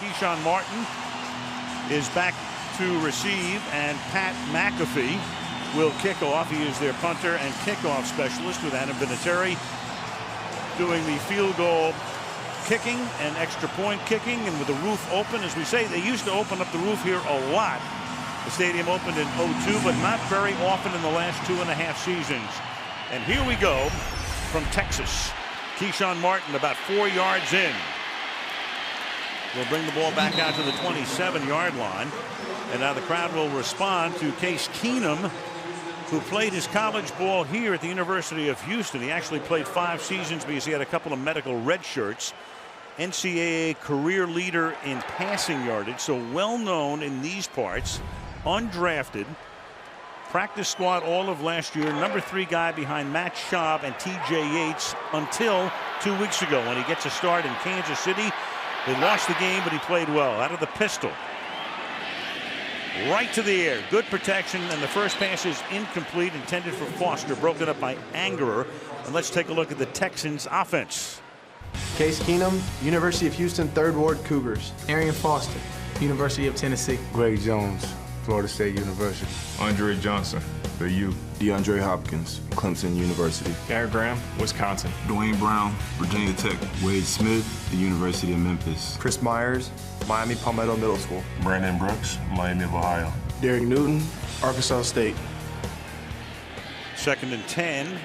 Keyshawn Martin is back to receive, and Pat McAfee will kick off. He is their punter and kickoff specialist, with Adam Vinatieri doing the field goal kicking and extra point kicking. And with the roof open, as we say, they used to open up the roof here a lot. The stadium opened in '02, but not very often in the last 2.5 seasons. And here we go from Texas. Keyshawn Martin about 4 yards in. Will bring the ball back out to the 27-yard line. And now the crowd will respond to Case Keenum, who played his college ball here at the University of Houston. He actually played 5 seasons because he had a couple of medical red shirts. NCAA career leader in passing yardage, so well known in these parts. Undrafted, practice squad all of last year, number 3 guy behind Matt Schaub and TJ Yates until 2 weeks ago when he gets a start in Kansas City. They lost the game, but he played well. Out of the pistol, right to the air, good protection, and the first pass is incomplete, intended for Foster, broken up by Angerer. And let's take a look at the Texans offense. Case Keenum, University of Houston, 3rd Ward Cougars. Arian Foster, University of Tennessee. Greg Jones, Florida State University. Andre Johnson, the U. DeAndre Hopkins, Clemson University. Garrett Graham, Wisconsin. Dwayne Brown, Virginia Tech. Wade Smith, the University of Memphis. Chris Myers, Miami Palmetto Middle School. Brandon Brooks, Miami of Ohio. Derek Newton, Arkansas State. 2nd and 10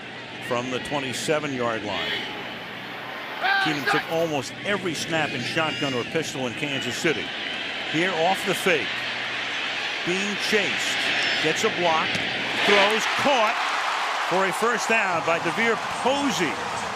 from the 27-yard line. Keenum took almost every snap in shotgun or pistol in Kansas City. Here off the fake, being chased, gets a block, throws, caught for a first down by DeVere Posey.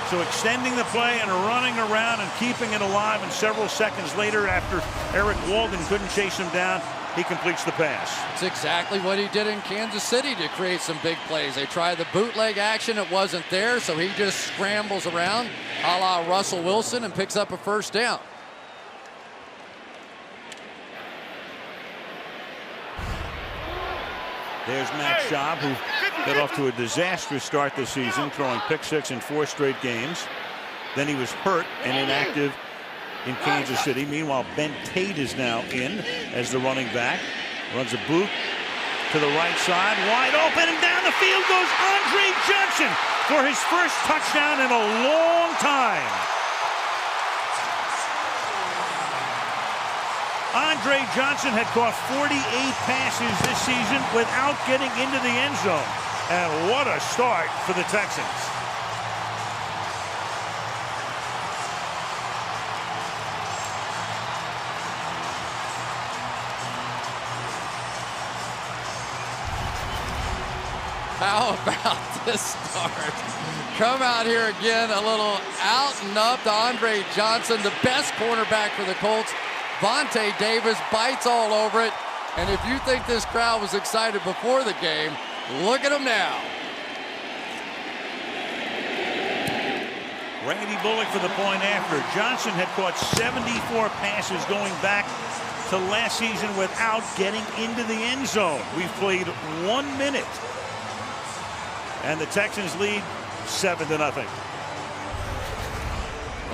So extending the play and running around and keeping it alive, and several seconds later, after Eric Walden couldn't chase him down, he completes the pass. It's exactly what he did in Kansas City to create some big plays. They tried the bootleg action, it wasn't there, so he just scrambles around a la Russell Wilson and picks up a first down. There's Matt Schaub, who got off to a disastrous start this season, throwing pick-6 in 4 straight games. Then he was hurt and inactive in Kansas City. Meanwhile, Ben Tate is now in as the running back. Runs a boot to the right side, wide open, and down the field goes Andre Johnson for his first touchdown in a long time. Andre Johnson had caught 48 passes this season without getting into the end zone. And what a start for the Texans. How about this start? Come out here again, a little out and up to Andre Johnson, the best cornerback for the Colts. Vontae Davis bites all over it. And if you think this crowd was excited before the game, look at them now. Randy Bullock for the point after. Johnson had caught 74 passes going back to last season without getting into the end zone. We've played 1 minute. And the Texans lead 7-0.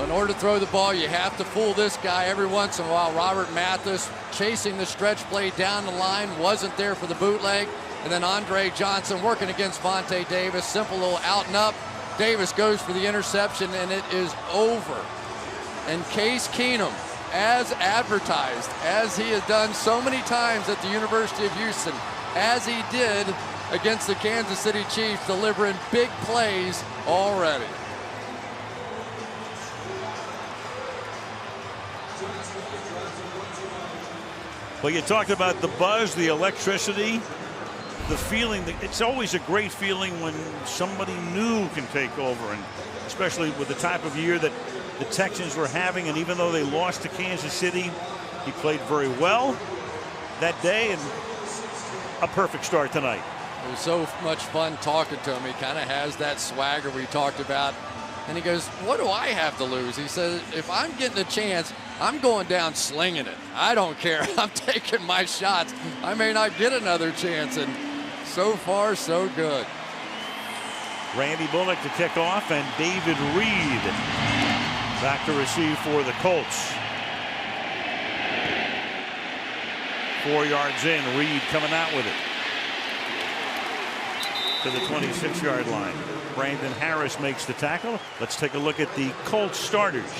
In order to throw the ball, you have to fool this guy every once in a while. Robert Mathis chasing the stretch play down the line, wasn't there for the bootleg. And then Andre Johnson working against Vontae Davis. Simple little out and up. Davis goes for the interception, and it is over. And Case Keenum, as advertised, as he has done so many times at the University of Houston, as he did against the Kansas City Chiefs, delivering big plays already. Well, you talked about the buzz, the electricity, the feeling. It's always a great feeling when somebody new can take over, and especially with the type of year that the Texans were having. And even though they lost to Kansas City, he played very well that day, and a perfect start tonight. It was so much fun talking to him. He kind of has that swagger we talked about. And he goes, what do I have to lose? He says, if I'm getting a chance, I'm going down slinging it. I don't care. I'm taking my shots. I may not get another chance. And so far, so good. Randy Bullock to kick off, and David Reed back to receive for the Colts. 4 yards in. Reed coming out with it to the 26-yard line. Brandon Harris makes the tackle. Let's take a look at the Colts starters.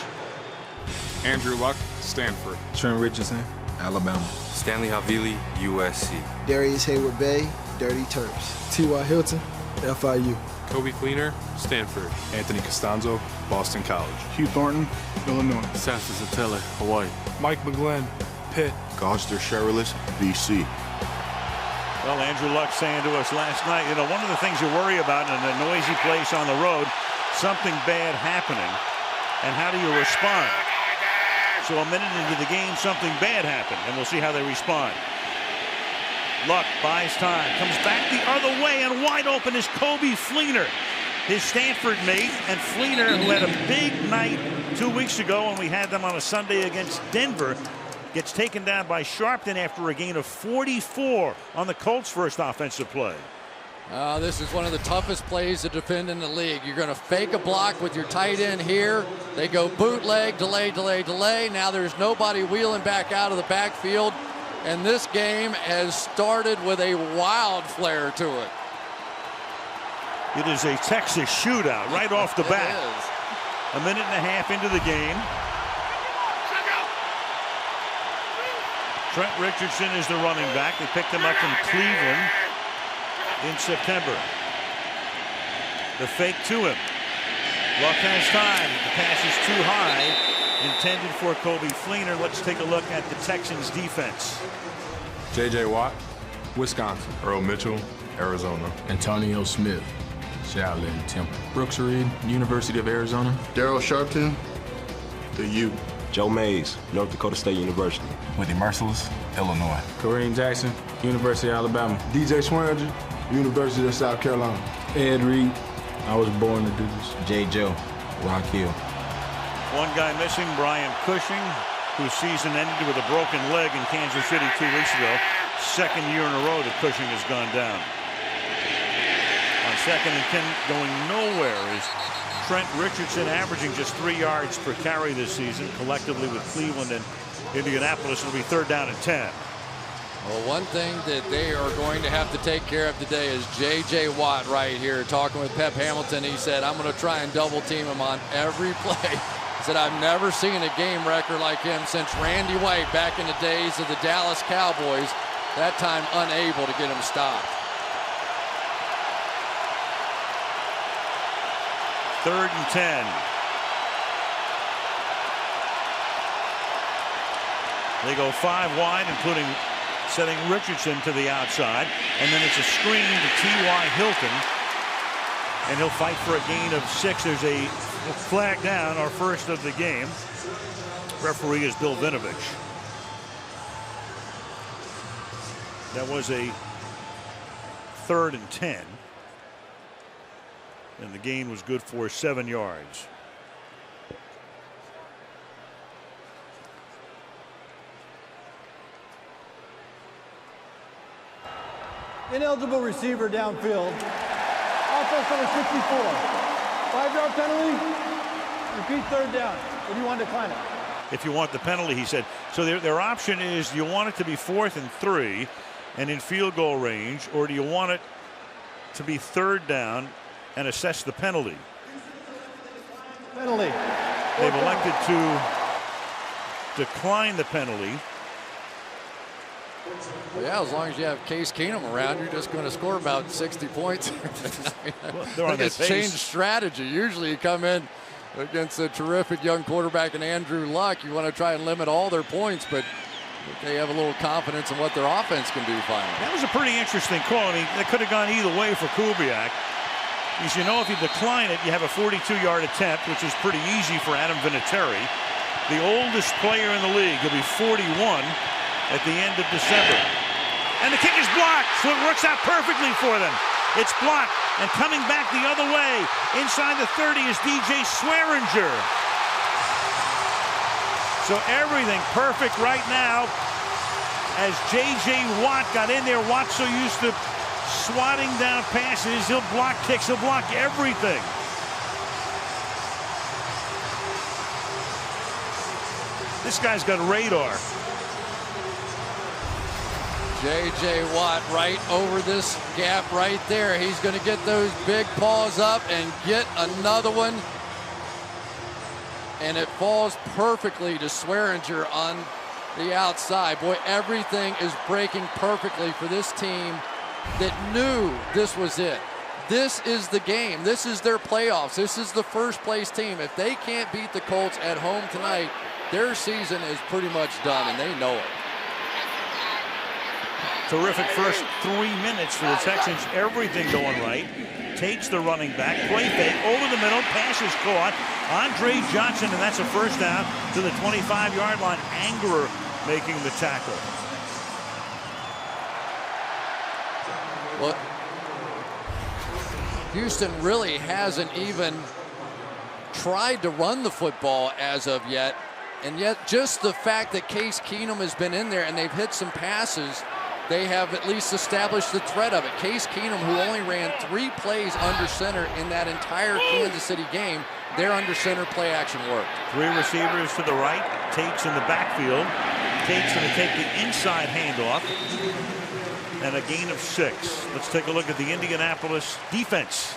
Andrew Luck, Stanford. Trent Richardson, Alabama. Stanley Havili, USC. Darius Hayward-Bay, Dirty Terps. T.Y. Hilton, FIU. Kobe Fleener, Stanford. Anthony Costanzo, Boston College. Hugh Thornton, Illinois. Sasa Satele, Hawaii. Mike McGlynn, Pitt. Gosder Sherrillis, BC. Well, Andrew Luck saying to us last night, you know, one of the things you worry about in a noisy place on the road, something bad happening, and how do you respond? So a minute into the game, something bad happened, and we'll see how they respond. Luck buys time, comes back the other way, and wide open is Kobe Fleener, his Stanford mate, and Fleener, who had a big night 2 weeks ago when we had them on a Sunday against Denver, gets taken down by Sharpton after a gain of 44 on the Colts' first offensive play. This is one of the toughest plays to defend in the league. You're going to fake a block with your tight end here. They go bootleg, delay, delay, delay. Now there's nobody wheeling back out of the backfield. And this game has started with a wild flair to it. It is a Texas shootout right off the bat. A minute and a half into the game. Trent Richardson is the running back. They picked him up from Cleveland in September. The fake to him. Luck has time. The pass is too high. Intended for Kobe Fleener. Let's take a look at the Texans defense. J.J. Watt, Wisconsin. Earl Mitchell, Arizona. Antonio Smith, Shaolin Temple. Brooks Reed, University of Arizona. Daryl Sharpton, the U. Joe Mays, North Dakota State University. Woody Merciless, Illinois. Kareem Jackson, University of Alabama. DJ Swearinger, University of South Carolina. Ed Reed, I was born to do this. J. Joe, Rock Hill. One guy missing, Brian Cushing, whose season ended with a broken leg in Kansas City 2 weeks ago. Second year in a row that Cushing has gone down. On 2nd and 10, going nowhere is Trent Richardson, averaging just 3 yards per carry this season. Collectively with Cleveland and Indianapolis, it'll be 3rd down and 10. Well, one thing that they are going to have to take care of today is J.J. Watt right here. Talking with Pep Hamilton, he said, I'm going to try and double team him on every play. He said, I've never seen a game wrecker like him since Randy White back in the days of the Dallas Cowboys. That time unable to get him stopped. 3rd and 10. They go 5 wide, including setting Richardson to the outside, and then it's a screen to T.Y. Hilton, and he'll fight for a gain of 6. There's a flag down, our first of the game. Referee is Bill Vinovich. That was a 3rd and 10. And the gain was good for 7 yards. Ineligible receiver downfield. Offense number 64. 5-yard penalty. Repeat 3rd down. Or do you want to decline it? If you want the penalty, he said. So their option is, do you want it to be 4th and 3 and in field goal range, or do you want it to be 3rd down and assess the penalty? Penalty. They've elected to decline the penalty. Well, yeah, as long as you have Case Keenum around, you're just going to score about 60 points. They're on it's changed strategy. Usually you come in against a terrific young quarterback in Andrew Luck. You want to try and limit all their points, but they have a little confidence in what their offense can do finally. That was a pretty interesting call. I mean, it could have gone either way for Kubiak. Because you know, if you decline it, you have a 42-yard attempt, which is pretty easy for Adam Vinatieri, the oldest player in the league. He'll be 41 at the end of December. And the kick is blocked, so it works out perfectly for them. It's blocked, and coming back the other way, inside the 30 is DJ Swearinger. So everything perfect right now. As J.J. Watt got in there, Watt's so used to swatting down passes, he'll block kicks, he'll block everything. This guy's got radar. J.J. Watt right over this gap right there. He's going to get those big paws up and get another one. And it falls perfectly to Swearinger on the outside. Boy, everything is breaking perfectly for this team that knew this was it. This is the game. This is their playoffs. This is the first place team. If they can't beat the Colts at home tonight, their season is pretty much done, and they know it. Terrific first 3 minutes for the Texans. Everything going right. Tate's the running back. Play fake over the middle. Pass is caught. Andre Johnson, and that's a first down to the 25-yard line. Angerer making the tackle. Well, Houston really hasn't even tried to run the football as of yet. And yet just the fact that Case Keenum has been in there and they've hit some passes, they have at least established the threat of it. Case Keenum, who only ran 3 plays under center in that entire Kansas City game, their under center play action worked. 3 receivers to the right. Tate's in the backfield. Tate's going to take the inside handoff. And a gain of 6. Let's take a look at the Indianapolis defense.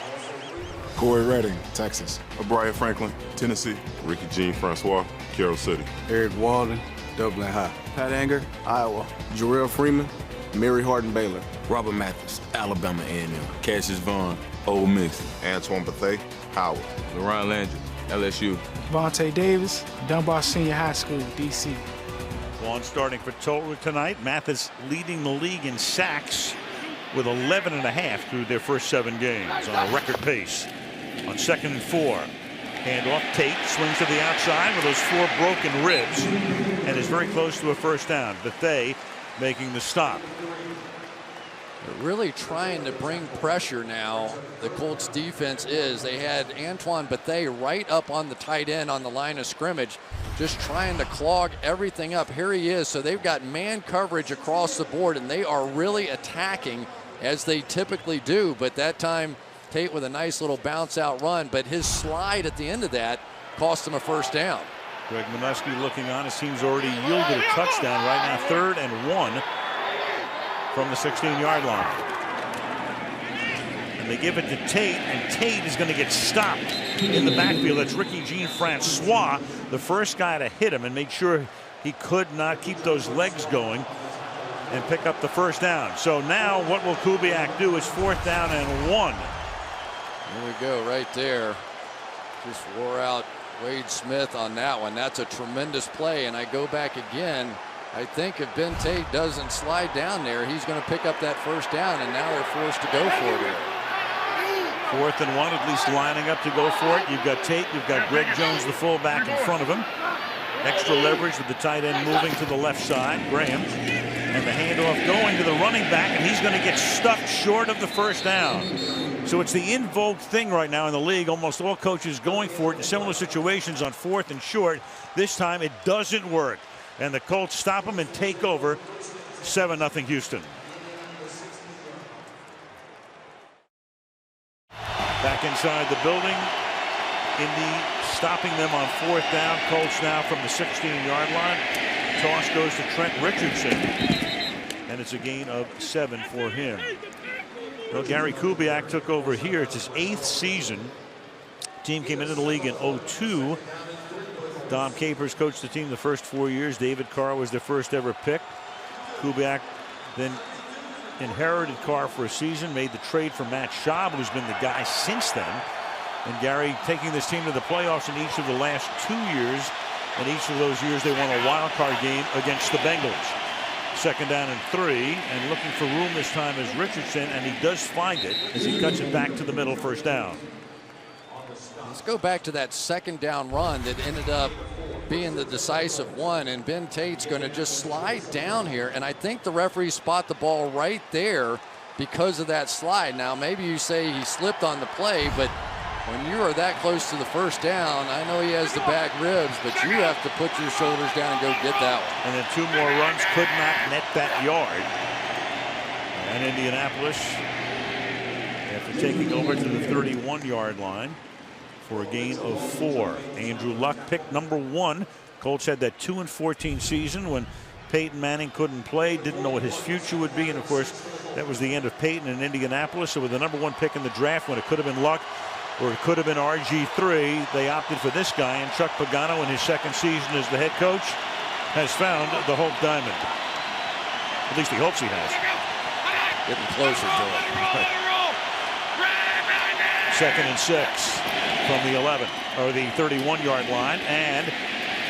Corey Redding, Texas. O'Brien Franklin, Tennessee. Ricky Jean Francois, Carroll City. Eric Walden, Dublin High. Pat Anger, Iowa. Jarrell Freeman, Mary Hardin Baylor. Robert Mathis, Alabama A&M. Cassius Vaughn, Ole Miss. Antoine Bethea, Howard. LaRon Landry, LSU. Vontae Davis, Dunbar Senior High School, D.C. Vaughn starting for Total tonight. Mathis leading the league in sacks with 11.5 through their first 7 games on a record pace. On 2nd and 4. Handoff. Tate swings to the outside with those 4 broken ribs and is very close to a first down. Bethea making the stop. They're really trying to bring pressure now. The Colts defense is. They had Antoine Bethea right up on the tight end on the line of scrimmage, just trying to clog everything up. Here he is. So they've got man coverage across the board, and they are really attacking as they typically do. But that time, Tate with a nice little bounce out run, but his slide at the end of that cost him a first down. Greg Minuski looking on. His team's already yielded a touchdown right now. 3rd and 1 from the 16-yard line. And they give it to Tate, and Tate is going to get stopped in the backfield. That's Ricky Jean Francois, the first guy to hit him and made sure he could not keep those legs going and pick up the first down. So now what will Kubiak do? Is 4th down and 1. There we go, right there. Just wore out Wade Smith on that one. That's a tremendous play, and I go back again. I think if Ben Tate doesn't slide down there, he's going to pick up that first down, and now they're forced to go for it. 4th and 1, at least lining up to go for it. You've got Tate, you've got Greg Jones, the fullback, in front of him. Extra leverage with the tight end moving to the left side, Graham. And the handoff going to the running back, and he's going to get stuffed short of the first down. So it's the in vogue thing right now in the league. Almost all coaches going for it in similar situations on 4th and short. This time it doesn't work. And the Colts stop them and take over 7-0 Houston. Back inside the building. Indy stopping them on 4th down. Colts now from the 16-yard line. Toss goes to Trent Richardson. And it's a gain of 7 for him. Well, Gary Kubiak took over here. It's his 8th season. Team came into the league in 2002. Dom Capers coached the team the first 4 years. David Carr was their first ever pick. Kubiak then inherited Carr for a season, made the trade for Matt Schaub, who's been the guy since then. And Gary taking this team to the playoffs in each of the last 2 years. And each of those years they won a wild card game against the Bengals. 2nd down and 3, and looking for room this time is Richardson, and he does find it as he cuts it back to the middle, first down. Let's go back to that 2nd down run that ended up being the decisive one, and Ben Tate's going to just slide down here, and I think the referees spot the ball right there because of that slide. Now maybe you say he slipped on the play, but when you are that close to the first down, I know he has the back ribs, but you have to put your shoulders down and go get that one. And then 2 more runs could not net that yard. And Indianapolis, after taking over to the 31-yard line for a gain of 4. Andrew Luck picked number 1. Colts had that 2-14 season when Peyton Manning couldn't play, didn't know what his future would be, and of course that was the end of Peyton in Indianapolis. So with the #1 pick in the draft, when it could have been Luck or it could have been RG3, they opted for this guy, and Chuck Pagano in his second season as the head coach has found the Hope Diamond. At least he hopes he has. Getting closer to it. 2nd and 6 from the 11 or the 31-yard line, and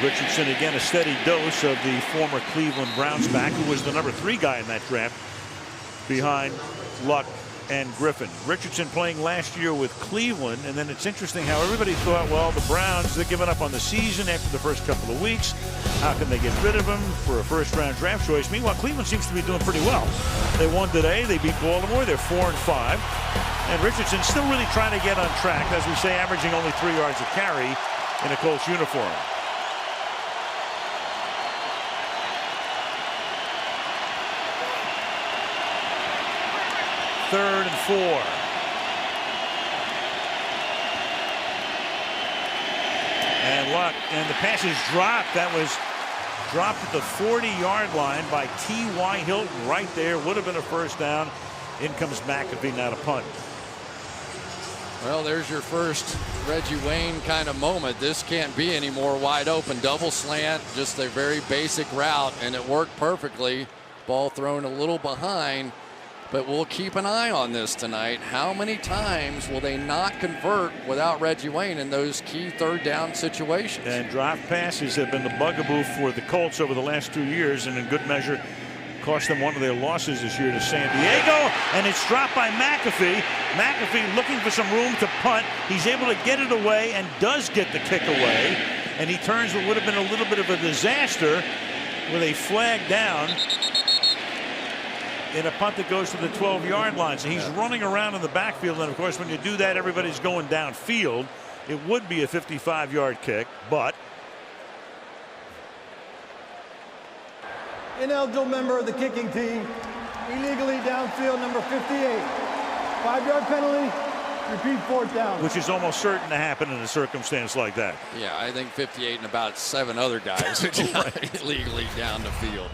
Richardson again, a steady dose of the former Cleveland Browns back, who was the #3 guy in that draft behind Luck and Griffin. Richardson playing last year with Cleveland, and then it's interesting how everybody thought, well, the Browns, they're giving up on the season after the first couple of weeks. How can they get rid of him for a first-round draft choice? Meanwhile, Cleveland seems to be doing pretty well. They won today. They beat Baltimore. They're 4-5. And Richardson's still really trying to get on track, as we say, averaging only 3 yards a carry in a Colts uniform. Third and 4. And Luck, and the pass is dropped. That was dropped at the 40-yard line by T.Y. Hilton right there. Would have been a first down. In comes McAfee, now to punt. Well, there's your first Reggie Wayne kind of moment. This can't be any more wide open. Double slant, just a very basic route, and it worked perfectly. Ball thrown a little behind, but we'll keep an eye on this tonight. How many times will they not convert without Reggie Wayne in those key third down situations? And drop passes have been the bugaboo for the Colts over the last 2 years, and in good measure cost them one of their losses this year to San Diego, and it's dropped by McAfee. McAfee looking for some room to punt. He's able to get it away and does get the kick away, and he turns what would have been a little bit of a disaster with a flag down in a punt that goes to the 12-yard line. So he's running around in the backfield, and of course when you do that, everybody's going downfield. It would be a 55-yard kick, but Ineligible member of the kicking team, illegally downfield, number 58. 5-yard penalty, repeat 4th down. Which is almost certain to happen in a circumstance like that. Yeah, I think 58 and about 7 other guys illegally down the field.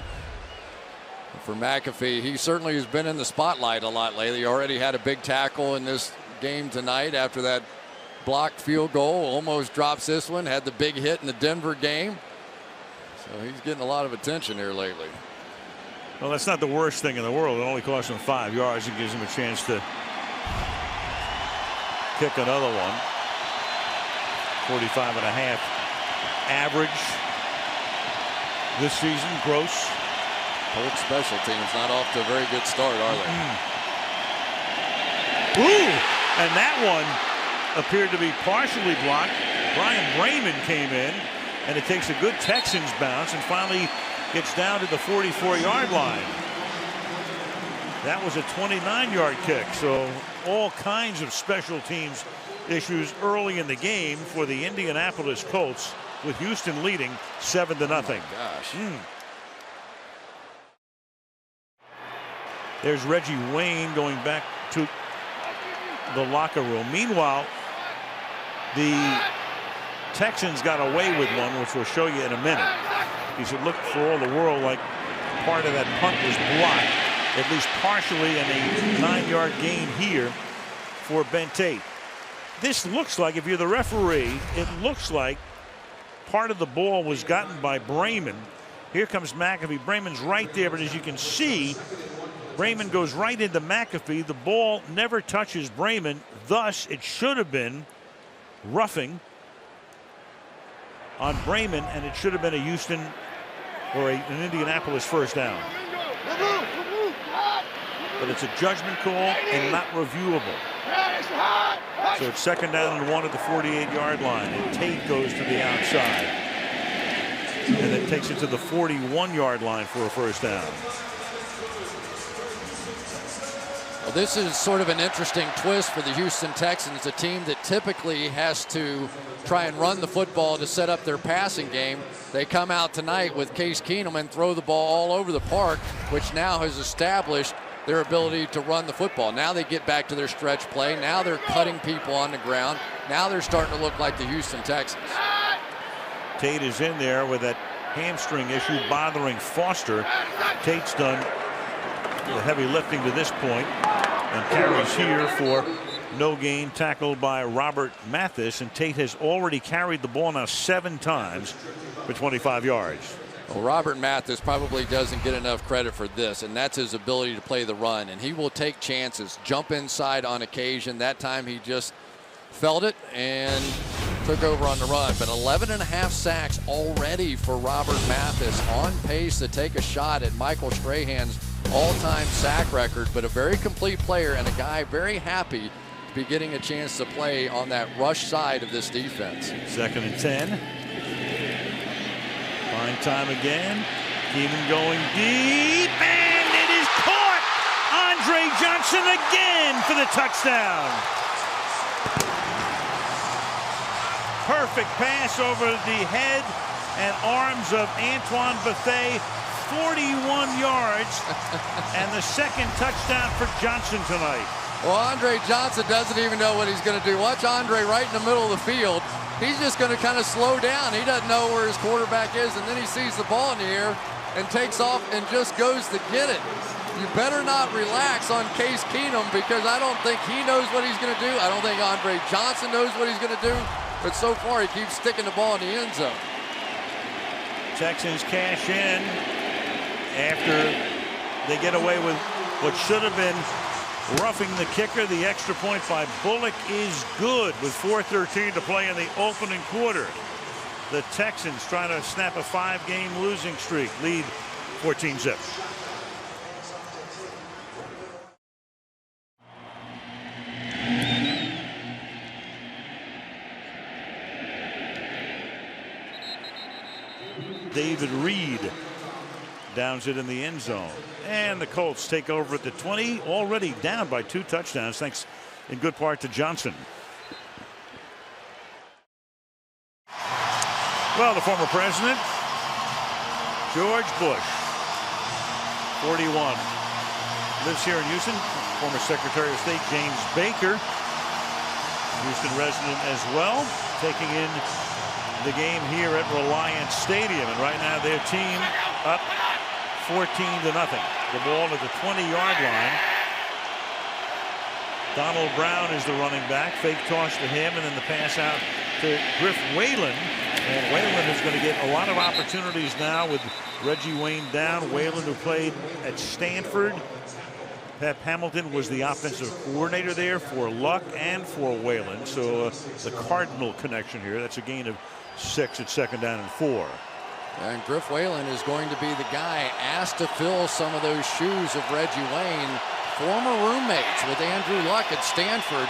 For McAfee, he certainly has been in the spotlight a lot lately. He already had a big tackle in this game tonight after that blocked field goal. Almost drops this one. Had the big hit in the Denver game. So he's getting a lot of attention here lately. Well, that's not the worst thing in the world. It only costs him 5 yards. It gives him a chance to kick another one. 45.5 average this season, gross. Colts special teams not off to a very good start, are they? Ooh, and that one appeared to be partially blocked. Brian Brayman came in, and it takes a good Texans bounce and finally gets down to the 44-yard line. That was a 29-yard kick. So all kinds of special teams issues early in the game for the Indianapolis Colts, with Houston leading 7-0. Oh gosh. There's Reggie Wayne going back to the locker room. Meanwhile, the Texans got away with one, which we'll show you in a minute. He said, look for all the world like part of that punt was blocked, at least partially, and a 9-yard gain here for Ben Tate. This looks like, if you're the referee, it looks like part of the ball was gotten by Brayman. Here comes McAfee. Brayman's right there, but as you can see, Brayman goes right into McAfee. The ball never touches Brayman. Thus, it should have been roughing on Brayman, and it should have been a Houston or an Indianapolis first down. But it's a judgment call and not reviewable. So it's 2nd down and 1 at the 48-yard line, and Tate goes to the outside and then takes it to the 41-yard line for a first down. Well, this is sort of an interesting twist for the Houston Texans, a team that typically has to try and run the football to set up their passing game. They come out tonight with Case Keenum and throw the ball all over the park, which now has established their ability to run the football. Now they get back to their stretch play. Now they're cutting people on the ground. Now they're starting to look like the Houston Texans. Tate is in there with that hamstring issue bothering Foster. Tate's done the heavy lifting to this point and carries here for no gain, tackled by Robert Mathis, and Tate has already carried the ball now 7 times for 25 yards. Well, Robert Mathis probably doesn't get enough credit for this, and that's his ability to play the run, and he will take chances, jump inside on occasion. That time he just felt it and took over on the run. But 11.5 sacks already for Robert Mathis, on pace to take a shot at Michael Strahan's all-time sack record, but a very complete player and a guy very happy to be getting a chance to play on that rush side of this defense. 2nd and 10. Fine time again. Keenum going deep, and it is caught. Andre Johnson again for the touchdown. Perfect pass over the head and arms of Antoine Bethea, 41 yards, and the 2nd touchdown for Johnson tonight. Well, Andre Johnson doesn't even know what he's going to do. Watch Andre right in the middle of the field. He's just going to kind of slow down. He doesn't know where his quarterback is, and then he sees the ball in the air and takes off and just goes to get it. You better not relax on Case Keenum, because I don't think he knows what he's going to do. I don't think Andre Johnson knows what he's going to do. But so far, he keeps sticking the ball in the end zone. Texans cash in after they get away with what should have been roughing the kicker. The extra point by Bullock is good with 4:13 to play in the opening quarter. The Texans trying to snap a 5-game losing streak, lead 14-zip. David Reed downs it in the end zone, and the Colts take over at the 20, already down by 2 touchdowns, thanks in good part to Johnson. Well, the former president, George Bush, 41, lives here in Houston. Former Secretary of State James Baker, Houston resident as well, taking in the game here at Reliance Stadium, and right now their team up 14-0. The ball at the 20-yard line. Donald Brown is the running back. Fake toss to him, and then the pass out to Griff Whalen. And Whalen is going to get a lot of opportunities now with Reggie Wayne down. Whalen, who played at Stanford. Pep Hamilton was the offensive coordinator there for Luck and for Whalen. So the Cardinal connection here. That's a gain of 6 at 2nd down and 4. And Griff Whalen is going to be the guy asked to fill some of those shoes of Reggie Wayne, former roommates with Andrew Luck at Stanford.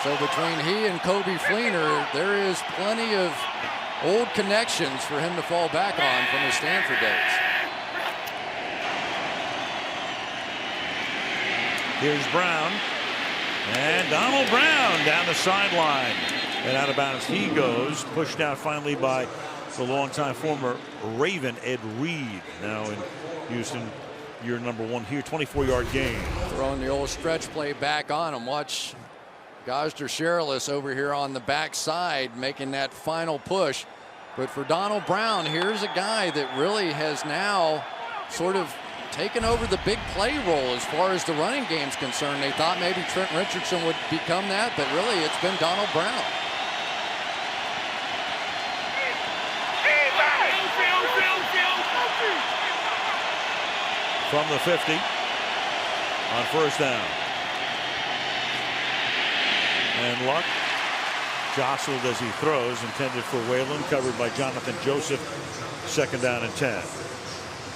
So between he and Kobe Fleener, there is plenty of old connections for him to fall back on from his Stanford days. Here's Brown, and Donald Brown down the sideline. And out of bounds he goes, pushed out finally by the longtime former Raven Ed Reed. Now in Houston, year number 1 here, 24-yard gain. Throwing the old stretch play back on him. Watch Gosder Sherilis over here on the backside making that final push. But for Donald Brown, here's a guy that really has now sort of taken over the big play role as far as the running game's concerned. They thought maybe Trent Richardson would become that, but really it's been Donald Brown. From the 50 on 1st down. And Luck jostled as he throws, intended for Whalen, covered by Jonathan Joseph. 2nd down and 10.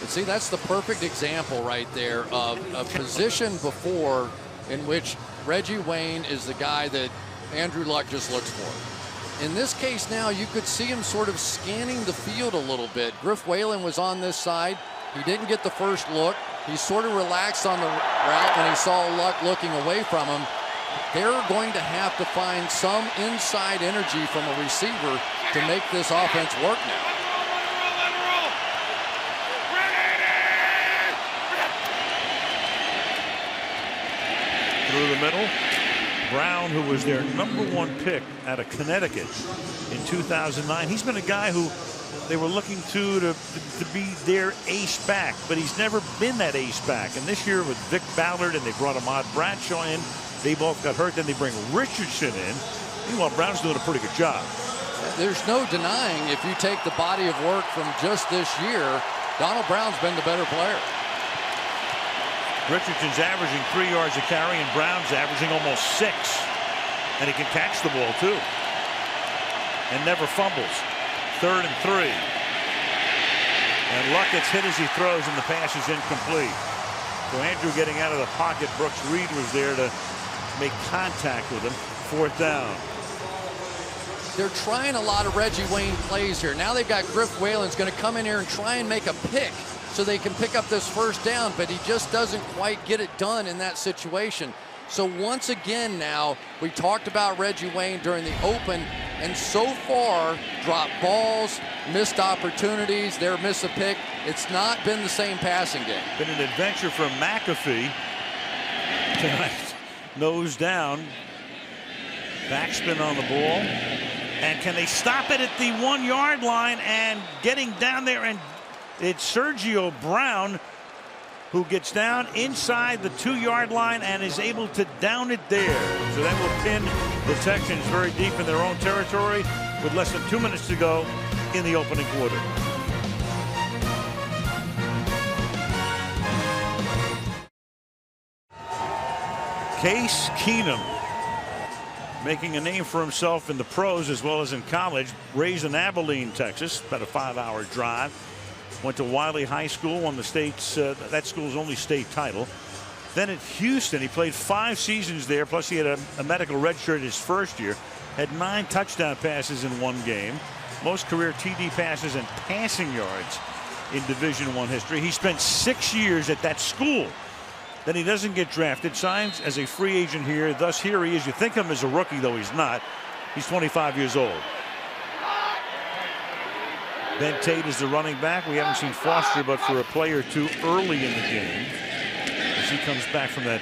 But see, that's the perfect example right there of a position before in which Reggie Wayne is the guy that Andrew Luck just looks for. In this case now, you could see him sort of scanning the field a little bit. Griff Whalen was on this side. He didn't get the first look. He sort of relaxed on the route when he saw Luck looking away from him. They're going to have to find some inside energy from a receiver to make this offense work now. Through the middle, Brown, who was their #1 pick out of Connecticut in 2009. He's been a guy who they were looking to be their ace back, but he's never been that ace back. And this year with Vic Ballard, and they brought Ahmad Bradshaw in, they both got hurt. Then they bring Richardson in. Meanwhile, Brown's doing a pretty good job. There's no denying, if you take the body of work from just this year, Donald Brown's been the better player. Richardson's averaging 3 yards a carry, and Brown's averaging almost 6. And he can catch the ball, too. And never fumbles. 3rd and 3. And Luck gets hit as he throws, and the pass is incomplete. So Andrew getting out of the pocket. Brooks Reed was there to make contact with him. 4th down. They're trying a lot of Reggie Wayne plays here. Now they've got Griff Whalen's going to come in here and try and make a pick so they can pick up this 1st down, but he just doesn't quite get it done in that situation. So once again now, we talked about Reggie Wayne during the open, and so far, dropped balls, missed opportunities, they're miss a pick. It's not been the same passing game. Been an adventure for McAfee tonight. Nose down. Backspin on the ball. And can they stop it at the 1-yard line? And getting down there, and it's Sergio Brown who gets down inside the 2-yard line and is able to down it there. So that will pin the Texans very deep in their own territory with less than 2 minutes to go in the opening quarter. Case Keenum, making a name for himself in the pros as well as in college. Raised in Abilene, Texas, about a 5-hour drive. Went to Wiley High School, won the state's that school's only state title. Then at Houston, he played 5 seasons there, plus he had a medical red shirt his first year. Had 9 touchdown passes in 1 game. Most career TD passes and passing yards in Division I history. He spent 6 years at that school. Then he doesn't get drafted, signs as a free agent here. Thus, here he is. You think of him as a rookie, though he's not. He's 25 years old. Ben Tate is the running back. We haven't seen Foster but for a play or two early in the game as he comes back from that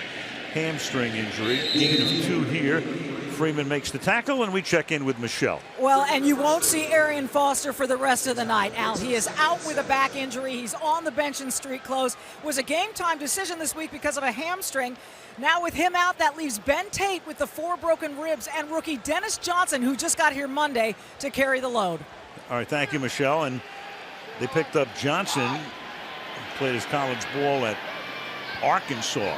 hamstring injury. Gain of 2 here. Freeman makes the tackle, and we check in with Michelle. Well, and you won't see Arian Foster for the rest of the night, Al. He is out with a back injury. He's on the bench in street clothes. Was a game-time decision this week because of a hamstring. Now with him out, that leaves Ben Tate with the 4 broken ribs and rookie Dennis Johnson, who just got here Monday, to carry the load. All right, thank you, Michelle. And they picked up Johnson, who played his college ball at Arkansas.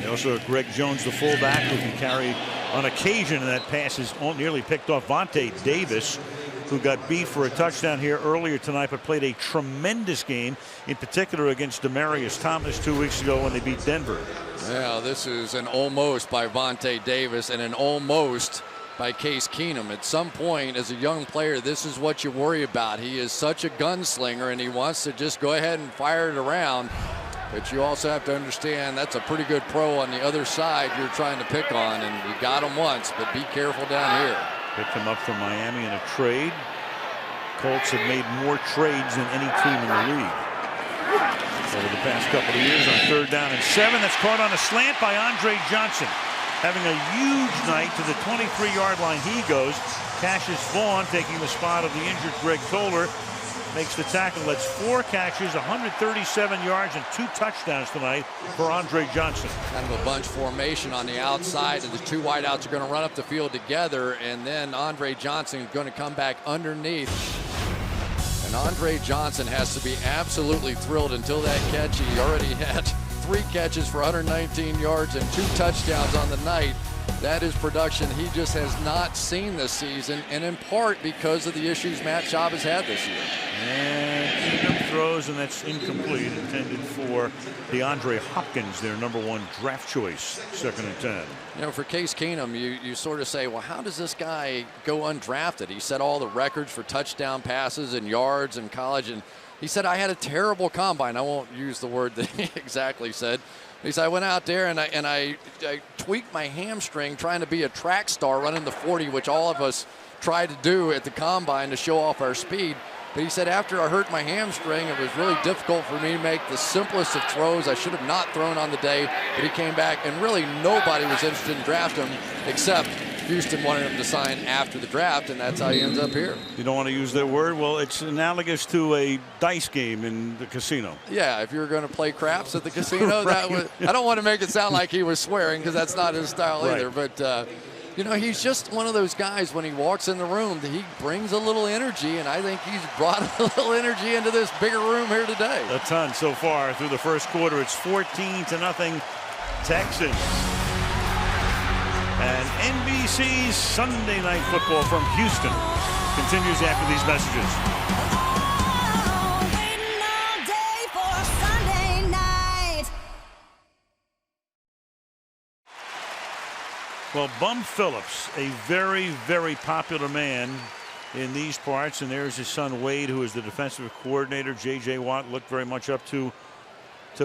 They also have Greg Jones, the fullback, who can carry on occasion, and that pass is nearly picked off Vontae Davis, who got beat for a touchdown here earlier tonight, but played a tremendous game, in particular against Demaryius Thomas 2 weeks ago when they beat Denver. Yeah, this is an almost by Vontae Davis and an almost by Case Keenum. At some point, as a young player, this is what you worry about. He is such a gunslinger, and he wants to just go ahead and fire it around. But you also have to understand that's a pretty good pro on the other side you're trying to pick on, and you got him once, but be careful down here. Picked him up from Miami in a trade. Colts have made more trades than any team in the league over the past couple of years. On 3rd down and 7, that's caught on a slant by Andre Johnson. Having a huge night to the 23-yard line he goes. Cassius Vaughn taking the spot of the injured Greg Toller. Makes the tackle. That's 4 catches, 137 yards, and 2 touchdowns tonight for Andre Johnson. Kind of a bunch formation on the outside, and the 2 wideouts are going to run up the field together, and then Andre Johnson is going to come back underneath. And Andre Johnson has to be absolutely thrilled until that catch. He already had 3 catches for 119 yards and 2 touchdowns on the night. That is production he just has not seen this season, and in part because of the issues Matt Schaub has had this year. And Keenum throws, and that's incomplete, intended for DeAndre Hopkins, their #1 draft choice, 2nd and 10. You know, for Case Keenum, you sort of say, well, how does this guy go undrafted? He set all the records for touchdown passes and yards in college, and he said, I had a terrible combine. I won't use the word that he exactly said. He said, I went out there and I tweaked my hamstring trying to be a track star running the 40, which all of us tried to do at the combine to show off our speed. But he said, after I hurt my hamstring, it was really difficult for me to make the simplest of throws. I should have not thrown on the day, but he came back, and really nobody was interested in drafting him except Houston wanted him to sign after the draft, and that's how he ends up here. You don't want to use that word? Well, it's analogous to a dice game in the casino. Yeah, if you're going to play craps at the casino, that was, I don't want to make it sound like he was swearing because that's not his style either. But, you know, he's just one of those guys when he walks in the room that he brings a little energy, and I think he's brought a little energy into this bigger room here today. A ton so far through the first quarter. It's 14-0 Texans. And NBC's Sunday Night Football from Houston continues after these messages. Well, Bum Phillips, a very, very popular man in these parts, and there's his son Wade, who is the defensive coordinator. J.J. Watt looked very much up to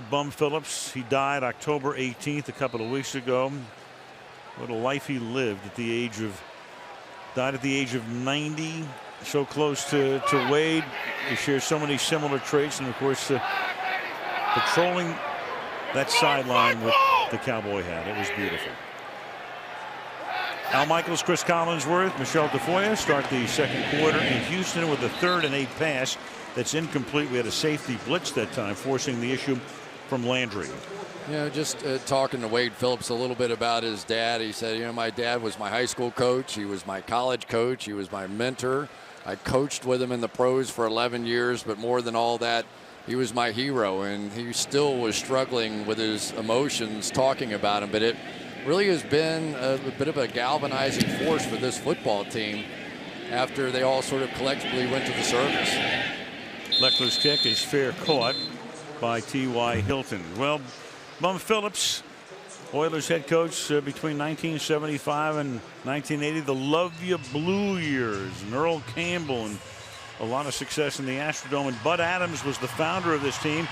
Bum Phillips. He died October 18th, a couple of weeks ago. What a life he lived at the age of, died at the age of 90, so close to Wade. He shares so many similar traits, and of course patrolling that sideline with the cowboy hat. It was beautiful. Al Michaels, Chris Collinsworth, Michelle DeFoya start the second quarter in Houston with a 3rd and 8 pass that's incomplete. We had a safety blitz that time, forcing the issue from Landry. You know, just talking to Wade Phillips a little bit about his dad. He said, you know, my dad was my high school coach. He was my college coach. He was my mentor. I coached with him in the pros for 11 years, but more than all that, he was my hero, and he still was struggling with his emotions talking about him, but it really has been a bit of a galvanizing force for this football team after they all sort of collectively went to the service. Leckler's kick is fair, caught by T.Y. Hilton. Well, Bum Phillips, Oilers head coach between 1975 and 1980, the Love Ya Blue years, and Earl Campbell, and a lot of success in the Astrodome. And Bud Adams was the founder of this team.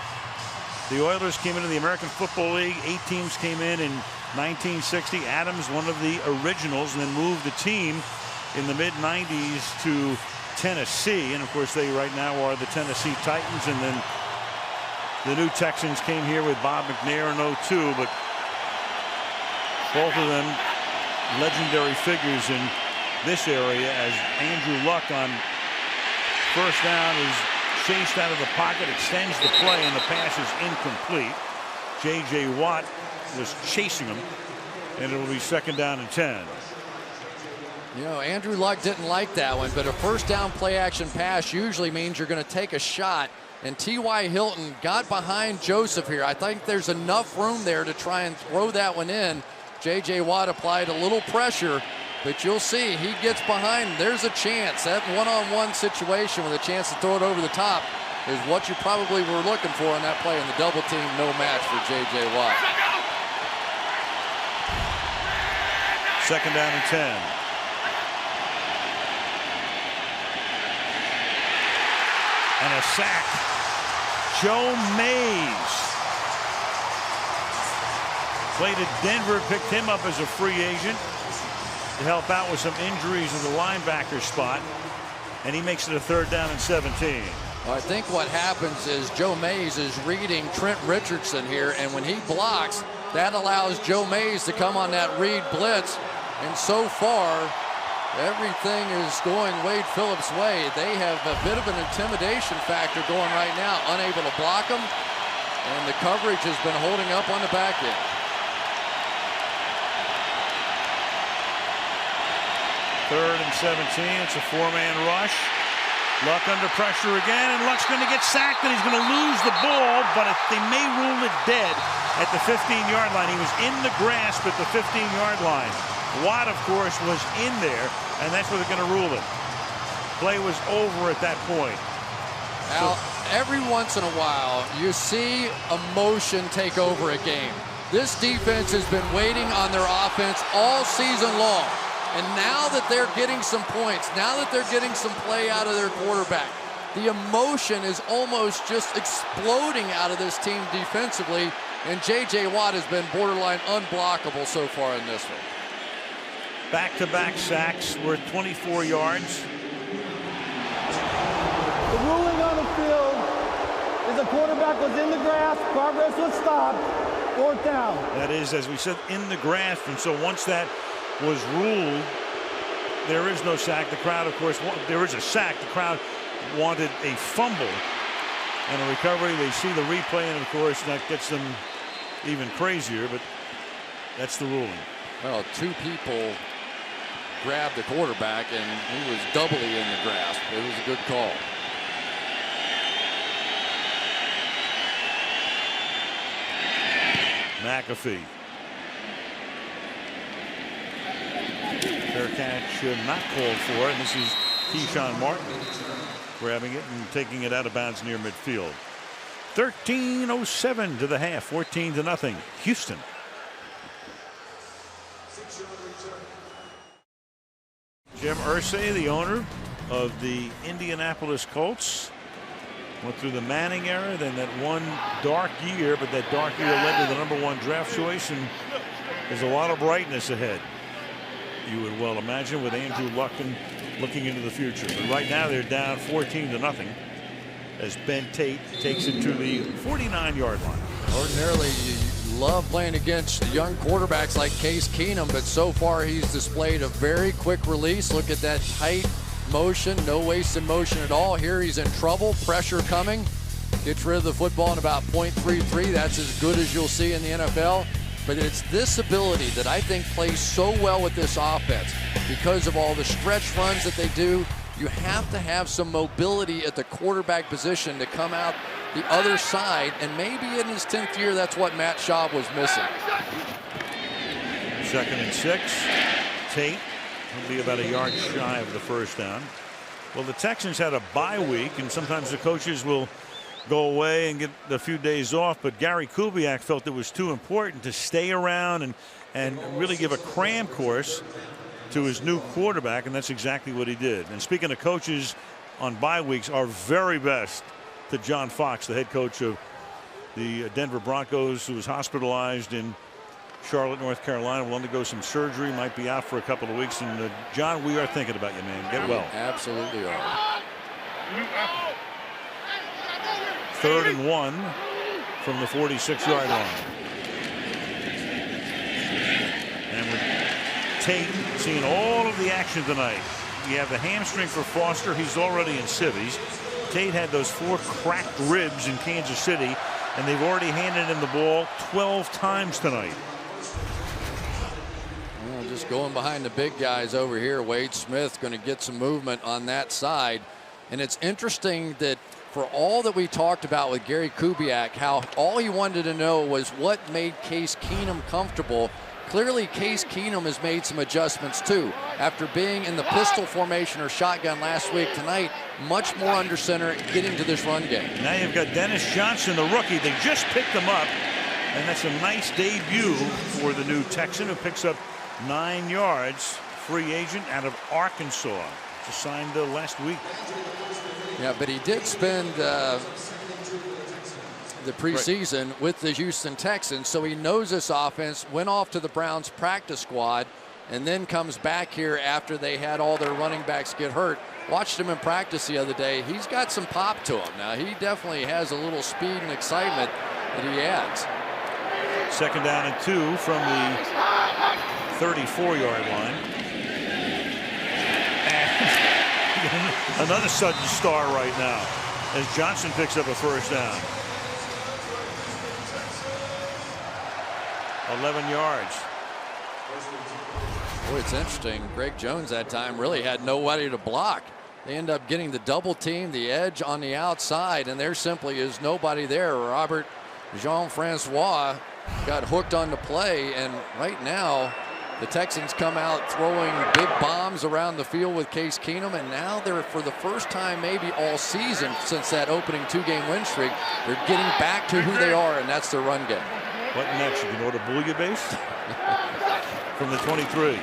The Oilers came into the American Football League. 8 teams came in 1960. Adams, one of the originals, and then moved the team in the mid-90s to Tennessee. And of course, they right now are the Tennessee Titans. And then the new Texans came here with Bob McNair in 2002. But both of them legendary figures in this area, as Andrew Luck on first down is chased out of the pocket, extends the play, and the pass is incomplete. J.J. Watt was chasing him, and it will be 2nd down and 10. You know, Andrew Luck didn't like that one, but a first down play action pass usually means you're going to take a shot, and T.Y. Hilton got behind Joseph here. I think there's enough room there to try and throw that one in. J.J. Watt applied a little pressure, but you'll see he gets behind. There's a chance. That one-on-one situation with a chance to throw it over the top is what you probably were looking for on that play, in the double team, no match for J.J. Watt. 2nd down and 10. And a sack. Joe Mays played at Denver, picked him up as a free agent to help out with some injuries in the linebacker spot, and he makes it a 3rd down and 17. Well, I think what happens is Joe Mays is reading Trent Richardson here, and when he blocks, that allows Joe Mays to come on that read blitz. And so far, everything is going Wade Phillips' way. They have a bit of an intimidation factor going right now, unable to block him, and the coverage has been holding up on the back end. 3rd and 17. It's a 4-man rush. Luck under pressure again, and Luck's going to get sacked, and he's going to lose the ball, but they may rule it dead at the 15-yard line. He was in the grasp at the 15-yard line. Watt, of course, was in there, and that's where they're going to rule it. Play was over at that point. Al, every once in a while, you see emotion take over a game. This defense has been waiting on their offense all season long. And now that they're getting some points, now that they're getting some play out of their quarterback, the emotion is almost just exploding out of this team defensively, and J.J. Watt has been borderline unblockable so far in this one. Back-to-back sacks worth 24 yards. The ruling on the field is the quarterback was in the grass, progress was stopped, 4th down. That is, as we said, in the grasp, and so once that was ruled, There is no sack. The crowd, of course, there is a sack. The crowd wanted a fumble and a recovery. They see the replay, and of course that gets them even crazier, but that's the ruling. Well, two people grabbed the quarterback, and he was doubly in the grasp. It was a good call. McAfee. Fair catch not called for, and this is Keyshawn Martin grabbing it and taking it out of bounds near midfield. 13:07 to the half, 14-0 Houston. Jim Irsay, the owner of the Indianapolis Colts, went through the Manning era, then that one dark year, but that dark year led to the #1 draft choice, and there's a lot of brightness ahead, you would well imagine, with Andrew Luck and looking into the future. But right now they're down 14-0 as Ben Tate takes it to the 49-yard line. Ordinarily, you love playing against young quarterbacks like Case Keenum, but so far he's displayed a very quick release. Look at that tight motion, no wasted motion at all. Here he's in trouble, pressure coming, gets rid of the football in about .33. That's as good as you'll see in the NFL. But it's this ability that I think plays so well with this offense because of all the stretch runs that they do. You have to have some mobility at the quarterback position to come out the other side, and maybe in his 10th year, that's what Matt Schaub was missing. 2nd and 6. Tate will be about a yard shy of the first down. Well, the Texans had a bye week, and sometimes the coaches will go away and get a few days off, but Gary Kubiak felt it was too important to stay around and really give a cram course to his new quarterback, and that's exactly what he did. And speaking of coaches on bye weeks, our very best to John Fox, the head coach of the Denver Broncos, who was hospitalized in Charlotte, North Carolina, will undergo some surgery, might be out for a couple of weeks. And John, we are thinking about you, man. Get well. Absolutely are. 3rd and 1 from the 46-yard line. And with Tate seeing all of the action tonight, you have the hamstring for Foster. He's already in civvies. Tate had those 4 cracked ribs in Kansas City, and they've already handed him the ball 12 times tonight. Well, just going behind the big guys over here. Wade Smith going to get some movement on that side. And it's interesting that for all that we talked about with Gary Kubiak, how all he wanted to know was what made Case Keenum comfortable. Clearly, Case Keenum has made some adjustments too. After being in the pistol formation or shotgun last week, tonight, much more under center, getting to this run game. Now you've got Dennis Johnson, the rookie. They just picked him up, and that's a nice debut for the new Texan, who picks up 9 yards. Free agent out of Arkansas. Just signed last week. Yeah, but he did spend the preseason with the Houston Texans, so he knows this offense, went off to the Browns practice squad, and then comes back here after they had all their running backs get hurt. Watched him in practice the other day. He's got some pop to him. Now, he definitely has a little speed and excitement that he adds. 2nd down and 2 from the 34-yard line. And another sudden star right now as Johnson picks up a first down. 11 yards. Boy, it's interesting. Greg Jones that time really had nobody to block. They end up getting the double team, the edge on the outside, and there simply is nobody there. Robert Jean-Francois got hooked on the play, and right now the Texans come out throwing big bombs around the field with Case Keenum, and now they're, for the first time maybe all season since that opening 2-game win streak, they're getting back to who they are, and that's their run game. What next? You can order bouillabaisse from the 23.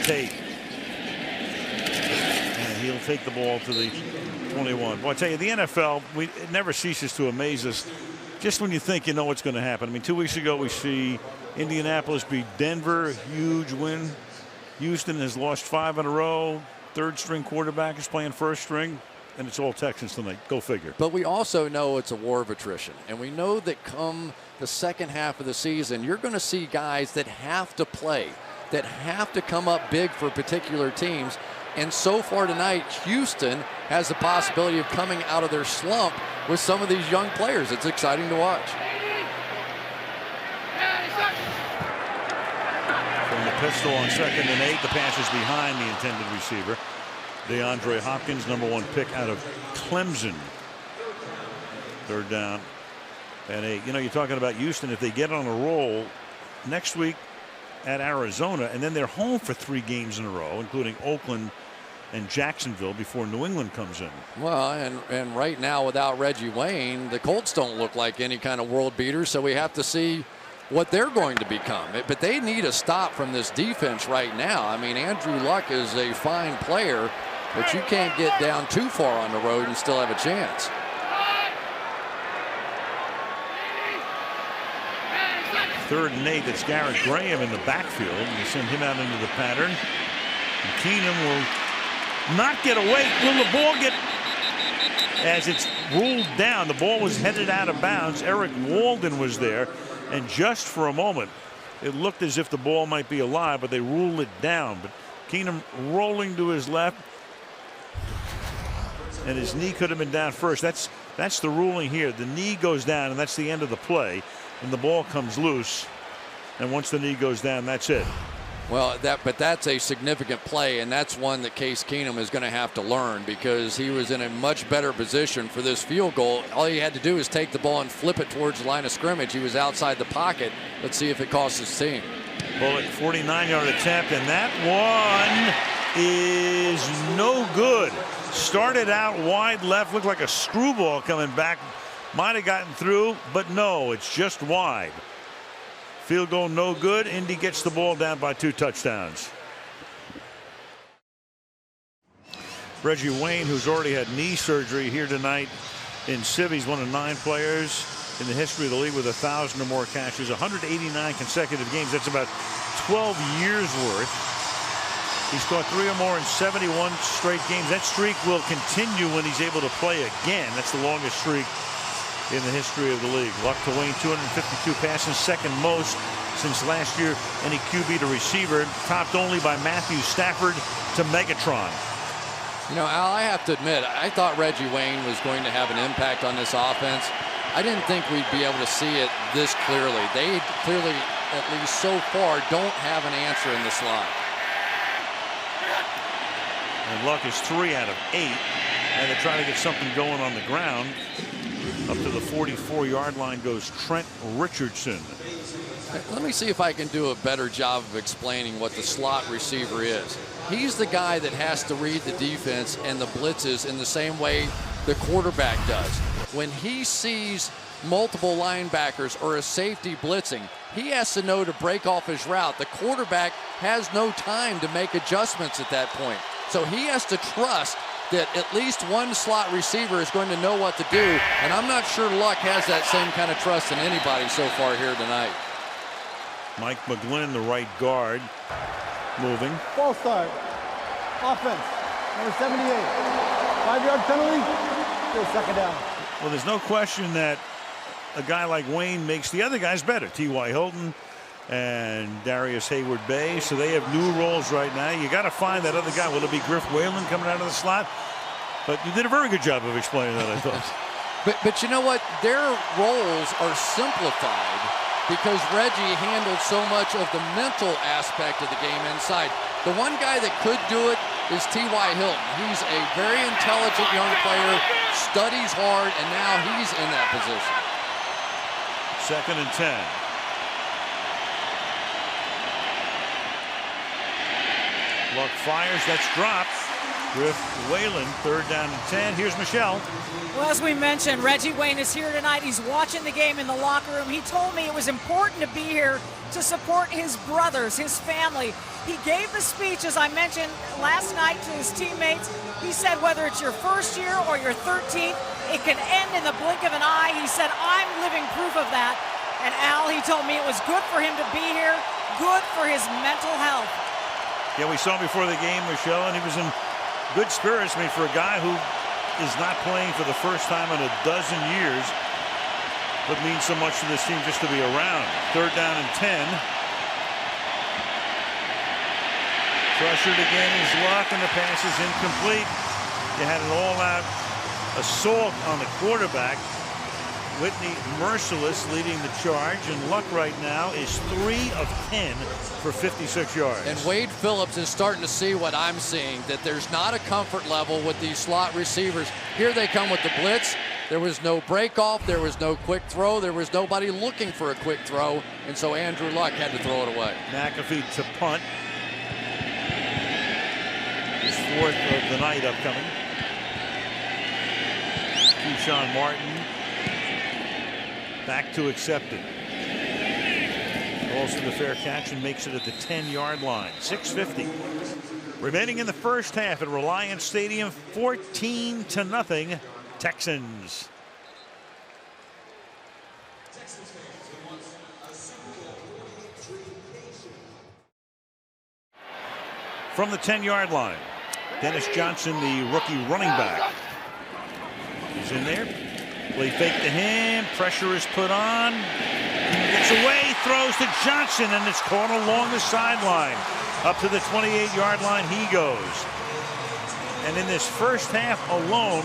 Tate. And he'll take the ball to the 21. Well, I tell you, the NFL, it never ceases to amaze us just when you think you know what's going to happen. I mean, 2 weeks ago we see Indianapolis beat Denver, huge win. Houston has lost 5 in a row. 3rd-string quarterback is playing 1st string. And it's all Texans tonight. Go figure. But we also know it's a war of attrition. And we know that come the second half of the season, you're going to see guys that have to play, that have to come up big for particular teams. And so far tonight, Houston has the possibility of coming out of their slump with some of these young players. It's exciting to watch. From the pistol on 2nd and 8, the pass is behind the intended receiver. DeAndre Hopkins, number 1 pick out of Clemson. 3rd down and 8. You know, you're talking about Houston. If they get on a roll next week at Arizona, and then they're home for 3 games in a row, including Oakland and Jacksonville before New England comes in. Well, and right now without Reggie Wayne, the Colts don't look like any kind of world beaters, so we have to see what they're going to become. But they need a stop from this defense right now. I mean, Andrew Luck is a fine player, but you can't get down too far on the road and still have a chance. Third and 8. That's Garrett Graham in the backfield. And you send him out into the pattern. And Keenum will not get away. Will the ball get, as it's ruled down, the ball was headed out of bounds. Eric Walden was there, and just for a moment it looked as if the ball might be alive, but they ruled it down. But Keenum rolling to his left, and his knee could have been down first. That's the ruling here. The knee goes down, and that's the end of the play, and the ball comes loose, and once the knee goes down, that's it. Well, but that's a significant play, and that's one that Case Keenum is going to have to learn, because he was in a much better position for this field goal. All he had to do is take the ball and flip it towards the line of scrimmage. He was outside the pocket. Let's see if it costs his team. Bullet 49-yard attempt, and that one is no good. Started out wide left, looked like a screwball coming back. Might have gotten through, but no, it's just wide. Field goal no good. Indy gets the ball down by 2 touchdowns. Reggie Wayne, who's already had knee surgery here tonight in Civvies, one of 9 players in the history of the league with 1,000 or more catches, 189 consecutive games. That's about 12 years worth. He's scored 3 or more in 71 straight games. That streak will continue when he's able to play again. That's the longest streak in the history of the league. Luck to Wayne, 252 passes, 2nd most since last year. Any QB to receiver, topped only by Matthew Stafford to Megatron. You know, Al, I have to admit, I thought Reggie Wayne was going to have an impact on this offense. I didn't think we'd be able to see it this clearly. They clearly, at least so far, don't have an answer in the slot. And Luck is 3 out of 8, and they're trying to get something going on the ground. Up to the 44-yard line goes Trent Richardson. Let me see if I can do a better job of explaining what the slot receiver is. He's the guy that has to read the defense and the blitzes in the same way the quarterback does. When he sees multiple linebackers or a safety blitzing, he has to know to break off his route. The quarterback has no time to make adjustments at that point. So he has to trust that at least one slot receiver is going to know what to do, and I'm not sure Luck has that same kind of trust in anybody so far here tonight. Mike McGlynn, the right guard, moving. False start. Offense, number 78. 5-yard penalty, still 2nd down. Well, there's no question that a guy like Wayne makes the other guys better. T.Y. Hilton and Darius Hayward-Bay, so they have new roles right now. You got to find that other guy. Will it be Griff Whalen coming out of the slot? But you did a very good job of explaining that, I thought. But you know what? Their roles are simplified because Reggie handled so much of the mental aspect of the game inside. The one guy that could do it is T.Y. Hilton. He's a very intelligent young player, studies hard, and now he's in that position. 2nd and 10. Luck fires. That's dropped. Griff Whalen, 3rd down and 10. Here's Michelle. Well, as we mentioned, Reggie Wayne is here tonight. He's watching the game in the locker room. He told me it was important to be here to support his brothers, his family. He gave the speech, as I mentioned last night, to his teammates. He said whether it's your 1st year or your 13th, it can end in the blink of an eye. He said, I'm living proof of that. And Al, he told me it was good for him to be here, good for his mental health. Yeah, we saw him before the game, Michelle, and he was in good spirits. I mean, for a guy who is not playing for the first time in a dozen years, but means so much to this team just to be around. 3rd down and 10. Pressured again is Luck, and the pass is incomplete. You had an all-out assault on the quarterback. Whitney merciless leading the charge, and Luck right now is 3 of 10 for 56 yards. And Wade Phillips is starting to see what I'm seeing, that there's not a comfort level with these slot receivers. Here they come with the blitz. There was no break off, there was no quick throw, there was nobody looking for a quick throw, and so Andrew Luck had to throw it away. McAfee to punt. His 4th of the night upcoming. Keyshawn Martin back to accept it. Falls for the fair catch and makes it at the 10-yard line. 6:50 remaining in the first half at Reliance Stadium. 14-0 Texans. From the 10-yard line, Dennis Johnson, the rookie running back, is in there. Play fake to him. Pressure is put on. He gets away, throws to Johnson, and it's caught along the sideline. Up to the 28-yard line he goes. And in this first half alone,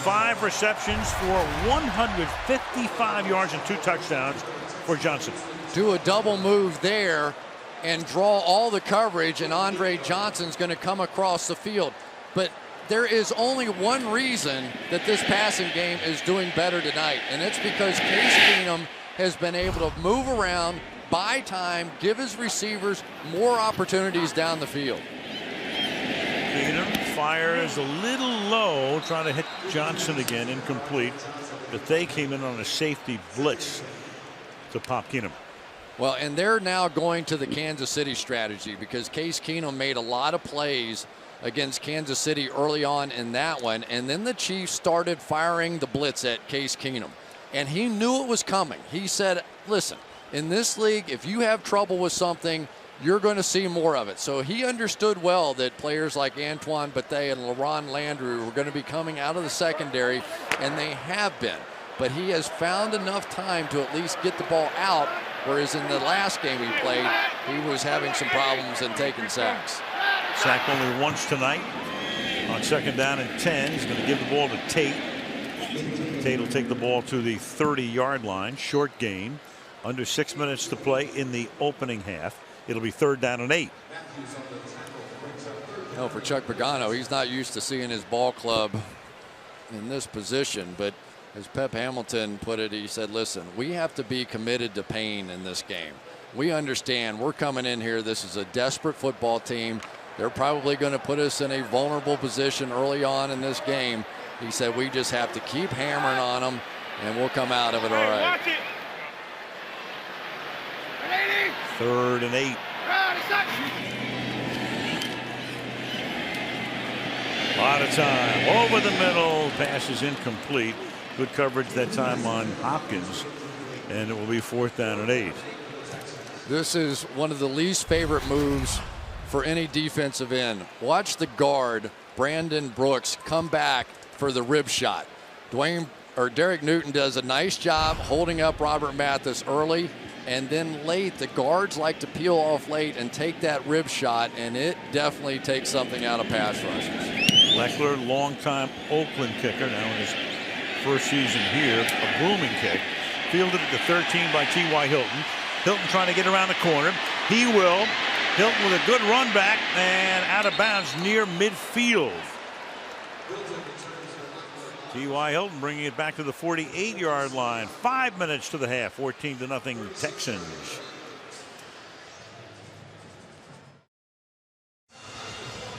5 receptions for 155 yards and 2 touchdowns for Johnson. Do a double move there and draw all the coverage, and Andre Johnson's going to come across the field. But there is only one reason that this passing game is doing better tonight, and it's because Case Keenum has been able to move around, buy time, give his receivers more opportunities down the field. Keenum fires a little low, trying to hit Johnson again, incomplete. But they came in on a safety blitz to pop Keenum. Well, and they're now going to the Kansas City strategy because Case Keenum made a lot of plays against Kansas City early on in that one, and then the Chiefs started firing the blitz at Case Keenum, and he knew it was coming. He said, listen, in this league, if you have trouble with something, you're going to see more of it. So he understood well that players like Antoine Bethea and LaRon Landry were going to be coming out of the secondary, and they have been. But he has found enough time to at least get the ball out, whereas in the last game he played, he was having some problems and taking sacks. Sacked only once tonight on 2nd down and 10. He's going to give the ball to Tate. Tate will take the ball to the 30-yard line. Short gain. Under 6 minutes to play in the opening half. It'll be 3rd down and 8. No, for Chuck Pagano, he's not used to seeing his ball club in this position, but as Pep Hamilton put it, he said, listen, we have to be committed to pain in this game. We understand we're coming in here. This is a desperate football team. They're probably going to put us in a vulnerable position early on in this game. He said we just have to keep hammering on them, and we'll come out of it all right. 3rd and 8. A lot of time over the middle. Pass is incomplete. Good coverage that time on Hopkins, and it will be 4th down and 8. This is one of the least favorite moves for any defensive end. Watch the guard, Brandon Brooks, come back for the rib shot. Derek Newton does a nice job holding up Robert Mathis early, and then late, the guards like to peel off late and take that rib shot, and it definitely takes something out of pass rushers. Leckler, longtime Oakland kicker, now in his first season here, a booming kick. Fielded at the 13 by T.Y. Hilton. Hilton trying to get around the corner. He will. Hilton with a good run back and out of bounds near midfield. T.Y. Hilton bringing it back to the 48-yard line. 5 minutes to the half. 14-0 Texans.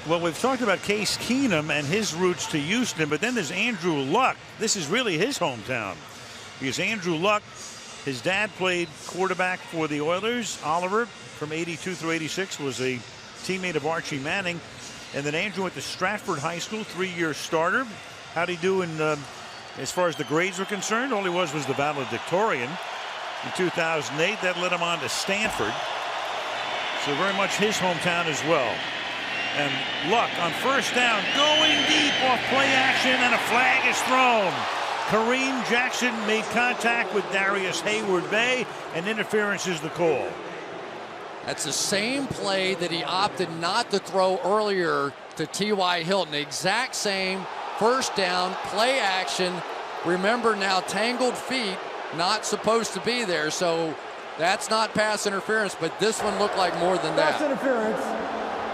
Well, we've talked about Case Keenum and his roots to Houston, but then there's Andrew Luck. This is really his hometown. Because Andrew Luck, his dad played quarterback for the Oilers. Oliver, from 82 through 86, was a teammate of Archie Manning. And then Andrew went to Stratford High School, 3-year starter. How'd he do in as far as the grades were concerned? All he was the valedictorian. In 2008, that led him on to Stanford. So very much his hometown as well. And Luck on 1st down, going deep off play action, and a flag is thrown. Kareem Jackson made contact with Darius Hayward-Bay, and interference is the call. That's the same play that he opted not to throw earlier to T.Y. Hilton. Exact same first down, play action. Remember now, tangled feet, not supposed to be there. So that's not pass interference, but this one looked like more than that. Pass interference.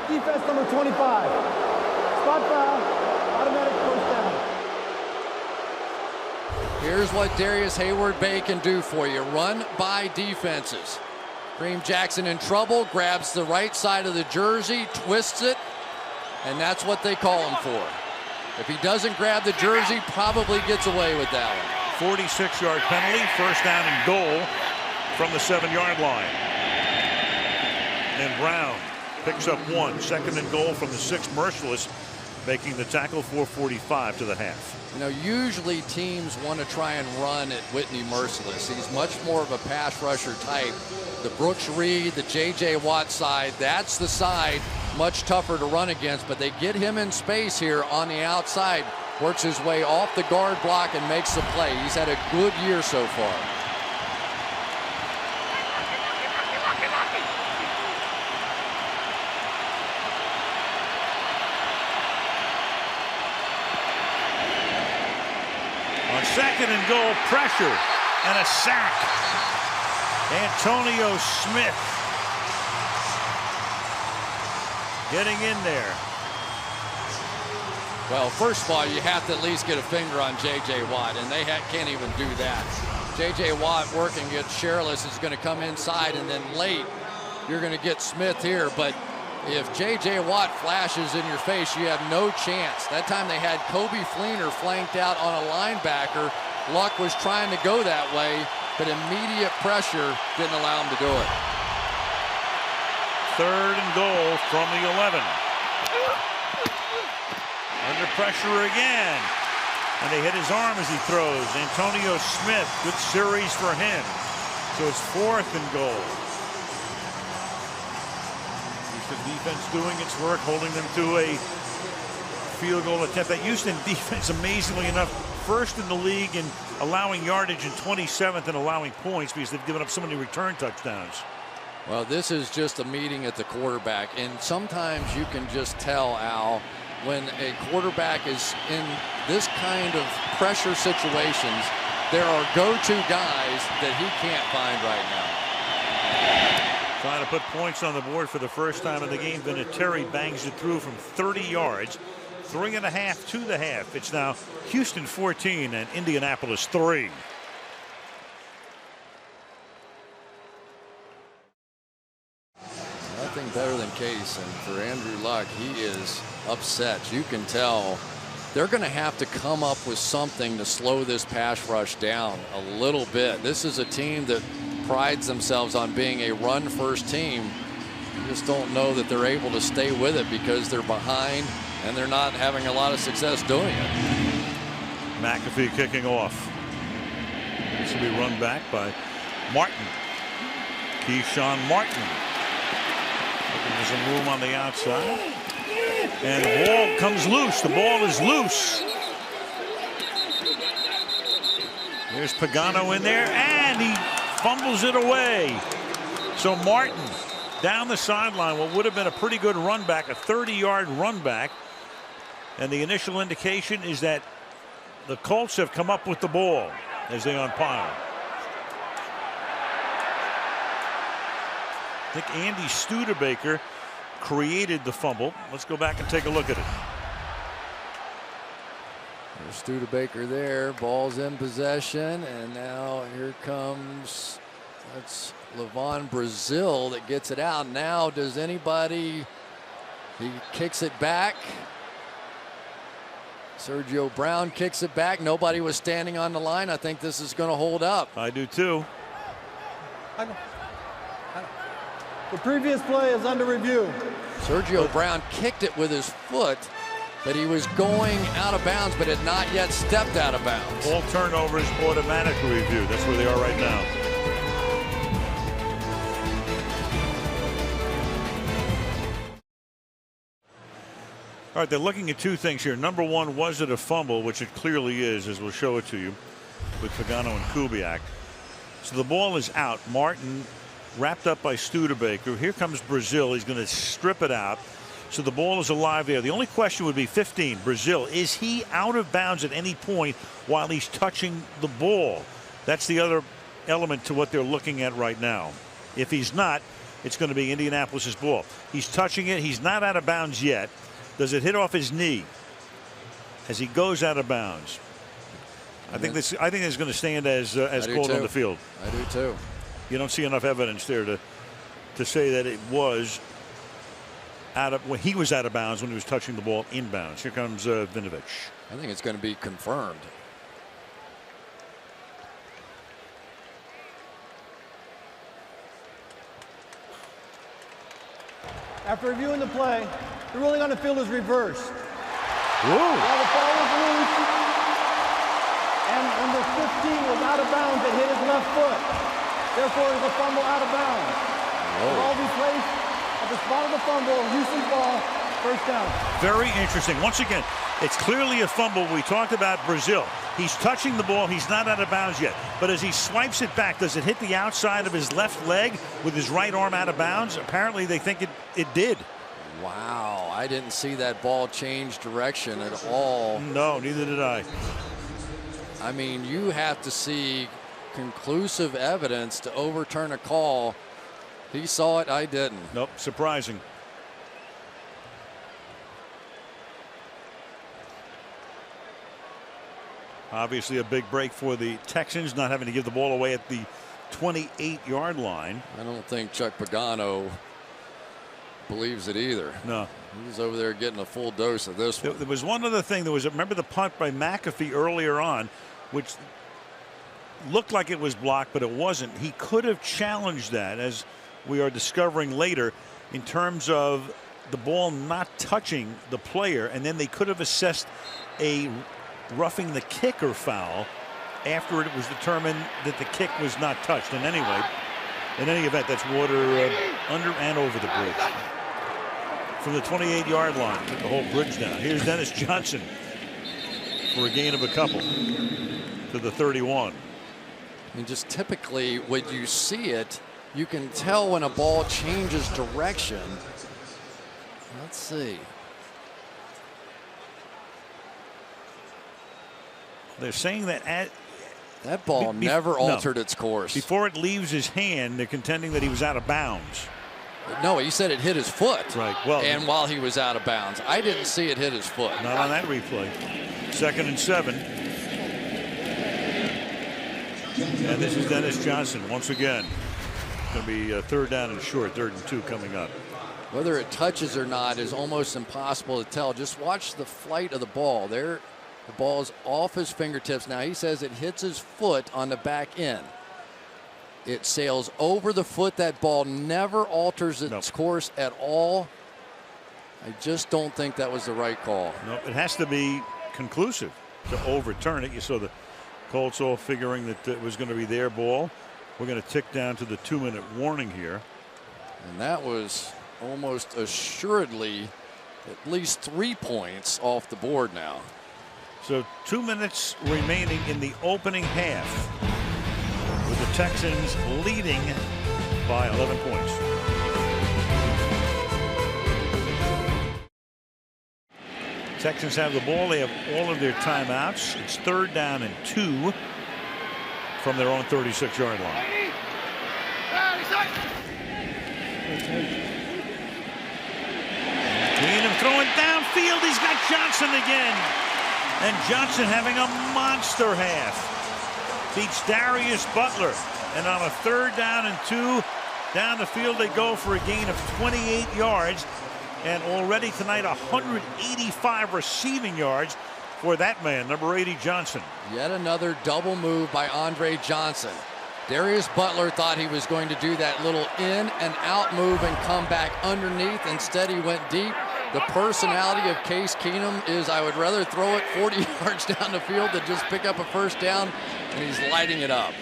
Defense number 25. Spot foul. Automatic first down. Here's what Darius Hayward-Bay can do for you. Run by defenses. Kareem Jackson in trouble, grabs the right side of the jersey, twists it, and that's what they call him for. If he doesn't grab the jersey, probably gets away with that one. 46-yard penalty, first down and goal from the 7-yard line. And Brown picks up 1, second and goal from the 6. Merciless making the tackle, 4:45 to the half. You know, usually teams want to try and run at Whitney Merciless. He's much more of a pass rusher type. The Brooks Reed, the J.J. Watt side, that's the side much tougher to run against, but they get him in space here on the outside. Works his way off the guard block and makes the play. He's had a good year so far. On second and goal, pressure and a sack. Antonio Smith getting in there. Well, first of all, you have to at least get a finger on J.J. Watt, and they can't even do that. J.J. Watt working against Sherless is going to come inside, and then late you're going to get Smith here. But if J.J. Watt flashes in your face, you have no chance. That time they had Kobe Fleener flanked out on a linebacker. Luck was trying to go that way, but immediate pressure didn't allow him to do it. Third and goal from the 11. Under pressure again. And they hit his arm as he throws. Antonio Smith, good series for him. So it's 4th and goal. Houston defense doing its work, holding them to a field goal attempt. That Houston defense, amazingly enough, first in the league in allowing yardage and 27th in allowing points because they've given up so many return touchdowns. Well, this is just a meeting at the quarterback, and sometimes you can just tell, Al, when a quarterback is in this kind of pressure situations, there are go-to guys that he can't find right now. Trying to put points on the board for the first time in the game. Vinatieri bangs it through from 30 yards. 3.5 to the half. It's now Houston 14 and Indianapolis 3. Nothing better than Case, and for Andrew Luck, he is upset. You can tell they're going to have to come up with something to slow this pass rush down a little bit. This is a team that prides themselves on being a run-first team. You just don't know that they're able to stay with it because they're behind and they're not having a lot of success doing it. McAfee kicking off. This will be run back by Martin. Keyshawn Martin. There's some room on the outside. And the ball comes loose. The ball is loose. There's Pagano in there, and he fumbles it away. So Martin down the sideline, what would have been a pretty good run back, a 30-yard run back. And the initial indication is that the Colts have come up with the ball as they umpire. I think Andy Studebaker created the fumble. Let's go back and take a look at it. There's Studebaker there. Ball's in possession. And now here comes, that's Levon Brazil that gets it out. Now does anybody, he kicks it back. Sergio Brown kicks it back. Nobody was standing on the line. I think this is going to hold up. I do too. The previous play is under review. Sergio Brown kicked it with his foot, but he was going out of bounds, but had not yet stepped out of bounds. All turnovers automatically reviewed. That's where they are right now. All right, they're looking at two things here. Number one, was it a fumble, which it clearly is, as we'll show it to you with Pagano and Kubiak. So the ball is out. Martin wrapped up by Studebaker. Here comes Brazil. He's going to strip it out. So the ball is alive there. The only question would be 15, Brazil. Is he out of bounds at any point while he's touching the ball? That's the other element to what they're looking at right now. If he's not, it's going to be Indianapolis's ball. He's touching it. He's not out of bounds yet. Does it hit off his knee as he goes out of bounds? I think this is going to stand as called on the field. I do too. You don't see enough evidence there to say that it was when he was out of bounds when he was touching the ball inbounds. Here comes Vinovich. I think it's going to be confirmed. After reviewing the play, the ruling on the field is reversed. Whoa. While the ball was loose and number 15 was out of bounds, it hit his left foot. Therefore, it was a fumble out of bounds. The ball be placed at the spot of the fumble. Houston's ball, first down. Very interesting. Once again, it's clearly a fumble. We talked about Brazil. He's touching the ball. He's not out of bounds yet. But as he swipes it back, does it hit the outside of his left leg with his right arm out of bounds? Apparently, they think it did. Wow, I didn't see that ball change direction at all. No, neither did I. I mean, you have to see conclusive evidence to overturn a call. He saw it, I didn't. Nope, surprising. Obviously a big break for the Texans, not having to give the ball away at the 28-yard line. I don't think Chuck Pagano believes it either. No. He's over there getting a full dose of this one. There was one other thing. Remember the punt by McAfee earlier on, which looked like it was blocked, but it wasn't. He could have challenged that, as we are discovering later, in terms of the ball not touching the player, and then they could have assessed a roughing the kicker foul after it was determined that the kick was not touched. And anyway, in any event, that's water under and over the bridge. From the 28-yard line, took the whole bridge down. Here's Dennis Johnson for a gain of a couple to the 31. And just typically when you see it, you can tell when a ball changes direction. Let's see. They're saying that that ball never altered its course. Before it leaves his hand, they're contending that he was out of bounds. No, he said it hit his foot. Right. Well, and while he was out of bounds, I didn't see it hit his foot. Not on that replay. 2nd and 7. And this is Dennis Johnson once again. It's going to be 3rd down and short, 3rd and 2 coming up. Whether it touches or not is almost impossible to tell. Just watch the flight of the ball. There, the ball is off his fingertips. Now he says it hits his foot on the back end. It sails over the foot. That ball never alters its course at all. I just don't think that was the right call. No, it has to be conclusive to overturn it. You saw the Colts all figuring that it was going to be their ball. We're going to tick down to the 2-minute warning here. And that was almost assuredly at least 3 points off the board now. So 2 minutes remaining in the opening half, with the Texans leading by 11 points. Texans have the ball. They have all of their timeouts. It's 3rd down and 2 from their own 36-yard line. Keenum throwing downfield. He's got Johnson again. And Johnson having a monster half. Beats Darius Butler. And on a 3rd down and 2, down the field they go for a gain of 28 yards. And already tonight, 185 receiving yards for that man, number 80, Johnson. Yet another double move by Andre Johnson. Darius Butler thought he was going to do that little in and out move and come back underneath. Instead, he went deep. The personality of Case Keenum is, I would rather throw it 40 yards down the field than just pick up a 1st down, and he's lighting it up.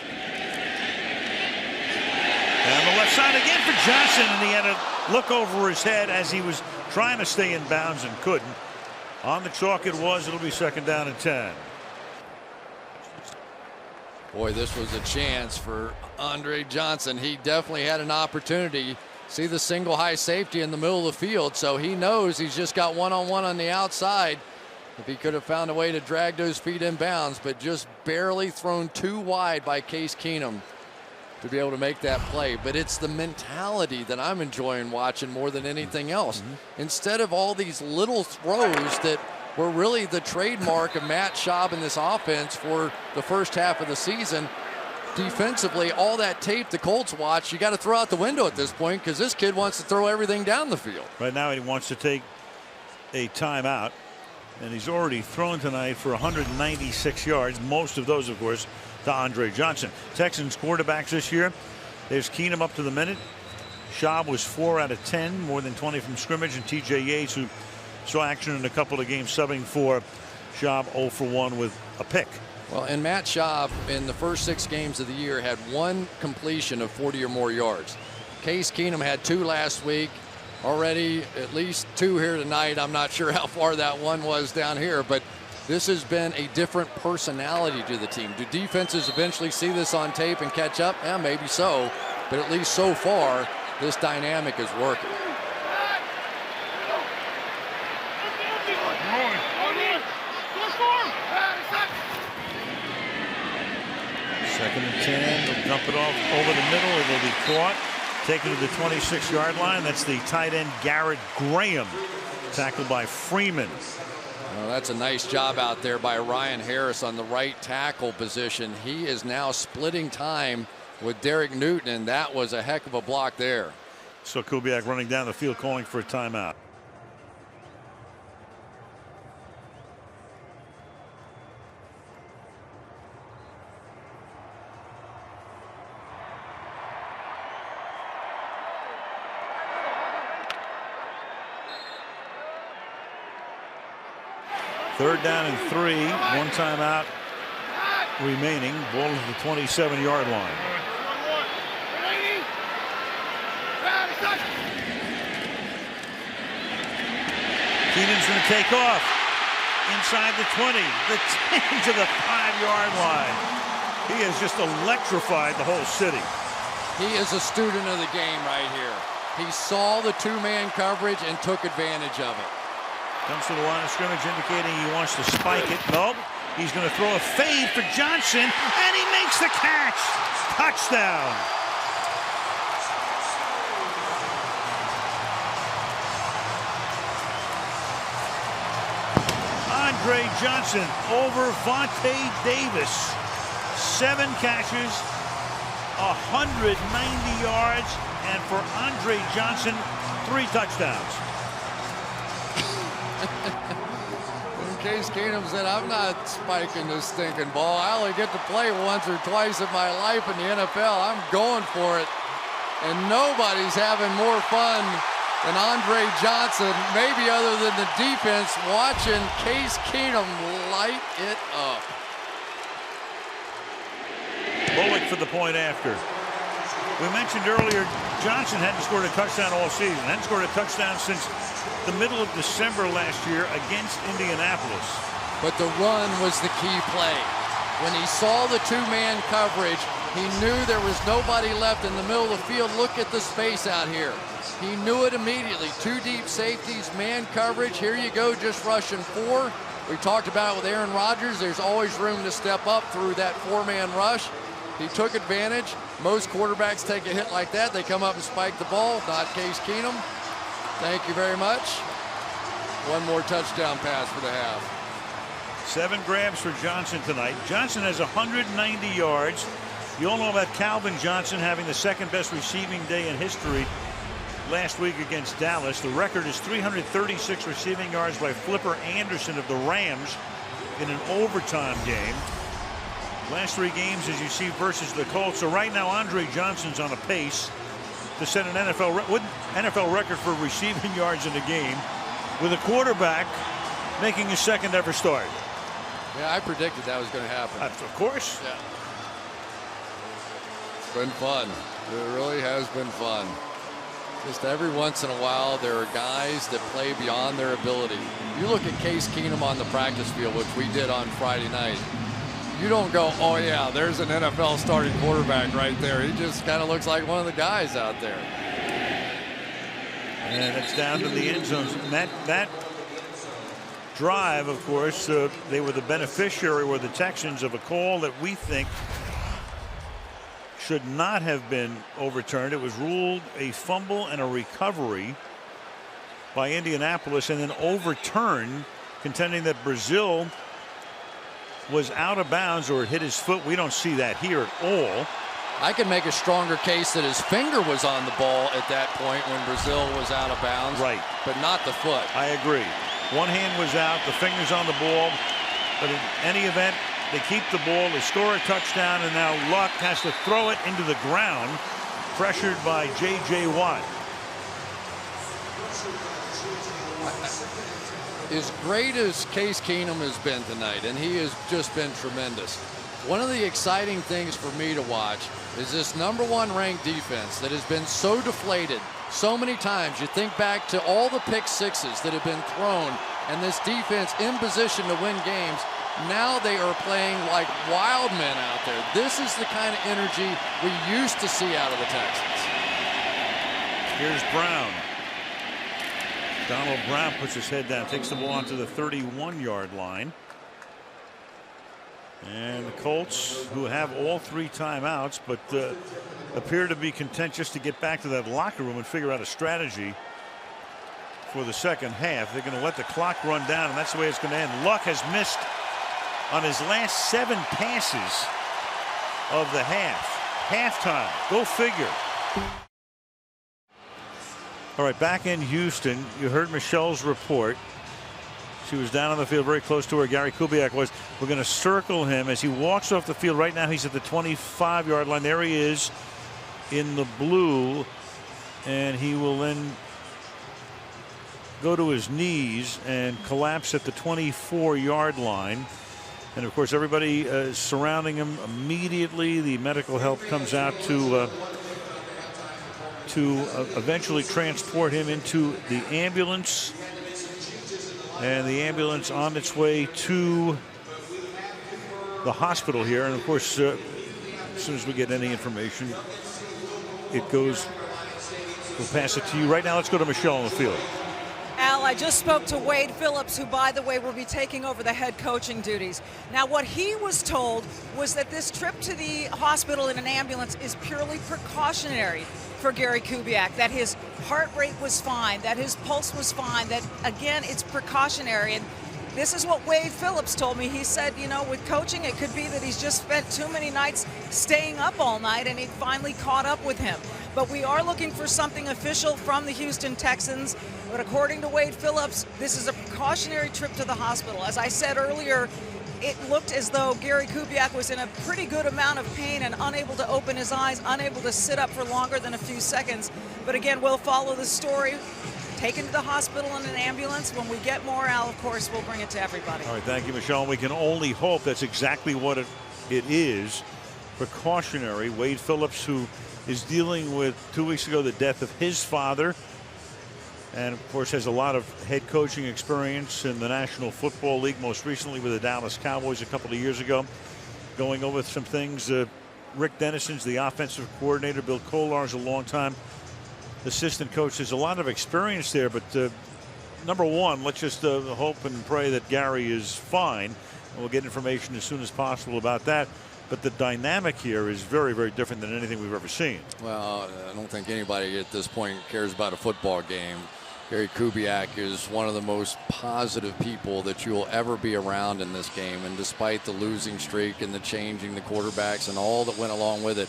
And on the left side again for Johnson, and he had a look over his head as he was trying to stay in bounds and couldn't. On the chalk it was. It'll be 2nd down and 10. Boy, this was a chance for Andre Johnson. He definitely had an opportunity. See the single high safety in the middle of the field, so he knows he's just got one-on-one on the outside. If he could have found a way to drag those feet in bounds, but just barely thrown too wide by Case Keenum to be able to make that play. But it's the mentality that I'm enjoying watching more than anything else. Instead of all these little throws that were really the trademark of Matt Schaub in this offense for the first half of the season, defensively, all that tape the Colts watch, you got to throw out the window at this point, because this kid wants to throw everything down the field. Right now he wants to take a timeout, and he's already thrown tonight for 196 yards, most of those, of course, to Andre Johnson. Texans quarterbacks this year, there's Keenum up to the minute. Schaub was 4 out of 10, more than 20 from scrimmage, and TJ Yates, who saw action in a couple of games, subbing for Schaub, 0 for 1 with a pick. Well, and Matt Schaub in the first 6 games of the year had 1 completion of 40 or more yards. Case Keenum had 2 last week. Already at least 2 here tonight. I'm not sure how far that one was down here, but this has been a different personality to the team. Do defenses eventually see this on tape and catch up? Yeah, maybe so, but at least so far, this dynamic is working. Second and 10. They'll dump it off over the middle. It will be caught. Taken to the 26-yard line. That's the tight end Garrett Graham. Tackled by Freeman. Well, that's a nice job out there by Ryan Harris on the right tackle position. He is now splitting time with Derek Newton, and that was a heck of a block there. So Kubiak running down the field calling for a timeout. Third down and 3. 1 timeout remaining. Ball to the 27-yard line. Keenum's going to take off inside the 20, the 10 to the 5-yard line. He has just electrified the whole city. He is a student of the game right here. He saw the 2-man coverage and took advantage of it. Comes to the line of scrimmage, indicating he wants to spike it. Nope. He's going to throw a fade for Johnson, and he makes the catch. Touchdown. Andre Johnson over Vontae Davis. 7 catches, 190 yards, and for Andre Johnson, 3 touchdowns. Case Keenum said, I'm not spiking this stinking ball. I only get to play once or twice in my life in the NFL. I'm going for it. And nobody's having more fun than Andre Johnson, maybe other than the defense, watching Case Keenum light it up. Bullock for the point after. We mentioned earlier Johnson hadn't scored a touchdown all season. Hadn't scored a touchdown since the middle of December last year against Indianapolis. But the run was the key play. When he saw the 2-man coverage, he knew there was nobody left in the middle of the field. Look at the space out here. He knew it immediately. 2 deep safeties, man coverage. Here you go, just rushing 4. We talked about it with Aaron Rodgers. There's always room to step up through that 4-man rush. He took advantage. Most quarterbacks take a hit like that. They come up and spike the ball. Not Case Keenum. Thank you very much. 1 more touchdown pass for the half. 7 grabs for Johnson tonight. Johnson has 190 yards. You all know about Calvin Johnson having the 2nd best receiving day in history last week against Dallas. The record is 336 receiving yards by Flipper Anderson of the Rams in an overtime game. Last 3 games, as you see, versus the Colts. So right now, Andre Johnson's on a pace to set an NFL record for receiving yards in a game, with a quarterback making his 2nd ever start. Yeah, I predicted that was going to happen. Of course. Yeah. It's been fun. It really has been fun. Just every once in a while, there are guys that play beyond their ability. You look at Case Keenum on the practice field, which we did on Friday night. you don't go, oh yeah, there's an NFL starting quarterback right there. He just kind of looks like one of the guys out there. And it's down to the end zone. That drive, of course, they were the beneficiary, were the Texans, of a call that we think should not have been overturned. It was ruled a fumble and a recovery by Indianapolis and then overturned, contending that Brazil was out of bounds or it hit his foot. We don't see that here at all. I can make a stronger case that his finger was on the ball at that point when Brazil was out of bounds. Right. But not the foot. I agree. One hand was out, the finger's on the ball. But in any event, they keep the ball, they score a touchdown, and now Luck has to throw it into the ground, pressured by J.J. Watt. As great as Case Keenum has been tonight, and he has just been tremendous, one of the exciting things for me to watch is this #1 ranked defense that has been so deflated so many times. You think back to all the pick sixes that have been thrown, and this defense in position to win games. Now they are playing like wild men out there. This is the kind of energy we used to see out of the Texans. Here's Brown. Donald Brown puts his head down, takes the ball onto the 31-yard line. And the Colts, who have all 3 timeouts, but appear to be content just to get back to that locker room and figure out a strategy for the second half. They're going to let the clock run down, and that's the way it's going to end. Luck has missed on his last 7 passes of the halftime. Go figure. All right, back in Houston, you heard Michelle's report. She was down on the field very close to where Gary Kubiak was. We're going to circle him as he walks off the field. Right now he's at the 25-yard line. There he is in the blue, and he will then go to his knees and collapse at the 24-yard line. And of course everybody surrounding him immediately. The medical help comes out to eventually transport him into the ambulance. And the ambulance on its way to the hospital here. And of course, as soon as we get any information, it goes, we'll pass it to you. Right now, let's go to Michelle on the field. Al, I just spoke to Wade Phillips, who, by the way, will be taking over the head coaching duties. Now, what he was told was that this trip to the hospital in an ambulance is purely precautionary for Gary Kubiak, that his heart rate was fine, that his pulse was fine, that, again, it's precautionary. And this is what Wade Phillips told me. He said, you know, with coaching, it could be that he's just spent too many nights staying up all night and he finally caught up with him. But we are looking for something official from the Houston Texans. But according to Wade Phillips, this is a precautionary trip to the hospital. As I said earlier, it looked as though Gary Kubiak was in a pretty good amount of pain and unable to open his eyes, unable to sit up for longer than a few seconds. But again, we'll follow the story. Taken to the hospital in an ambulance. When we get more, Al, of course, we'll bring it to everybody. All right, thank you, Michelle. We can only hope that's exactly what it is. Precautionary. Wade Phillips, who is dealing with 2 weeks ago the death of his father, and of course has a lot of head coaching experience in the National Football League, most recently with the Dallas Cowboys a couple of years ago. Going over some things. Rick Dennison's the offensive coordinator. Bill Kolar's a long-time assistant coach. There's a lot of experience there, but number one, let's just hope and pray that Gary is fine. And we'll get information as soon as possible about that. But the dynamic here is very, very different than anything we've ever seen. Well, I don't think anybody at this point cares about a football game. Gary Kubiak is one of the most positive people that you will ever be around in this game. And despite the losing streak and the changing the quarterbacks and all that went along with it,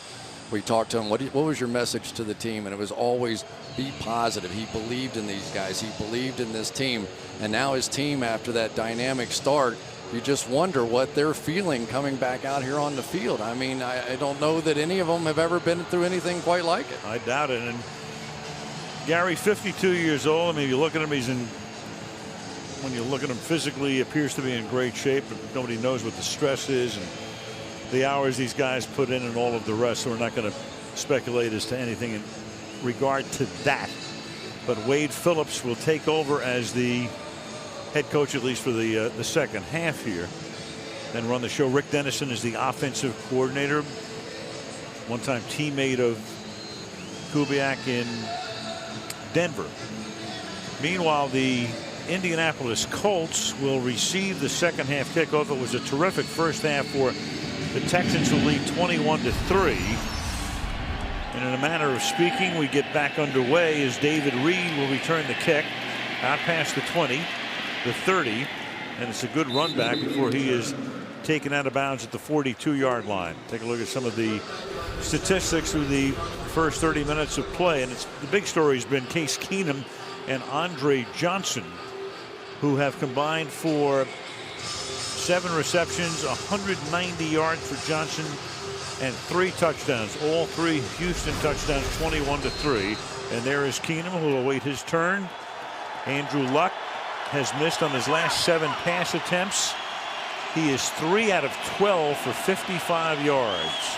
we talked to him, what was your message to the team? And it was always be positive. He believed in these guys. He believed in this team. And now his team, after that dynamic start, you just wonder what they're feeling coming back out here on the field. I mean, I don't know that any of them have ever been through anything quite like it. I doubt it. And Gary, 52 years old. I mean, you look at him, when you look at him physically, he appears to be in great shape, but nobody knows what the stress is and the hours these guys put in and all of the rest. So we're not going to speculate as to anything in regard to that. But Wade Phillips will take over as the head coach, at least for the second half here. then run the show. Rick Dennison is the offensive coordinator, one-time teammate of Kubiak in Denver. Meanwhile, the Indianapolis Colts will receive the second half kickoff. It was a terrific first half for the Texans, who lead 21-3. And in a manner of speaking, we get back underway as David Reed will return the kick out past the 20, the 30, and it's a good run back before he is taken out of bounds at the 42-yard line. Take a look at some of the statistics through the first 30 minutes of play, and the big story has been Case Keenum and Andre Johnson, who have combined for 7 receptions, 190 yards for Johnson, and 3 touchdowns. All 3 Houston touchdowns, 21-3. And there is Keenum, who will await his turn. Andrew Luck has missed on his last 7 pass attempts. He is 3 out of 12 for 55 yards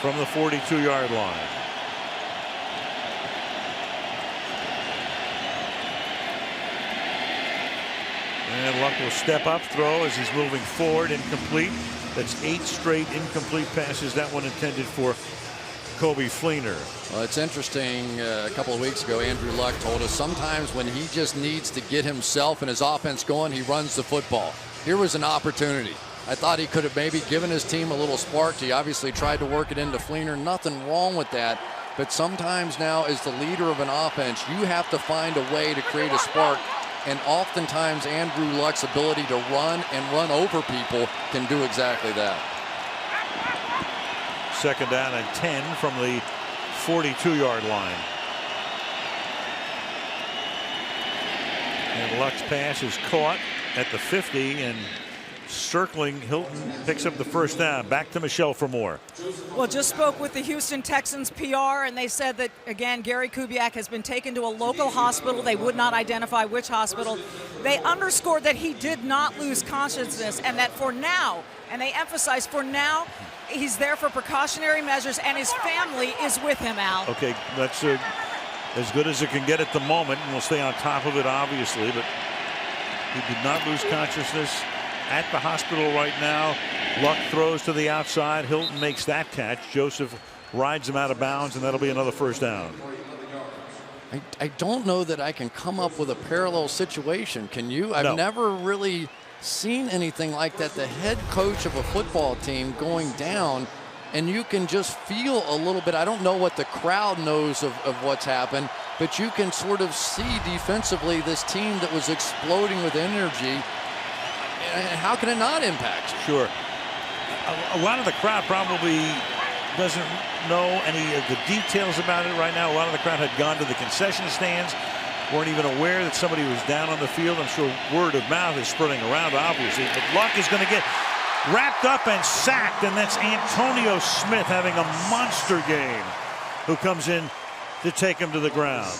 from the 42-yard line. And Luck will step up, throw as he's moving forward, incomplete. That's 8 straight incomplete passes. That one intended for Kobe Fleener. Well, it's interesting. A couple of weeks ago, Andrew Luck told us sometimes when he just needs to get himself and his offense going, he runs the football. Here was an opportunity. I thought he could have maybe given his team a little spark. He obviously tried to work it into Fleener. Nothing wrong with that. But sometimes now, as the leader of an offense, you have to find a way to create a spark. And oftentimes Andrew Luck's ability to run and run over people can do exactly that. Second down and 10 from the 42-yard line. And Luck's pass is caught at the 50, and circling Hilton picks up the first down. Back to Michelle for more. Well, just spoke with the Houston Texans PR, and they said that, again, Gary Kubiak has been taken to a local hospital. They would not identify which hospital. They underscored that he did not lose consciousness, and that for now, and they emphasize for now, he's there for precautionary measures, and his family is with him, Al. Okay, that's as good as it can get at the moment, and we'll stay on top of it, obviously, but he did not lose consciousness. At the hospital right now. Luck throws to the outside. Hilton makes that catch. Joseph rides him out of bounds, and that'll be another first down. I don't know that I can come up with a parallel situation. Can you? I've never really seen anything like that. The head coach of a football team going down, and you can just feel a little bit. I don't know what the crowd knows of what's happened, but you can sort of see defensively this team that was exploding with energy. How can it not impact you? Sure. A lot of the crowd probably doesn't know any of the details about it right now. A lot of the crowd had gone to the concession stands, weren't even aware that somebody was down on the field. I'm sure word of mouth is spreading around, obviously. But Luck is going to get wrapped up and sacked, and that's Antonio Smith having a monster game, who comes in to take him to the ground.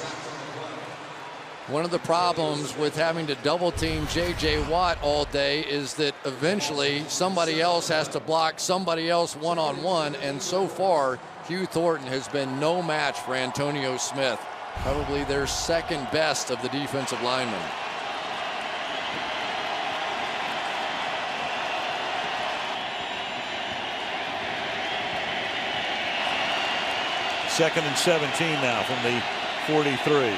One of the problems with having to double team J.J. Watt all day is that eventually somebody else has to block somebody else one-on-one, and so far Hugh Thornton has been no match for Antonio Smith, probably their second best of the defensive linemen. Second and 17 now from the 43.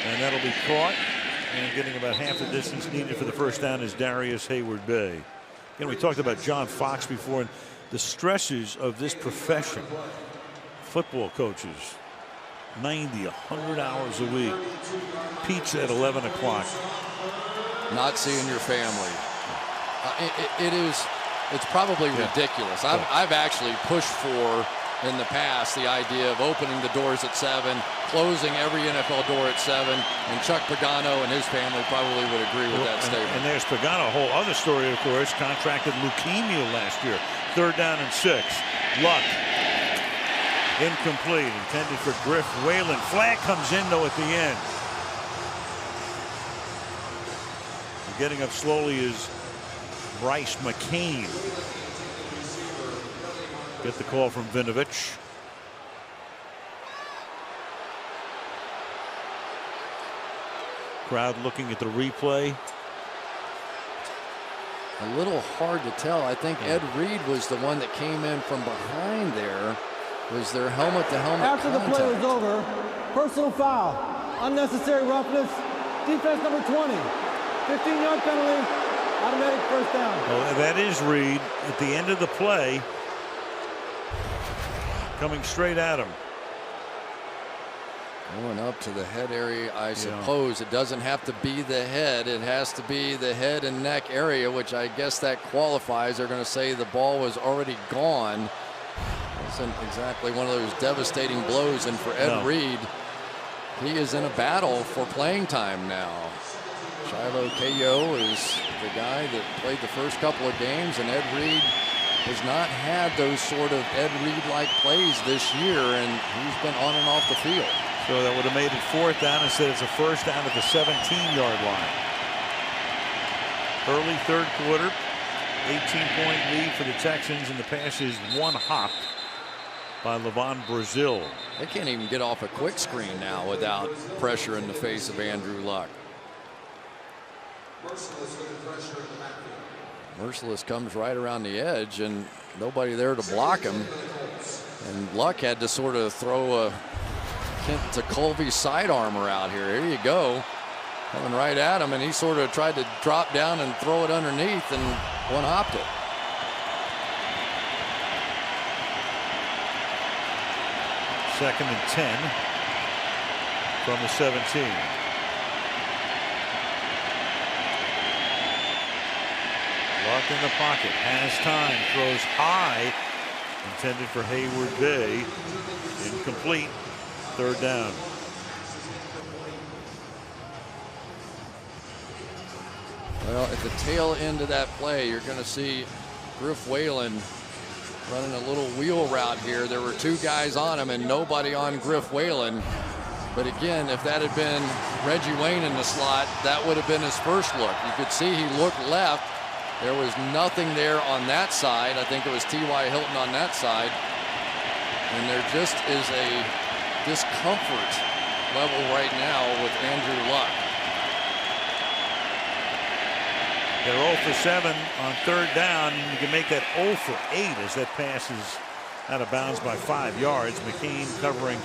And that'll be caught, and getting about half the distance needed for the first down is Darius Hayward-Bay. Again, we talked about John Fox before, and the stresses of this profession. Football coaches, 90, 100 hours a week. Pizza at 11 o'clock. Not seeing your family. It's probably ridiculous. I've actually pushed for, in the past, the idea of opening the doors at 7, closing every NFL door at 7, and Chuck Pagano and his family probably would agree with that statement. And there's Pagano, a whole other story, of course, contracted leukemia last year. Third down and 6. Luck. Incomplete, intended for Griff Whalen. Flag comes in, though, at the end. Getting up slowly is Bryce McCain. Get the call from Vinovich. Crowd looking at the replay. A little hard to tell. I think Ed Reed was the one that came in from behind there. Was their helmet-to-helmet After the play was over, personal foul, unnecessary roughness, defense number 20, 15-yard penalty, automatic first down. Well, that is Reed at the end of the play, coming straight at him. Going up to the head area, I suppose. It doesn't have to be the head. It has to be the head and neck area, which I guess that qualifies. They're going to say the ball was already gone. Wasn't exactly one of those devastating blows. And for Ed Reed, he is in a battle for playing time now. Shiloh Ko is the guy that played the first couple of games, and Ed Reed has not had those sort of Ed Reed-like plays this year, and he's been on and off the field. So that would have made it 4th down. Instead, it's a first down at the 17-yard line. Early third quarter, 18-point lead for the Texans, and the pass is one hopped by Levon Brazil. They can't even get off a quick screen now without pressure in the face of Andrew Luck. Merciless comes right around the edge, and nobody there to block him. And Luck had to sort of throw a Kent to Colby's sidearmer out here. Here you go. Coming right at him, and he sort of tried to drop down and throw it underneath, and one hopped it. Second and 10 from the 17. Luck in the pocket, has time, throws high, intended for Hayward Bay, incomplete. Third down. Well, at the tail end of that play, you're going to see Griff Whalen running a little wheel route here. There were two guys on him and nobody on Griff Whalen. But again, if that had been Reggie Wayne in the slot, that would have been his first look. You could see he looked left. There was nothing there on that side. I think it was T.Y. Hilton on that side. And there just is a discomfort level right now with Andrew Luck. They're 0 for 7 on third down. You can make that 0 for 8 as that pass is out of bounds by 5 yards. McCain covering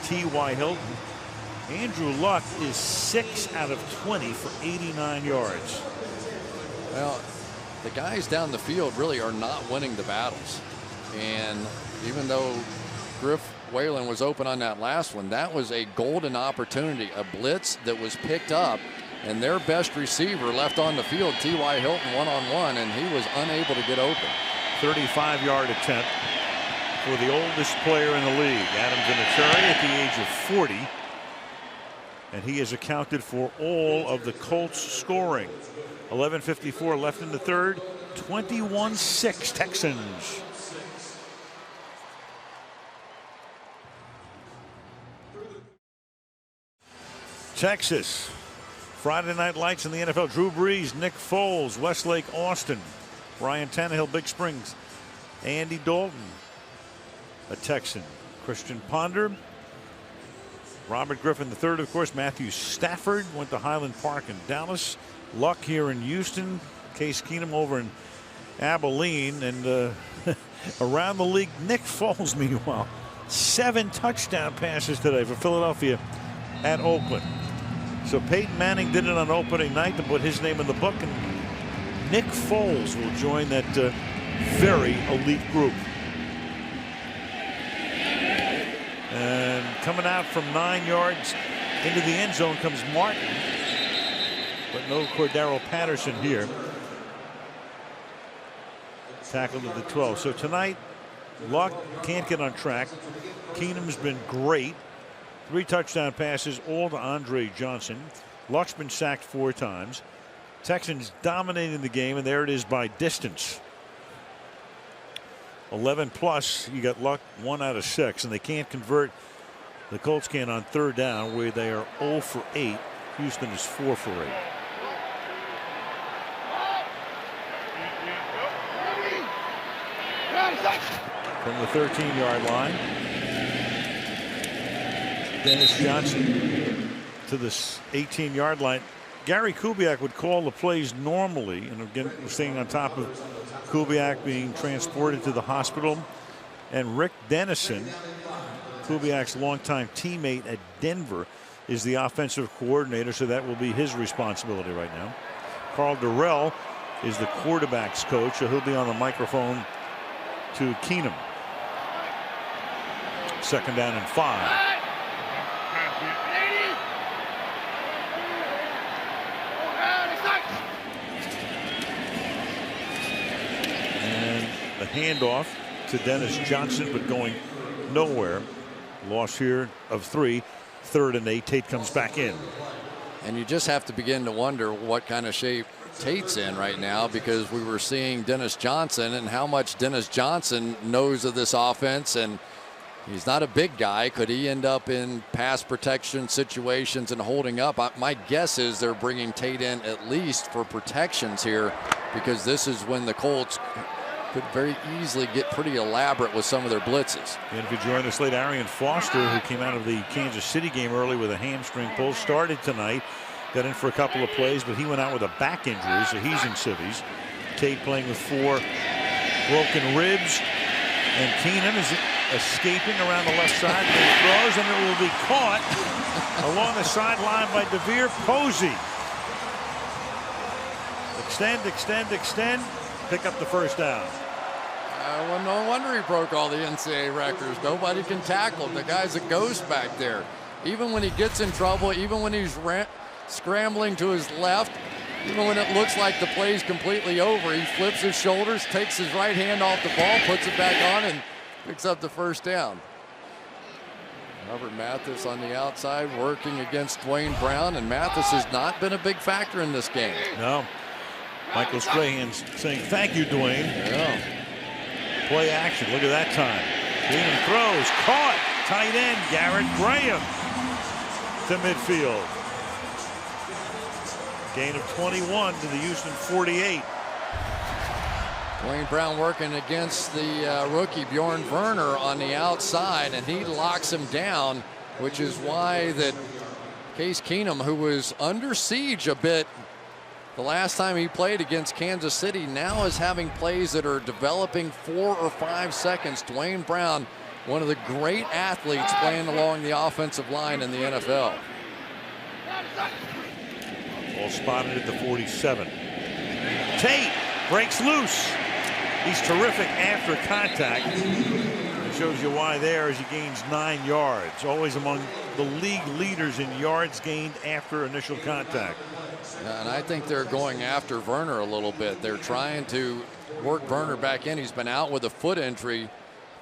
T.Y. Hilton. Andrew Luck is 6 out of 20 for 89 yards. Well, the guys down the field really are not winning the battles. And even though Griff Whalen was open on that last one, that was a golden opportunity, a blitz that was picked up, and their best receiver left on the field, T.Y. Hilton, one-on-one, and he was unable to get open. 35-yard attempt for the oldest player in the league, Adam Vinatieri, at the age of 40, and he has accounted for all of the Colts scoring. 11:54 left in the third. 21-6 Texans. Texas. Friday Night Lights in the NFL. Drew Brees, Nick Foles, Westlake Austin, Ryan Tannehill, Big Springs, Andy Dalton, a Texan, Christian Ponder, Robert Griffin III, of course, Matthew Stafford went to Highland Park in Dallas, Luck here in Houston, Case Keenum over in Abilene, and around the league, Nick Foles, meanwhile, 7 touchdown passes today for Philadelphia at Oakland. So Peyton Manning did it on opening night to put his name in the book, and Nick Foles will join that very elite group. And coming out from 9 yards into the end zone comes Martin, but no Cordero Patterson here. Tackled at the 12. So tonight, Luck can't get on track. Keenum's been great. 3 touchdown passes, all to Andre Johnson. Luck's been sacked 4 times. Texans dominating the game, and there it is by distance. 11 plus. You got Luck 1 out of 6, and they can't convert. The Colts can on third down, where they are 0 for 8. Houston is 4 for 8. From the 13-yard line, Dennis Johnson to the 18-yard line. Gary Kubiak would call the plays normally, and again, staying on top of Kubiak being transported to the hospital. And Rick Dennison, Kubiak's longtime teammate at Denver, is the offensive coordinator, so that will be his responsibility right now. Carl Durrell is the quarterback's coach, so he'll be on the microphone to Keenum. 2nd down and 5. And the handoff to Dennis Johnson, but going nowhere. Loss here of 3. 3rd and 8. Tate comes back in. And you just have to begin to wonder what kind of shape Tate's in right now, because we were seeing Dennis Johnson and how much Dennis Johnson knows of this offense, and he's not a big guy. Could he end up in pass protection situations and holding up? My guess is they're bringing Tate in at least for protections here, because this is when the Colts could very easily get pretty elaborate with some of their blitzes. And if you join us late, Arian Foster, who came out of the Kansas City game early with a hamstring pull, started tonight, got in for a couple of plays, but he went out with a back injury, so he's in civvies. Tate playing with 4 broken ribs, and Keenum is escaping around the left side, and he throws, and it will be caught along the sideline by DeVere Posey. Extend, extend, extend, pick up the 1st down. Well, no wonder he broke all the NCAA records. Nobody can tackle him. The guy's a ghost back there. Even when he gets in trouble, even when he's scrambling to his left, even when it looks like the play's completely over, he flips his shoulders, takes his right hand off the ball, puts it back on, and picks up the 1st down. Robert Mathis on the outside working against Dwayne Brown, and Mathis has not been a big factor in this game. No. Michael Strahan's saying, thank you, Dwayne. Yeah. Play action. Look at that time. Keenum throws. Caught. Tight end Garrett Graham to midfield. Gain of 21 to the Houston 48. Dwayne Brown working against the rookie Bjorn Werner on the outside, and he locks him down, which is why that Case Keenum, who was under siege a bit the last time he played against Kansas City, now is having plays that are developing 4 or 5 seconds. Dwayne Brown, one of the great athletes playing along the offensive line in the NFL. Ball spotted at the 47. Tate breaks loose. He's terrific after contact. It shows you why there as he gains 9 yards. Always among the league leaders in yards gained after initial contact. And I think they're going after Werner a little bit. They're trying to work Werner back in. He's been out with a foot injury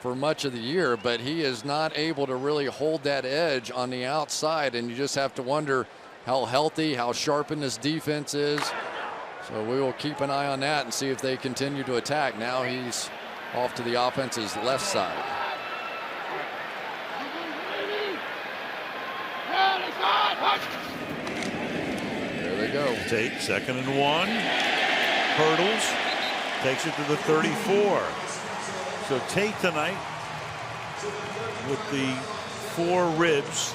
for much of the year, but he is not able to really hold that edge on the outside, and you just have to wonder how healthy, how sharpened this defense is. So we will keep an eye on that and see if they continue to attack. Now he's off to the offense's left side. There they go. Tate, 2nd and 1. Hurdles. Takes it to the 34. So Tate tonight with the 4 ribs.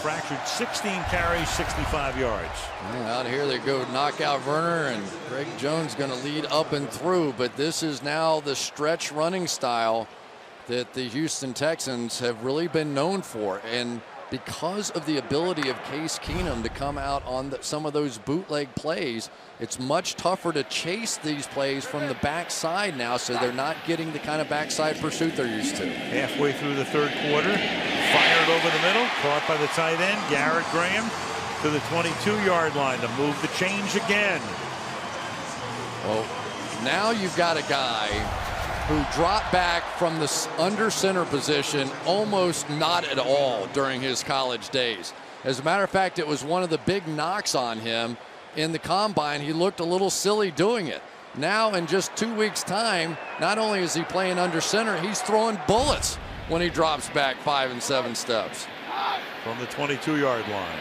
Fractured 16 carries, 65 yards. Out here they go, knock out Werner, and Greg Jones going to lead up and through, but this is now the stretch running style that the Houston Texans have really been known for, and because of the ability of Case Keenum to come out on some of those bootleg plays, it's much tougher to chase these plays from the backside now, so they're not getting the kind of backside pursuit they're used to. Halfway through the 3rd quarter, fired over the middle, caught by the tight end Garrett Graham to the 22-yard line to move the change again. Well, now you've got a guy who dropped back from the under center position almost not at all during his college days. As a matter of fact, it was one of the big knocks on him in the combine. He looked a little silly doing it. Now in just 2 weeks' time, not only is he playing under center, he's throwing bullets when he drops back 5 and 7 steps. From the 22-yard line.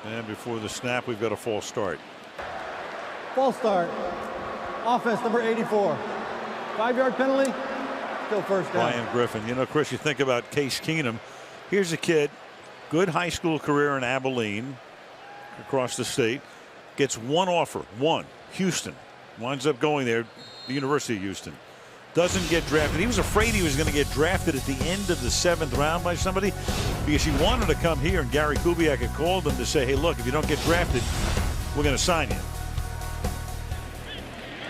And before the snap, we've got a false start. False start. Offense number 84. 5-yard penalty. still first down. Ryan Griffin. You know, Chris, you think about Case Keenum. Here's a kid, good high school career in Abilene, across the state. Gets one offer, Houston. Winds up going there, the University of Houston. Doesn't get drafted. He was afraid he was going to get drafted at the end of the 7th round by somebody because he wanted to come here, and Gary Kubiak had called him to say, hey, look, if you don't get drafted, we're going to sign you.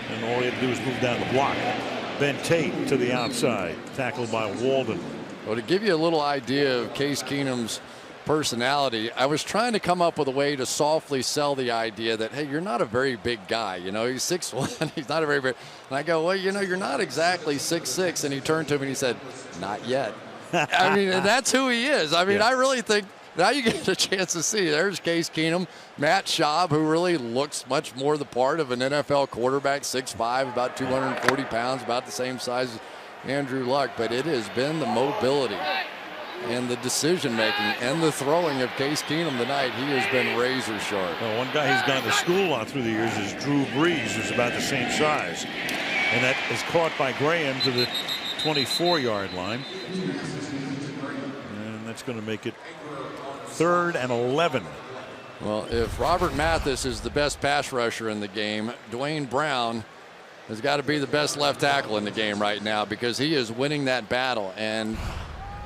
And all he had to do was move down the block. Ben Tate to the outside, tackled by Walden. Well, to give you a little idea of Case Keenum's personality, I was trying to come up with a way to softly sell the idea that, hey, you're not a very big guy. You know, he's 6'1", he's not a very big. And I go, well, you know, you're not exactly 6'6". And he turned to me and he said, not yet. I mean, and that's who he is. I mean, I really think now you get a chance to see. There's Case Keenum, Matt Schaub, who really looks much more the part of an NFL quarterback, 6'5", about 240 pounds, about the same size as Andrew Luck. But it has been the mobility and the decision-making and the throwing of Case Keenum tonight. He has been razor sharp. Well, one guy he's gone to school on through the years is Drew Brees, who's about the same size. And that is caught by Graham to the 24-yard line. And that's going to make it 3rd and 11. Well, if Robert Mathis is the best pass rusher in the game, Dwayne Brown has got to be the best left tackle in the game right now because he is winning that battle. And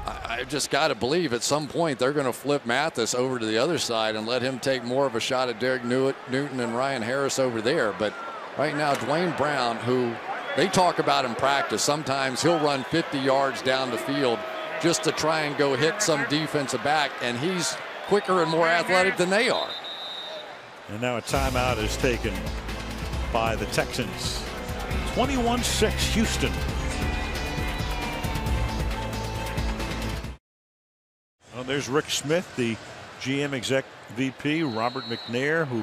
I've just got to believe at some point they're going to flip Mathis over to the other side and let him take more of a shot at Derek Newton and Ryan Harris over there. But right now, Dwayne Brown, who they talk about in practice, sometimes he'll run 50 yards down the field just to try and go hit some defensive back, and he's quicker and more athletic than they are. And now a timeout is taken by the Texans. 21-6 Houston. Well, there's Rick Smith, the GM exec VP, Robert McNair, who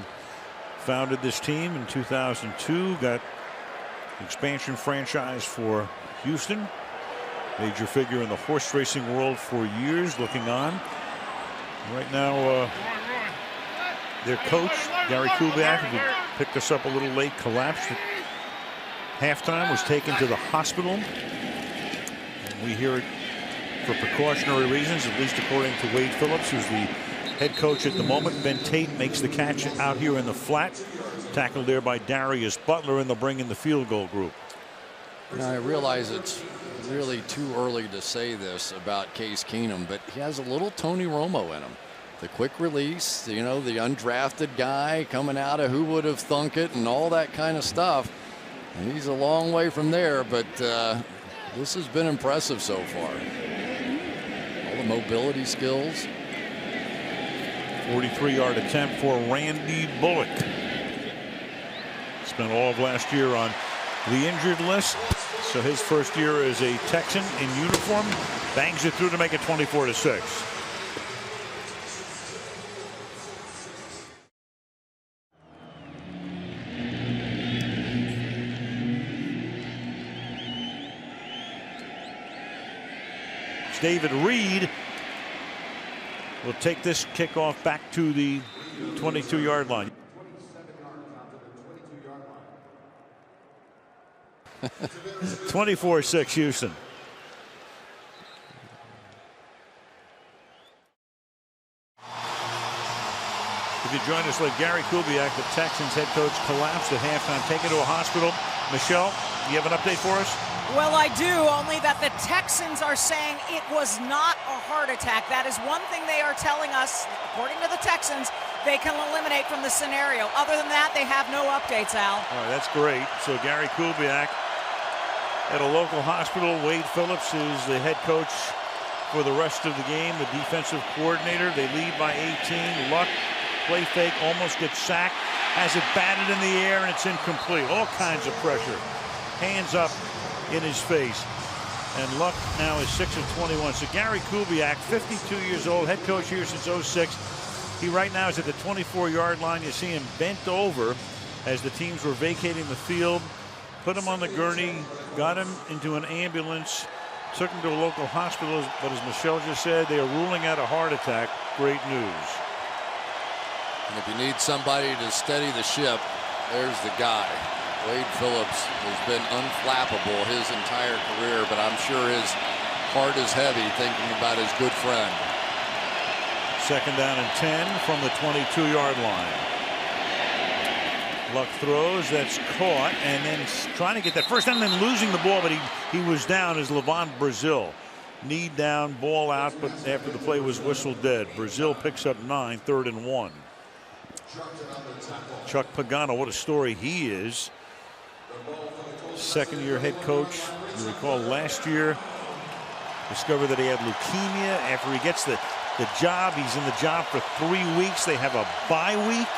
founded this team in 2002, got expansion franchise for Houston. Major figure in the horse racing world for years, looking on. Right now, their coach, Gary Kubiak, who picked us up a little late, collapsed at halftime, was taken to the hospital. And we hear it for precautionary reasons, at least according to Wade Phillips, who's the head coach at the moment. Ben Tate makes the catch out here in the flat. Tackled there by Darius Butler, and they'll bring in the field goal group. Now, I realize it's really too early to say this about Case Keenum, but he has a little Tony Romo in him. The quick release, you know, the undrafted guy coming out of who would have thunk it and all that kind of stuff. And he's a long way from there, but this has been impressive so far. All the mobility skills. 43-yard attempt for Randy Bullock. Spent all of last year on the injured list. So his first year as a Texan in uniform, bangs it through to make it 24-6. David Reed will take this kickoff back to the 22-yard line. 24-6 Houston. If you join us, like Gary Kubiak, the Texans head coach, collapsed at halftime, taken to a hospital. Michelle, you have an update for us? Well, I do, only that the Texans are saying it was not a heart attack. That is one thing they are telling us, according to the Texans, they can eliminate from the scenario. Other than that, they have no updates, Al. All right, that's great. So Gary Kubiak at a local hospital. Wade Phillips is the head coach for the rest of the game, the defensive coordinator. They lead by 18. Luck, play fake, almost gets sacked. Has it batted in the air, and it's incomplete. All kinds of pressure. Hands up in his face. And Luck now is 6 of 21. So Gary Kubiak, 52 years old, head coach here since 06. He right now is at the 24-yard line. You see him bent over as the teams were vacating the field. Put him on the gurney, got him into an ambulance, took him to a local hospital. But as Michelle just said, they are ruling out a heart attack. Great news. And if you need somebody to steady the ship, there's the guy. Wade Phillips has been unflappable his entire career, but I'm sure his heart is heavy thinking about his good friend. 2nd down and 10 from the 22-yard line. Luck throws, that's caught, and then trying to get that first down, and then losing the ball, but he was down as Levon Brazil. Knee down, ball out, but after the play was whistled dead. Brazil picks up 9, 3rd and 1. Chuck Pagano, what a story he is. 2nd-year head coach. You recall last year, discovered that he had leukemia. After he gets the job, he's in the job for 3 weeks. They have a bye week.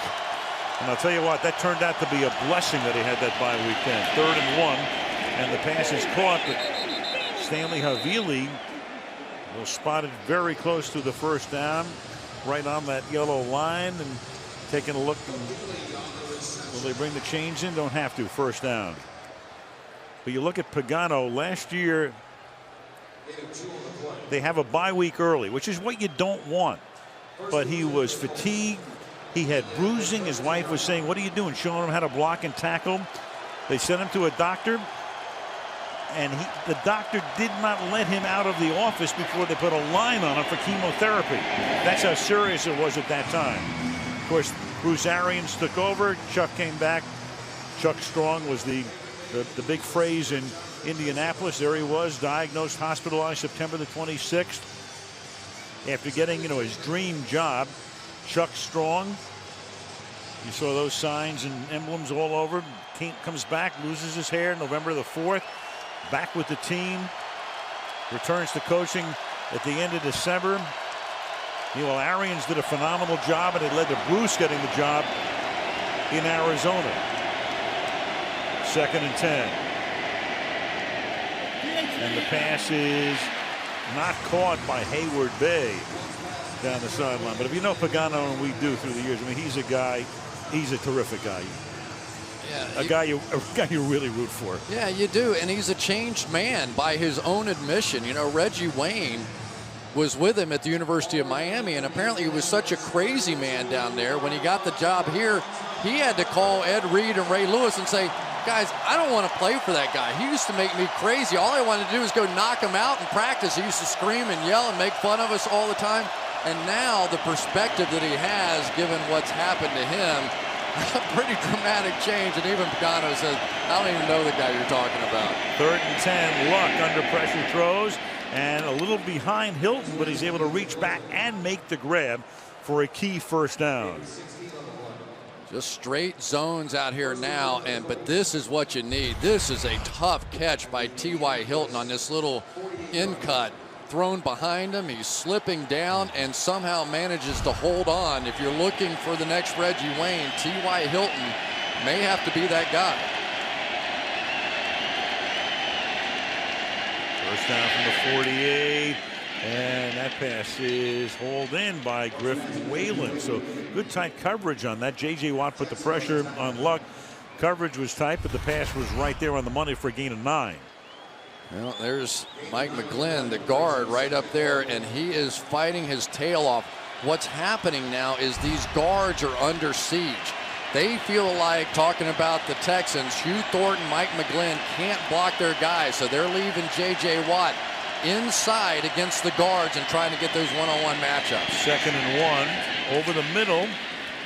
And I'll tell you what, that turned out to be a blessing that he had that bye week then. 3rd and 1, and the pass is caught, but Stanley Havili was spotted very close to the first down, right on that yellow line, and taking a look. And will they bring the chains in? Don't have to. 1st down. But you look at Pagano last year. They have a bye week early, which is what you don't want. But he was fatigued. He had bruising. His wife was saying, "What are you doing?" Showing him how to block and tackle. They sent him to a doctor, and the doctor did not let him out of the office before they put a line on him for chemotherapy. That's how serious it was at that time. Of course, Bruce Arians took over. Chuck came back. Chuck Strong was the big phrase in Indianapolis. There he was, diagnosed, hospitalized September the 26th. After getting, his dream job. Chuck Strong. You saw those signs and emblems all over. Comes back, loses his hair November the 4th. Back with the team. Returns to coaching at the end of December. Well, Arians did a phenomenal job, and it led to Bruce getting the job in Arizona. 2nd and 10. And the pass is not caught by Hayward Bay down the sideline. But if you know Pagano, and we do through the years, I mean, he's a terrific guy. Yeah, a guy you really root for. Yeah, you do, and he's a changed man by his own admission. Reggie Wayne was with him at the University of Miami, and apparently he was such a crazy man down there. When he got the job here, he had to call Ed Reed and Ray Lewis and say, "Guys, I don't want to play for that guy. He used to make me crazy. All I wanted to do was go knock him out in practice. He used to scream and yell and make fun of us all the time." And now the perspective that he has, given what's happened to him, a pretty dramatic change. And even Pagano says, "I don't even know the guy you're talking about." 3rd and 10. Luck under pressure throws, and a little behind Hilton, but he's able to reach back and make the grab for a key 1st down. Just straight zones out here now, but this is what you need. This is a tough catch by T.Y. Hilton on this little in cut. Thrown behind him, he's slipping down and somehow manages to hold on. If you're looking for the next Reggie Wayne, T.Y. Hilton may have to be that guy. 1st down from the 48, and that pass is hauled in by Griff Whalen. So good tight coverage on that. J.J. Watt put the pressure on Luck. Coverage was tight, but the pass was right there on the money for a gain of 9. Well, there's Mike McGlynn, the guard, right up there, and he is fighting his tail off. What's happening now is these guards are under siege. They feel like, talking about the Texans, Hugh Thornton, Mike McGlynn can't block their guys, so they're leaving J.J. Watt inside against the guards and trying to get those one-on-one matchups. 2nd and 1 over the middle,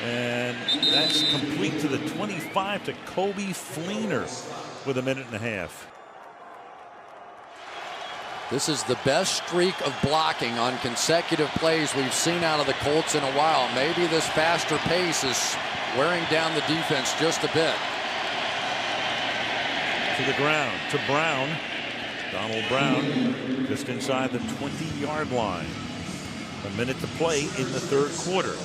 and that's complete to the 25 to Kobe Fleener with a minute and a half. This is the best streak of blocking on consecutive plays we've seen out of the Colts in a while. Maybe this faster pace is wearing down the defense just a bit. To the ground, to Brown. Donald Brown just inside the 20-yard line. A minute to play in the 3rd quarter.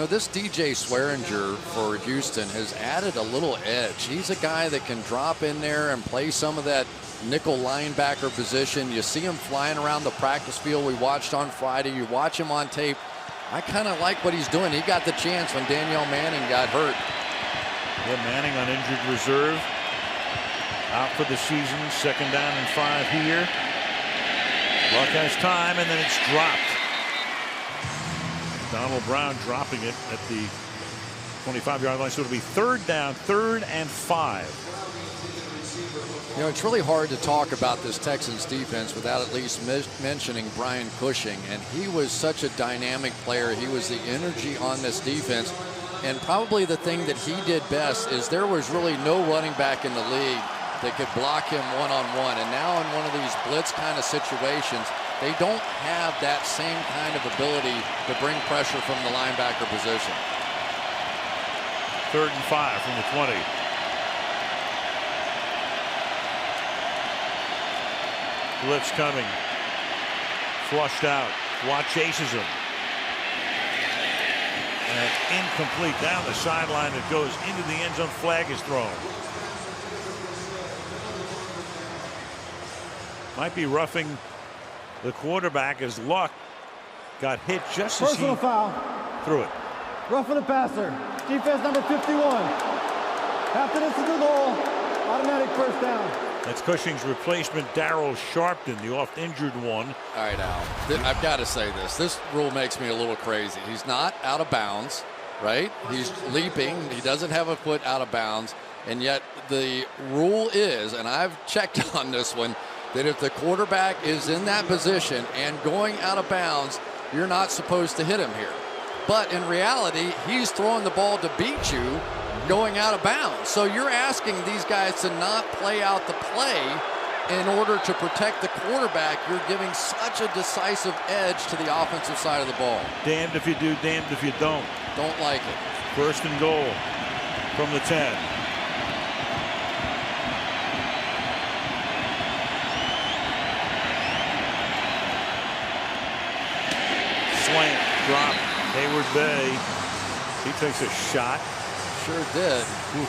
This DJ Swearinger for Houston has added a little edge. He's a guy that can drop in there and play some of that nickel linebacker position. You see him flying around the practice field we watched on Friday. You watch him on tape. I kind of like what he's doing. He got the chance when Danielle Manning got hurt. Yeah, Manning on injured reserve. Out for the season. 2nd down and 5 here. Luck has time, and then it's dropped. Donald Brown dropping it at the 25-yard line, so it'll be third down, 3rd and 5. You know, it's really hard to talk about this Texans defense without at least mentioning Brian Cushing. And he was such a dynamic player. He was the energy on this defense. And probably the thing that he did best is there was really no running back in the league that could block him one-on-one. And now in one of these blitz kind of situations, they don't have that same kind of ability to bring pressure from the linebacker position. 3rd and 5 from the 20. Blitz coming. Flushed out. Watt chases him. And incomplete down the sideline that goes into the end zone. Flag is thrown. Might be roughing the quarterback as Luck got hit just as he threw it. Roughing the passer. Defense number 51. After this is the goal. Automatic first down. That's Cushing's replacement, Darryl Sharpton, the oft-injured one. All right, Al. I've got to say this. This rule makes me a little crazy. He's not out of bounds, right? He's leaping. He doesn't have a foot out of bounds. And yet the rule is, and I've checked on this one, that if the quarterback is in that position and going out of bounds, you're not supposed to hit him here. But in reality, he's throwing the ball to beat you going out of bounds. So you're asking these guys to not play out the play in order to protect the quarterback. You're giving such a decisive edge to the offensive side of the ball. Damned if you do, damned if you don't. Don't like it. 1st and goal from the 10. Slant, drop. Hayward Bay. He takes a shot. Sure did. He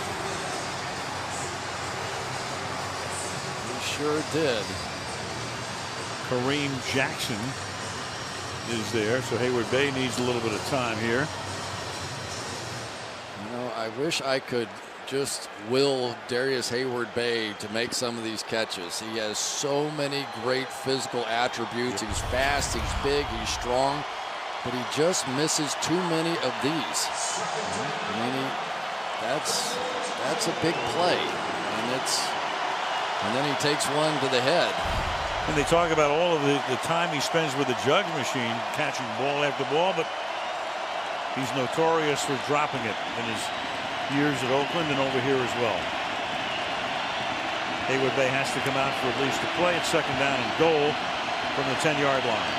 sure did. Kareem Jackson is there, so Hayward Bay needs a little bit of time here. You know, I wish I could just will Darius Hayward Bay to make some of these catches. He has so many great physical attributes. He's fast, he's big, he's strong, but he just misses too many of these. I mean, that's a big play, and then he takes one to the head. And they talk about all of the time he spends with the jug machine, catching ball after ball, but he's notorious for dropping it in his years at Oakland and over here as well. Hayward Bay has to come out for at least a play. It's 2nd down and goal from the 10-yard line.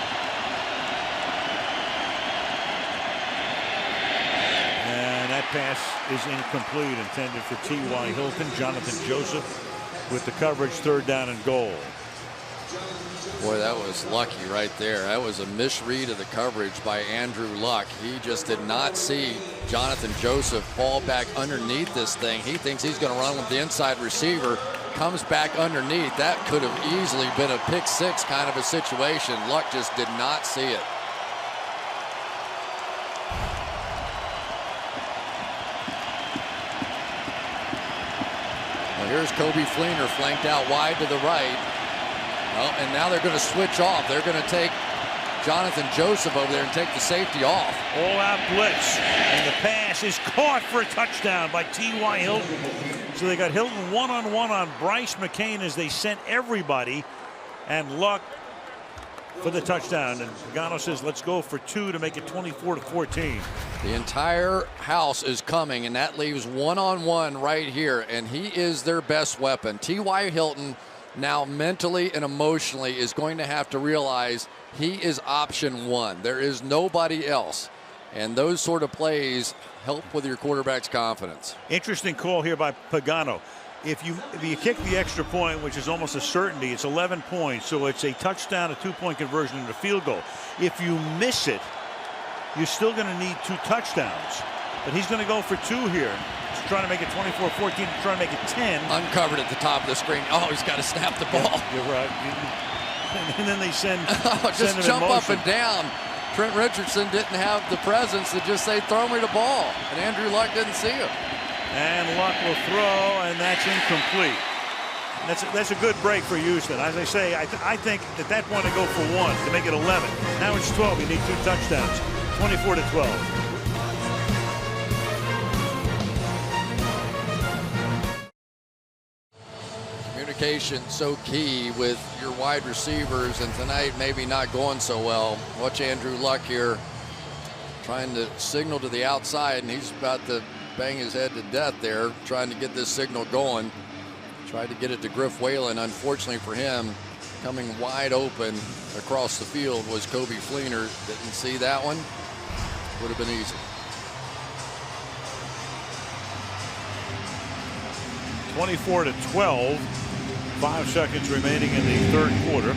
And that pass is incomplete, intended for T.Y. Hilton. Jonathan Joseph with the coverage, 3rd down and goal. Boy, that was lucky right there. That was a misread of the coverage by Andrew Luck. He just did not see Jonathan Joseph fall back underneath this thing. He thinks he's going to run with the inside receiver, comes back underneath. That could have easily been a pick 6 kind of a situation. Luck just did not see it. Well, here's Kobe Fleener flanked out wide to the right. Well, and now they're going to switch off. They're going to take Jonathan Joseph over there and take the safety off. All-out blitz, and the pass is caught for a touchdown by T.Y. Hilton. So they got Hilton one-on-one on Bryce McCain as they sent everybody, and Luck for the touchdown. And Pagano says, let's go for 2 to make it 24-14. The entire house is coming, and that leaves one-on-one right here, and he is their best weapon. T.Y. Hilton now mentally and emotionally is going to have to realize he is option 1. There is nobody else. And those sort of plays help with your quarterback's confidence. Interesting call here by Pagano. If you kick the extra point, which is almost a certainty, it's 11 points. So it's a touchdown, a 2-point conversion, and a field goal. If you miss it, you're still going to need 2 touchdowns. But he's going to go for 2 here. He's trying to make it 24-14, trying to make it 10. Uncovered at the top of the screen. Oh, he's got to snap the ball. Yeah, you're right. And then they send just him jump in motion. up and down. Trent Richardson didn't have the presence to just say, throw me the ball. And Andrew Luck didn't see him. And Luck will throw, and that's incomplete. That's a good break for Houston. As I say, I think at that point they go for 1 to make it 11. Now it's 12. You need 2 touchdowns. 24-12. communication so key with your wide receivers, and tonight maybe not going so well. Watch Andrew Luck here trying to signal to the outside, and he's about to bang his head to death there trying to get this signal going. Tried to get it to Griff Whalen. Unfortunately for him, coming wide open across the field was Kobe Fleener. Didn't see that one. Would have been easy. 24-12. 5 seconds remaining in the third quarter.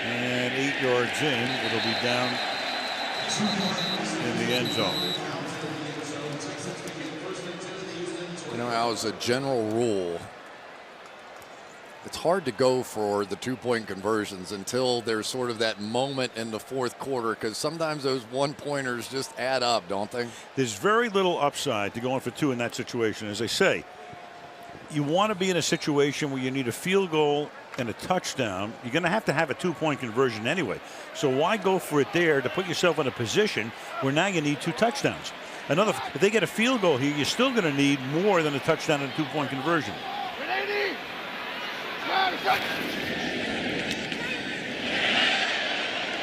And 8 yards in. It'll be down in the end zone. You know, as a general rule, it's hard to go for the 2-point conversions until there's sort of that moment in the fourth quarter, because sometimes those 1-pointers just add up, don't they? There's very little upside to going for 2 in that situation. As I say, you want to be in a situation where you need a field goal and a touchdown. You're going to have a 2-point conversion anyway. So why go for it there to put yourself in a position where now you need 2 touchdowns? If they get a field goal here, you're still going to need more than a touchdown and a 2-point conversion.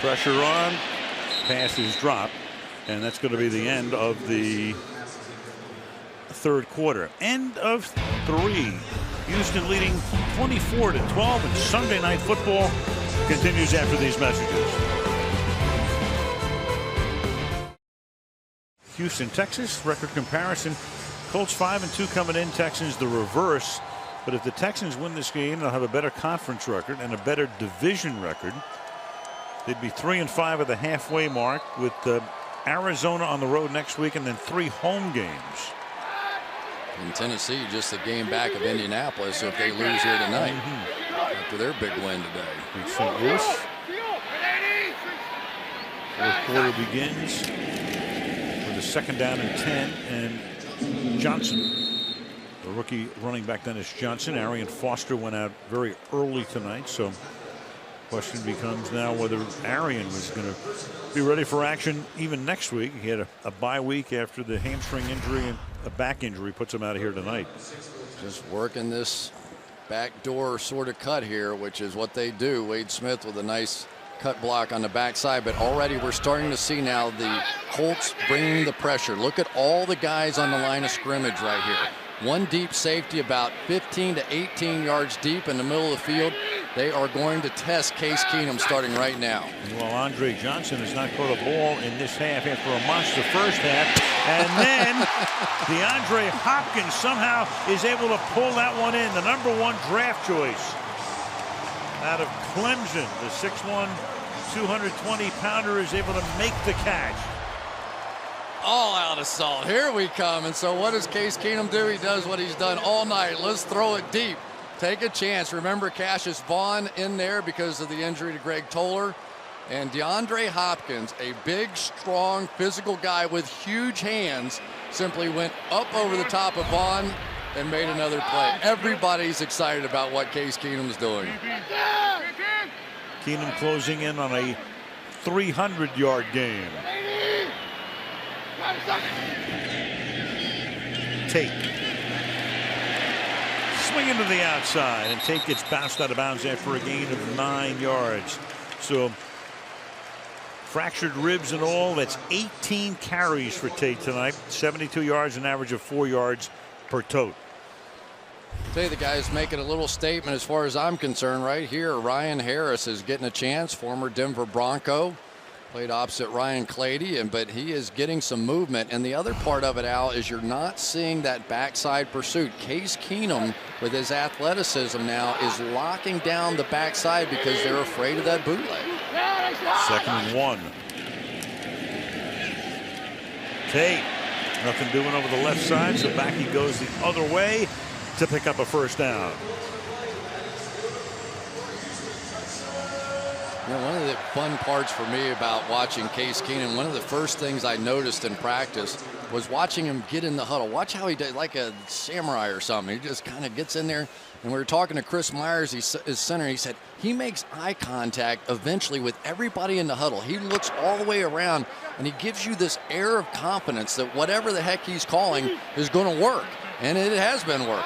Pressure on, pass is dropped, and that's going to be the end of the third quarter. End of 3. Houston leading 24-12, and Sunday Night Football continues after these messages. Houston, Texas, record comparison. Colts 5-2 coming in. Texans the reverse. But if the Texans win this game, they'll have a better conference record and a better division record. They'd be 3-5 at the halfway mark, with Arizona on the road next week and then 3 home games. In Tennessee, just the game back of Indianapolis if they lose here tonight after their big win today. In St. Louis. Fourth quarter begins with a 2nd down and 10, and Johnson, the rookie running back Dennis Johnson. Arian Foster went out very early tonight, so question becomes now whether Arian was going to be ready for action even next week. He had a bye week after the hamstring injury, and a back injury puts him out of here tonight. Just working this backdoor sort of cut here, which is what they do. Wade Smith with a nice cut block on the backside, but already we're starting to see now the Colts bringing the pressure. Look at all the guys on the line of scrimmage right here. One deep safety about 15 to 18 yards deep in the middle of the field. They are going to test Case Keenum starting right now. Well, Andre Johnson has not caught a ball in this half after a monster first half. And then DeAndre Hopkins somehow is able to pull that one in. The #1 draft choice out of Clemson. The 6'1", 220-pounder is able to make the catch. All out assault. Here we come. And so what does Case Keenum do? He does what he's done all night. Let's throw it deep. Take a chance. Remember Cassius Vaughn in there because of the injury to Greg Toller. And DeAndre Hopkins, a big, strong, physical guy with huge hands, simply went up over the top of Vaughn and made another play. Everybody's excited about what Case Keenum's doing. Keenum closing in on a 300-yard game. Tate swinging to the outside, and Tate gets bounced out of bounds after a gain of 9 yards. So fractured ribs and all. That's 18 carries for Tate tonight. 72 yards, an average of 4 yards per tote. Tell you, the guy's making a little statement as far as I'm concerned right here. Ryan Harris is getting a chance, former Denver Bronco. Played opposite Ryan Clady, but he is getting some movement. And the other part of it, Al, is you're not seeing that backside pursuit. Case Keenum, with his athleticism now, is locking down the backside because they're afraid of that bootleg. 2nd and 1. Tate, nothing doing over the left side, so back he goes the other way to pick up a first down. You know, one of the fun parts for me about watching Case Keenum, one of the first things I noticed in practice was watching him get in the huddle. Watch how he does, like a samurai or something. He just kind of gets in there. And we were talking to Chris Myers, his center. He said he makes eye contact eventually with everybody in the huddle. He looks all the way around, and he gives you this air of confidence that whatever the heck he's calling is going to work. And it has been working.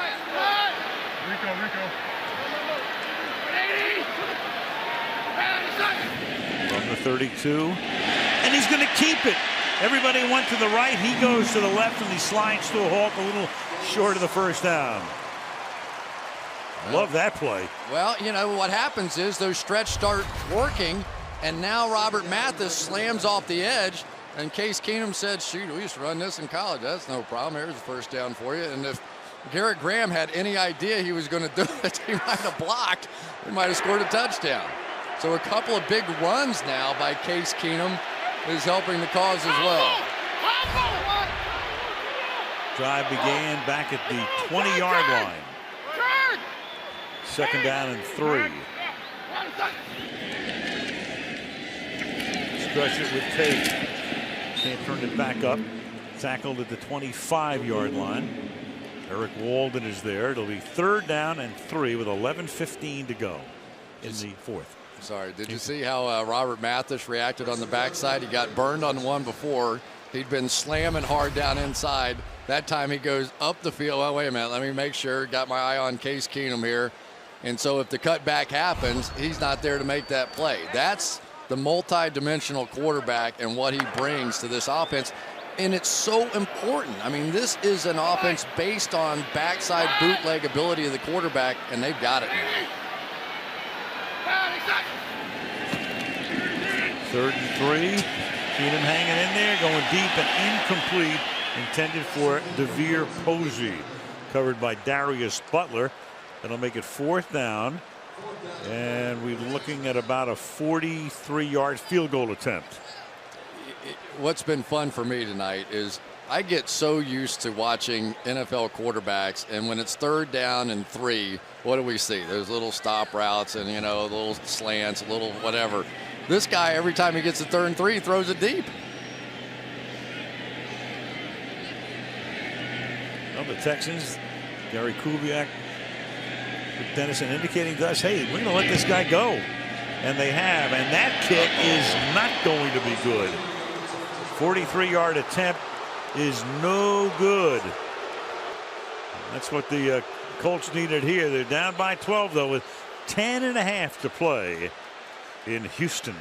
From the 32. And he's going to keep it. Everybody went to the right. He goes to the left, and he slides to a halt a little short of the first down. Love that play. Well, you know, what happens is those stretch start working, and now Robert Mathis slams off the edge, and Case Keenum said, shoot, we used to run this in college. That's no problem. Here's the first down for you. And if Garrett Graham had any idea he was going to do it, he might have blocked. He might have scored a touchdown. So a couple of big runs now by Case Keenum is helping the cause as well. Drive began back at the 20-yard line. Second down and 3. Stretch it with Tate. Can't turn it back up. Tackled at the 25-yard line. Eric Walden is there. It'll be third down and 3 with 11:15 to go in the fourth. Sorry, did you see how Robert Mathis reacted on the backside? He got burned on one before. He'd been slamming hard down inside. That time he goes up the field. Oh, wait a minute. Let me make sure. Got my eye on Case Keenum here. And so if the cutback happens, he's not there to make that play. That's the multi-dimensional quarterback and what he brings to this offense. And it's so important. I mean, this is an offense based on backside bootleg ability of the quarterback, and they've got it now. Third and 3. Keenum hanging in there, going deep and incomplete. Intended for DeVere Posey. Covered by Darius Butler. That'll make it fourth down. And we're looking at about a 43-yard field goal attempt. What's been fun for me tonight is I get so used to watching NFL quarterbacks, and when it's third down and 3, what do we see? There's little stop routes and, you know, little slants, little whatever. This guy, every time he gets a third and 3, throws it deep. Well, the Texans, Gary Kubiak, Dennison indicating to us, hey, we're going to let this guy go. And they have. And that kick is not going to be good. 43-yard attempt is no good. That's what the Colts needed here. They're down by 12, though, with 10.5 to play in Houston.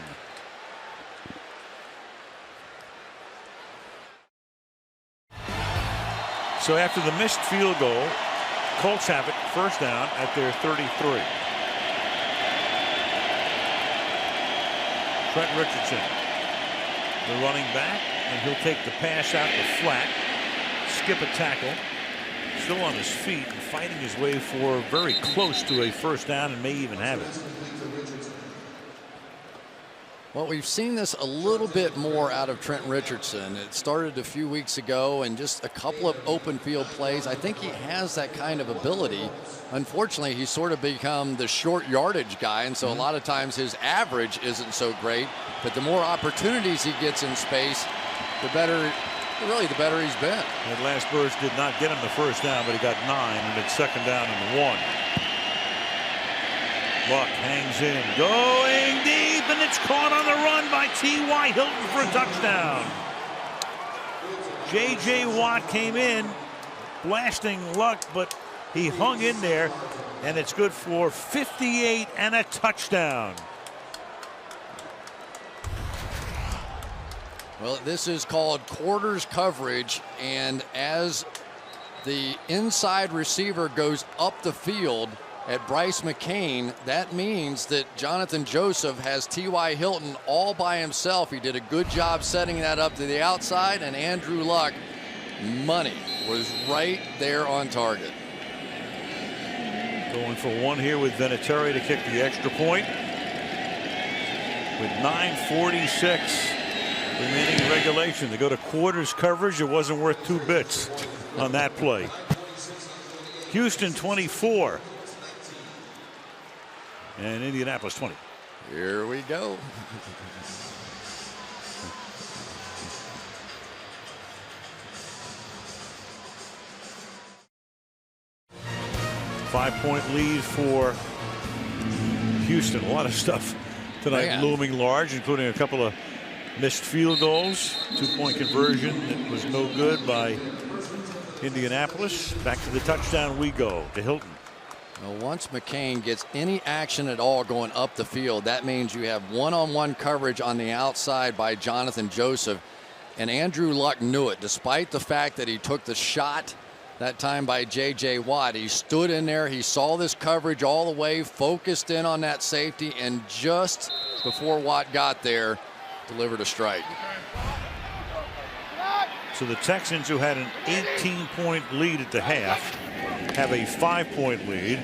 So after the missed field goal, Colts have it first down at their 33. Trent Richardson, the running back, and he'll take the pass out the flat, skip a tackle, still on his feet and fighting his way for very close to a first down and may even have it. Well, we've seen this a little bit more out of Trent Richardson. It started a few weeks ago and just a couple of open field plays. I think he has that kind of ability. Unfortunately, he's sort of become the short yardage guy, and so a lot of times his average isn't so great. But the more opportunities he gets in space, the better, really the better he's been. That last burst did not get him the first down, but he got 9, and it's second down and 1. Luck hangs in, going deep, and it's caught on the run by T.Y. Hilton for a touchdown. J.J. Watt came in, blasting Luck, but he hung in there, and it's good for 58 and a touchdown. Well, this is called quarters coverage, and as the inside receiver goes up the field at Bryce McCain, that means that Jonathan Joseph has T.Y. Hilton all by himself. He did a good job setting that up to the outside, and Andrew Luck, money, was right there on target. Going for one here with Vinatieri to kick the extra point. With 9:46 remaining regulation, they go to quarters coverage. It wasn't worth 2 bits on that play. Houston 24. And Indianapolis 20. Here we go. Five-point lead for Houston. A lot of stuff tonight looming large, including a couple of missed field goals. 2-point conversion that was no good by Indianapolis, back to the touchdown we go to Hilton. Well, once McCain gets any action at all going up the field, that means you have one-on-one coverage on the outside by Jonathan Joseph. And Andrew Luck knew it, despite the fact that he took the shot that time by J.J. Watt. He stood in there, he saw this coverage all the way, focused in on that safety, and just before Watt got there, delivered a strike. So the Texans, who had an 18-point lead at the half, have a 5-point lead.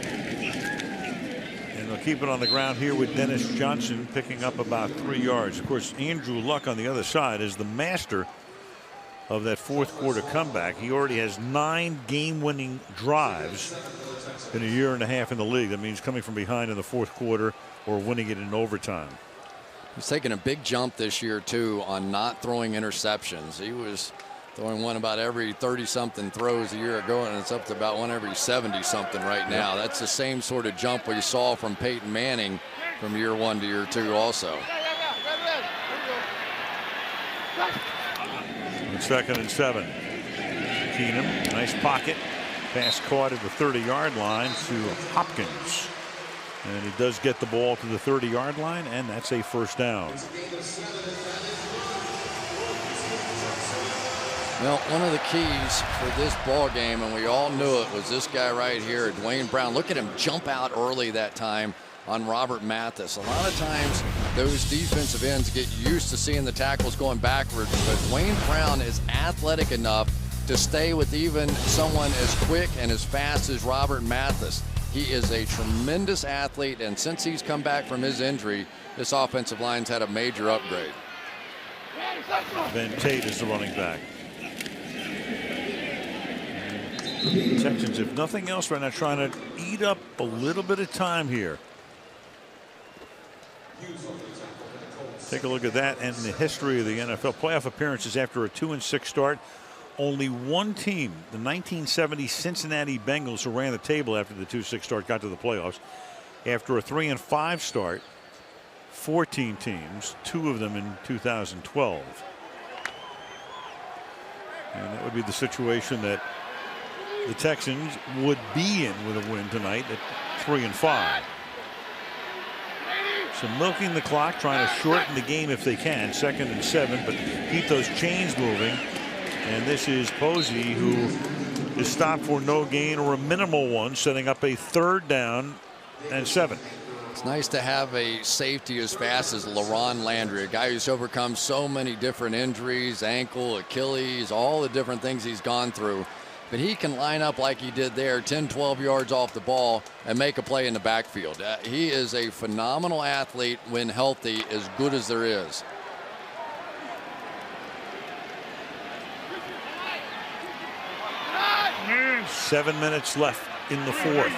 And they'll keep it on the ground here with Dennis Johnson picking up about 3 yards. Of course, Andrew Luck on the other side is the master of that fourth quarter comeback. He already has 9 game-winning drives in a year and a half in the league. That means coming from behind in the fourth quarter or winning it in overtime. He's taken a big jump this year, too, on not throwing interceptions. He was throwing one about every 30-something throws a year ago, and it's up to about one every 70-something right now. That's the same sort of jump we saw from Peyton Manning from year 1 to year 2 also. And 2nd and 7. Keenum, nice pocket. Pass caught at the 30-yard line to Hopkins. And he does get the ball to the 30-yard line, and that's a first down. Well, one of the keys for this ball game, and we all knew it, was this guy right here, Dwayne Brown. Look at him jump out early that time on Robert Mathis. A lot of times those defensive ends get used to seeing the tackles going backwards, but Dwayne Brown is athletic enough to stay with even someone as quick and as fast as Robert Mathis. He is a tremendous athlete, and since he's come back from his injury, this offensive line's had a major upgrade. Van Tate is the running back. The Texans, if nothing else right now, trying to eat up a little bit of time here. Take a look at that and the history of the NFL playoff appearances after a 2-6 start. Only one team, the 1970 Cincinnati Bengals, who ran the table after the 2-6 start, got to the playoffs. After a 3-5 start, 14 teams, 2 of them in 2012. And that would be the situation that the Texans would be in with a win tonight at 3-5. So milking the clock, trying to shorten the game if they can. 2nd and 7, but keep those chains moving. And this is Posey, who is stopped for no gain or a minimal one, setting up a 3rd down and 7. It's nice to have a safety as fast as LaRon Landry, a guy who's overcome so many different injuries, ankle, Achilles, all the different things he's gone through. But he can line up like he did there, 10, 12 yards off the ball, and make a play in the backfield. He is a phenomenal athlete when healthy, as good as there is. Seven minutes left in the fourth.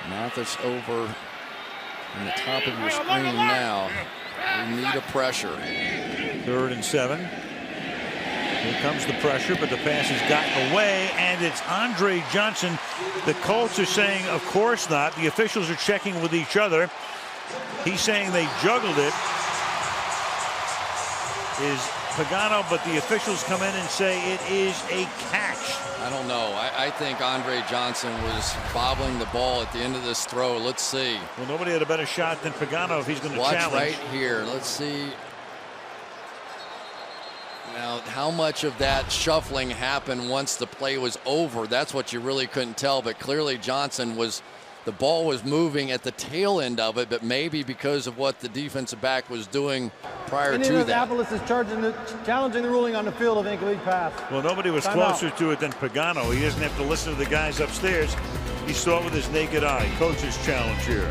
Mathis over on the top of your screen now. We need a pressure. 3rd and 7. Here comes the pressure, but the pass has gotten away, and it's Andre Johnson. The Colts are saying, of course not. The officials are checking with each other. He's saying they juggled it. Is Pagano, but the officials come in and say it is a catch. I don't know. I think Andre Johnson was bobbling the ball at the end of this throw. Let's see. Well, nobody had a better shot than Pagano if he's going to challenge. Watch right here. Let's see. Now, how much of that shuffling happened once the play was over? That's what you really couldn't tell. But clearly Johnson was, the ball was moving at the tail end of it, but maybe because of what the defensive back was doing prior to that. Indianapolis is challenging the ruling on the field of incomplete pass. Well, nobody was closer to it than Pagano. He doesn't have to listen to the guys upstairs. He saw it with his naked eye. Coach's challenge here.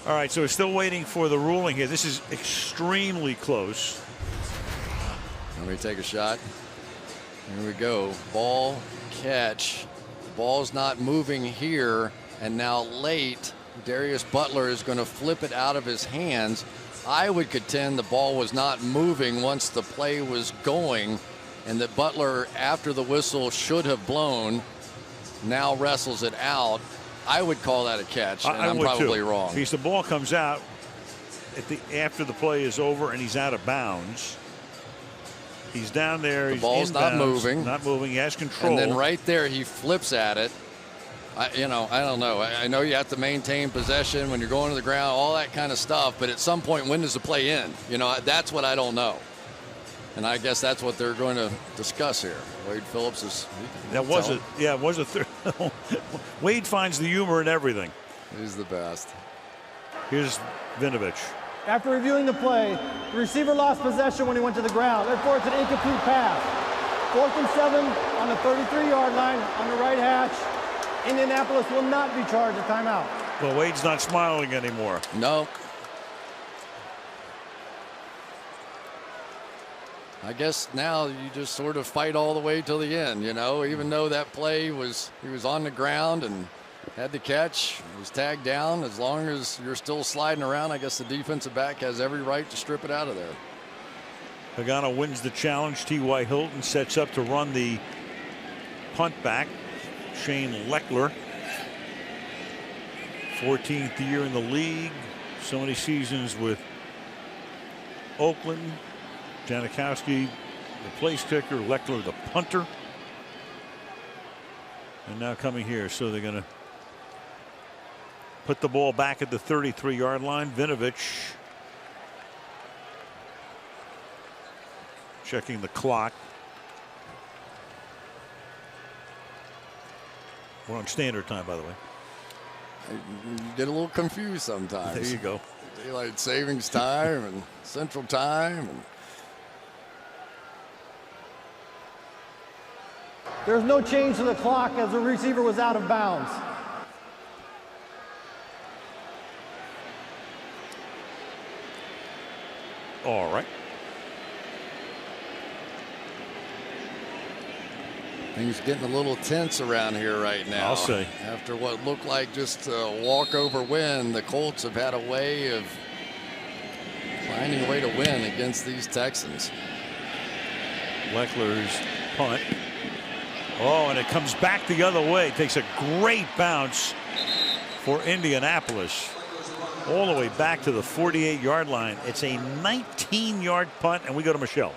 All right, so we're still waiting for the ruling here. This is extremely close. Let me take a shot. Here we go. Ball catch. The ball's not moving here. And now late, Darius Butler is going to flip it out of his hands. I would contend the ball was not moving once the play was going, and that Butler, after the whistle should have blown, now wrestles it out. I would call that a catch, and I'm probably wrong. Because the ball comes out after the play is over and he's out of bounds. He's down there. The He's ball's not moving. Not moving. He has control. And then right there, he flips at it. I don't know. I know you have to maintain possession when you're going to the ground, all that kind of stuff. But at some point, when does the play end? That's what I don't know. And I guess that's what they're going to discuss here. Wade Phillips is. That was it. Yeah, it was a third. Wade finds the humor in everything. He's the best. Here's Vinovich. After reviewing the play, the receiver lost possession when he went to the ground. Therefore, it's an incomplete pass. 4th and 7 on the 33-yard line on the right hash. Indianapolis will not be charged a timeout. Well, Wade's not smiling anymore. No. I guess now you just sort of fight all the way till the end, even though that play he was on the ground and had the catch, was tagged down. As long as you're still sliding around, I guess the defensive back has every right to strip it out of there. Pagano wins the challenge. T.Y. Hilton sets up to run the punt back. Shane Leckler, 14th year in the league, so many seasons with Oakland. Janikowski, the place kicker, Leckler, the punter. And now coming here, so they're going to put the ball back at the 33-yard line. Vinovich checking the clock. We're on standard time, by the way. You get a little confused sometimes. There you go. Daylight savings time and central time. There's no change to the clock as the receiver was out of bounds. All right. Things getting a little tense around here right now. I'll say. After what looked like just a walkover win, the Colts have had a way of finding a way to win against these Texans. Leckler's punt. Oh, and it comes back the other way. Takes a great bounce for Indianapolis. All the way back to the 48-yard line. It's a 19-yard punt, and we go to Michelle.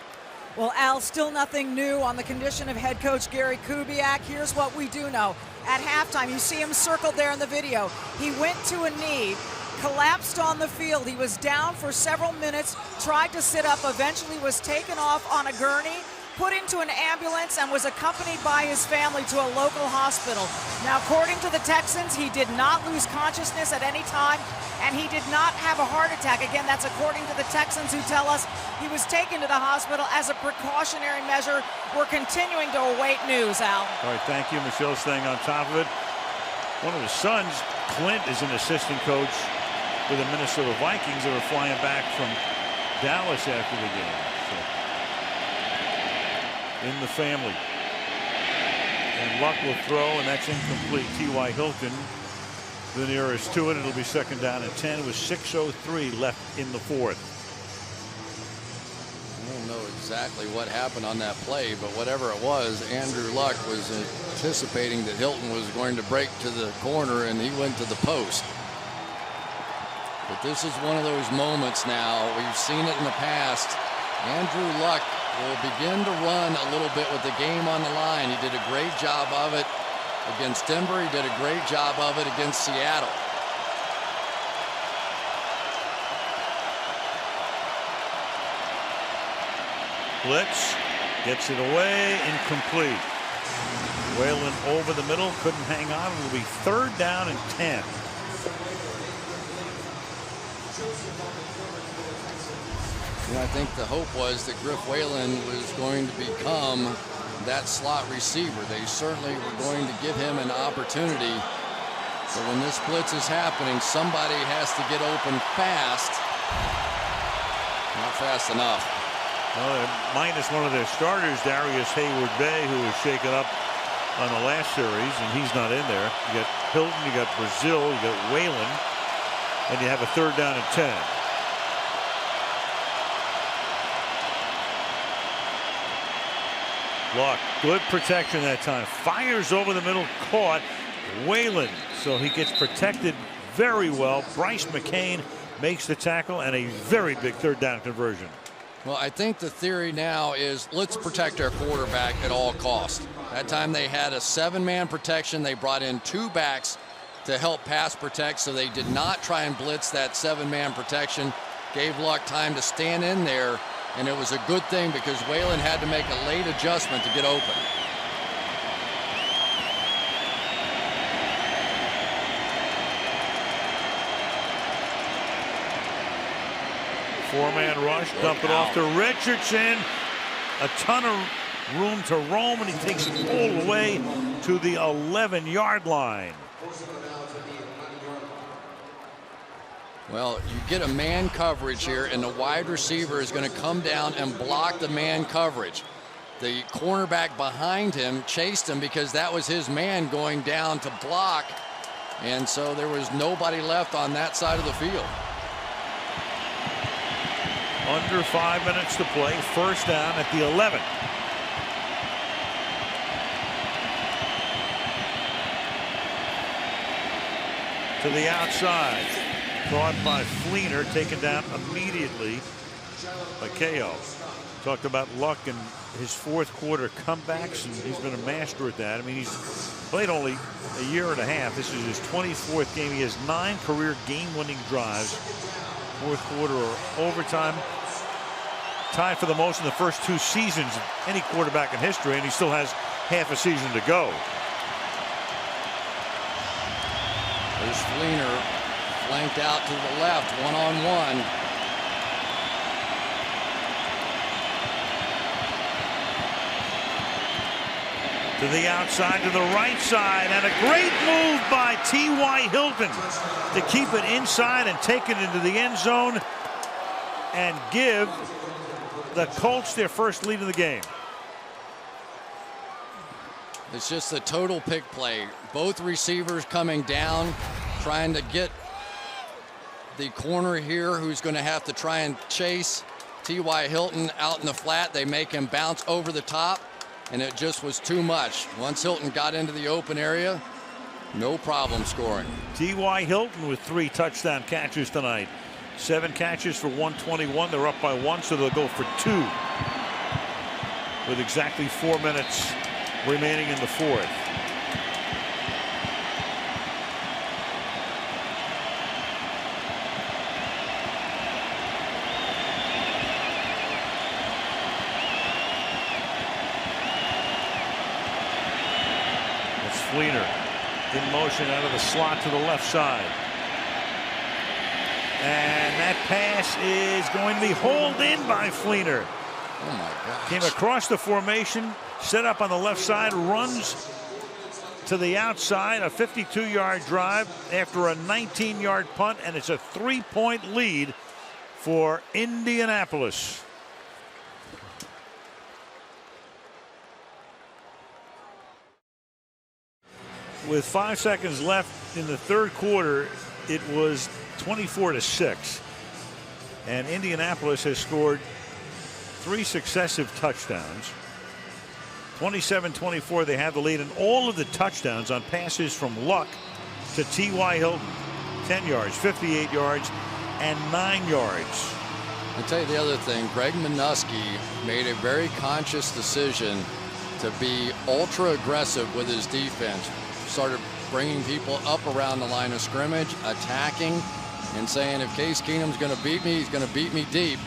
Well, Al, still nothing new on the condition of head coach Gary Kubiak. Here's what we do know. At halftime, you see him circled there in the video. He went to a knee, collapsed on the field. He was down for several minutes, tried to sit up, eventually was taken off on a gurney, put into an ambulance, and was accompanied by his family to a local hospital. Now, according to the Texans, he did not lose consciousness at any time, and he did not have a heart attack. Again, that's according to the Texans, who tell us he was taken to the hospital as a precautionary measure. We're continuing to await news, Al. All right, thank you. Michelle staying on top of it. One of his sons, Clint, is an assistant coach for the Minnesota Vikings. They were flying back from Dallas after the game. So, in the family. And Luck will throw, and that's incomplete. T.Y. Hilton, the nearest to it. It'll be second down and 10 with 6:03 left in the fourth. I don't know exactly what happened on that play, but whatever it was, Andrew Luck was anticipating that Hilton was going to break to the corner, and he went to the post. But this is one of those moments now. We've seen it in the past. Andrew Luck will begin to run a little bit with the game on the line. He did a great job of it against Denver. He did a great job of it against Seattle. Blitz gets it away, incomplete. Whalen over the middle, couldn't hang on. It'll be third down and 10. I think the hope was that Griff Whalen was going to become that slot receiver. They certainly were going to give him an opportunity. But when this blitz is happening, somebody has to get open fast. Not fast enough. Well, they're minus one of their starters, Darius Hayward-Bay, who was shaken up on the last series, and he's not in there. You got Hilton, you got Brazil, you got Whalen, and you have a third down and 10. Luck, good protection that time. Fires over the middle, caught. Whalen, so he gets protected very well. Bryce McCain makes the tackle, and a very big third down conversion. Well, I think the theory now is let's protect our quarterback at all costs. That time they had a 7-man protection. They brought in 2 backs to help pass protect, so they did not try and blitz that 7-man protection. Gave Luck time to stand in there, and it was a good thing because Whalen had to make a late adjustment to get open. Four-man rush, dump it off to Richardson. A ton of room to roam, and he takes it all the way to the 11-yard line. Well, you get a man coverage here, and the wide receiver is going to come down and block the man coverage. The cornerback behind him chased him because that was his man going down to block, and so there was nobody left on that side of the field. Under 5 minutes to play. First down at the 11. To the outside. Caught by Fleener. Taken down immediately by KO. Talked about Luck and his fourth quarter comebacks, and he's been a master at that. I mean, he's played only a year and a half. This is his 24th game. He has 9 career game-winning drives. Fourth quarter or overtime. Tied for the most in the first 2 seasons of any quarterback in history, and he still has half a season to go. There's Fleener flanked out to the left, one-on-one. To the outside, to the right side, and a great move by T.Y. Hilton to keep it inside and take it into the end zone and give the Colts their first lead of the game. It's just a total pick play. Both receivers coming down, trying to get the corner here who's going to have to try and chase T.Y. Hilton out in the flat. They make him bounce over the top, and it just was too much. Once Hilton got into the open area, no problem scoring. T.Y. Hilton with 3 touchdown catches tonight. 7 catches for 121. They're up by 1, so they'll go for 2 with exactly 4 minutes remaining in the fourth. It's Fleener in motion out of the slot to the left side. And that pass is going to be hauled in by Fleener. Oh my gosh. Came across the formation, set up on the left side, runs to the outside, a 52-yard drive after a 19-yard punt, and it's a 3-point lead for Indianapolis. With 5 seconds left in the third quarter, it was 24-6, and Indianapolis has scored 3 successive touchdowns. 27-24, they have the lead, and all of the touchdowns on passes from Luck to T.Y. Hilton. 10 yards, 58 yards, and 9 yards. I'll tell you the other thing. Greg Minuski made a very conscious decision to be ultra aggressive with his defense. Started bringing people up around the line of scrimmage, attacking, and saying if Case Keenum's going to beat me, he's going to beat me deep.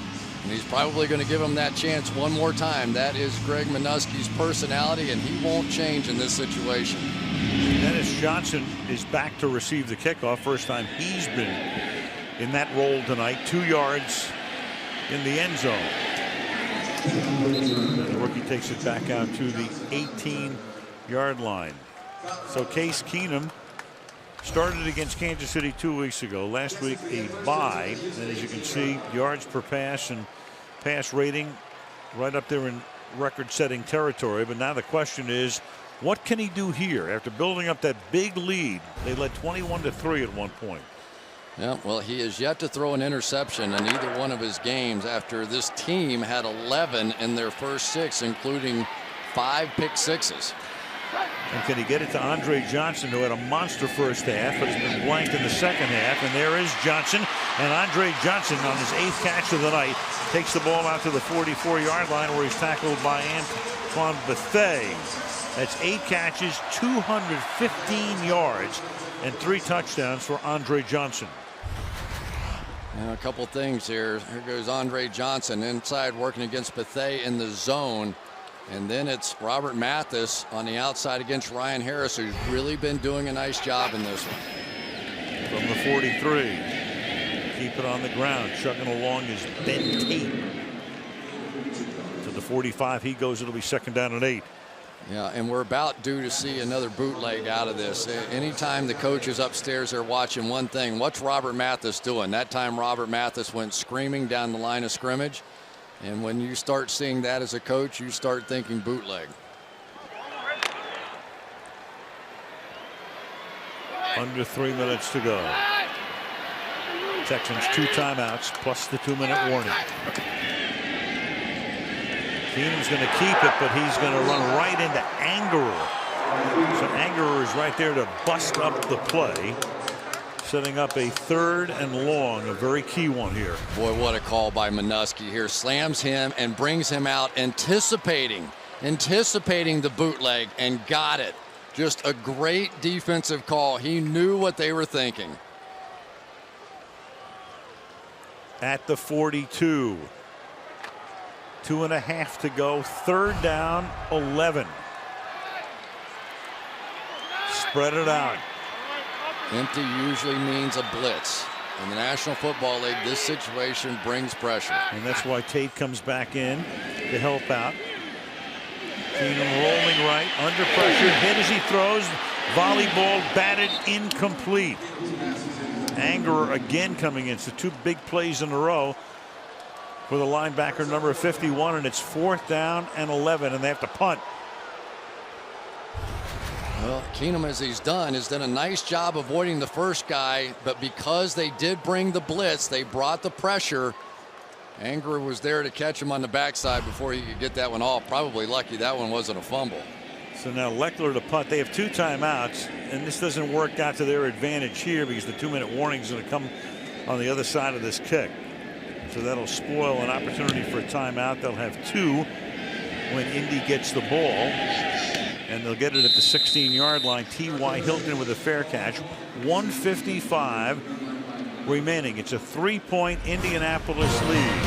And he's probably going to give him that chance one more time. That is Greg Minuski's personality, and he won't change in this situation. Dennis Johnson is back to receive the kickoff. First time he's been in that role tonight. 2 yards in the end zone. The rookie takes it back out to the 18-yard line. So Case Keenum started against Kansas City 2 weeks ago. Last week a bye, and as you can see, yards per pass and pass rating right up there in record-setting territory. But now the question is, what can he do here after building up that big lead? They led 21-3 at one point. Yeah, well, he has yet to throw an interception in either one of his games after this team had 11 in their first 6, including 5 pick sixes. And can he get it to Andre Johnson, who had a monster first half, but has been blanked in the second half? And there is Johnson And Andre Johnson, on his 8th catch of the night, takes the ball out to the 44-yard line where he's tackled by Antoine Bethea. That's 8 catches, 215 yards, and 3 touchdowns for Andre Johnson. And a couple things here. Here goes Andre Johnson inside working against Bethea in the zone. And then it's Robert Mathis on the outside against Ryan Harris, who's really been doing a nice job in this one. From the 43. Keep it on the ground. Chugging along is Ben Tate. To the 45 he goes. It'll be 2nd down and 8. Yeah, and we're about due to see another bootleg out of this. Anytime the coach is upstairs, they're watching one thing. What's Robert Mathis doing? That time Robert Mathis went screaming down the line of scrimmage. And when you start seeing that as a coach, you start thinking bootleg. Under 3 minutes to go. Texans 2 timeouts plus the 2-minute warning. Keenum's going to keep it, but he's going to run right into Angerer. So Angerer is right there to bust up the play, setting up a 3rd and long, a very key one here. Boy, what a call by Minuski here. Slams him and brings him out, anticipating the bootleg, and got it. Just a great defensive call. He knew what they were thinking. At the 42. 2.5 to go. 3rd down, 11. Spread it out. Empty usually means a blitz. In the National Football League, this situation brings pressure. And that's why Tate comes back in to help out. Keenum rolling right, under pressure, hit as he throws. Volleyball batted, incomplete. Angerer again coming in. So 2 big plays in a row for the linebacker number 51, and it's 4th down and 11, and they have to punt. Well, Keenum, as he's done, has done a nice job avoiding the first guy, but because they did bring the blitz, they brought the pressure. Angerer was there to catch him on the backside before he could get that one off. Probably lucky that one wasn't a fumble. So now Leckler to punt. They have 2 timeouts, and this doesn't work out to their advantage here because the 2-minute warning is going to come on the other side of this kick. So that'll spoil an opportunity for a timeout. They'll have 2 when Indy gets the ball, and they'll get it at the 16-yard line. T.Y. Hilton with a fair catch. 1:55 remaining. It's a 3-point Indianapolis lead.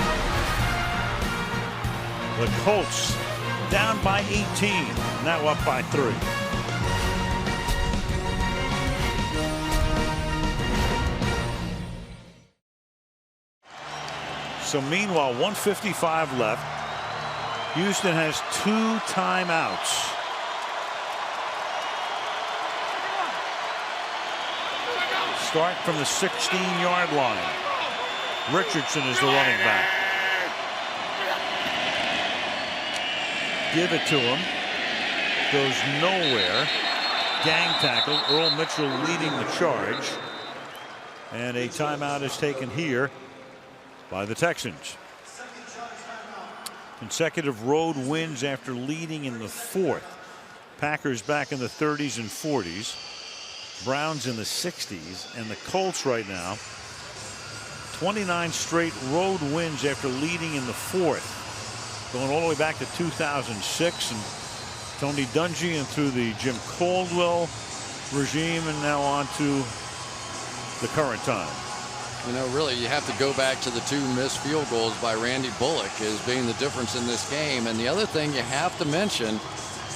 The Colts down by 18, now up by 3. So meanwhile, 1:55 left. Houston has 2 timeouts. Start from the 16-yard line. Richardson is the running back. Give it to him. Goes nowhere. Gang tackle. Earl Mitchell leading the charge. And a timeout is taken here by the Texans. Consecutive road wins after leading in the 4th. Packers back in the 30s and 40s. Browns in the 60s. And the Colts right now, 29 straight road wins after leading in the 4th. Going all the way back to 2006 and Tony Dungy and through the Jim Caldwell regime, and now on to the current time. You know, really, you have to go back to the 2 missed field goals by Randy Bullock as being the difference in this game. And the other thing you have to mention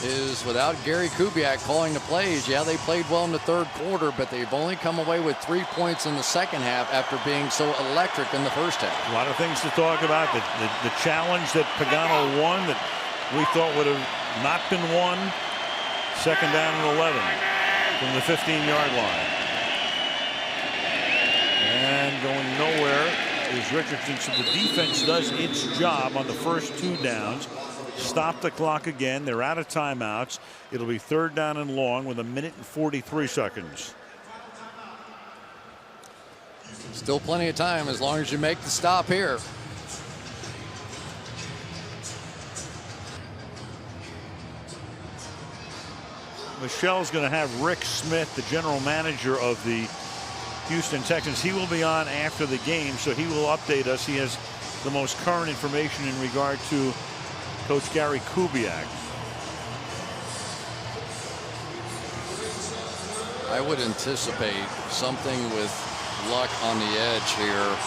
is without Gary Kubiak calling the plays, yeah, they played well in the 3rd quarter, but they've only come away with 3 points in the 2nd half after being so electric in the 1st half. A lot of things to talk about. The challenge that Pagano won that we thought would have not been won. 2nd down and 11 from the 15-yard line. And going nowhere is Richardson. So the defense does its job on the first 2 downs. Stop the clock again. They're out of timeouts. It'll be 3rd down and long with 1 minute and 43 seconds. Still plenty of time as long as you make the stop here. Michelle's going to have Rick Smith, the general manager of the Houston Texans. He will be on after the game, so he will update us. He has the most current information in regard to Coach Gary Kubiak. I would anticipate something with luck on the edge here,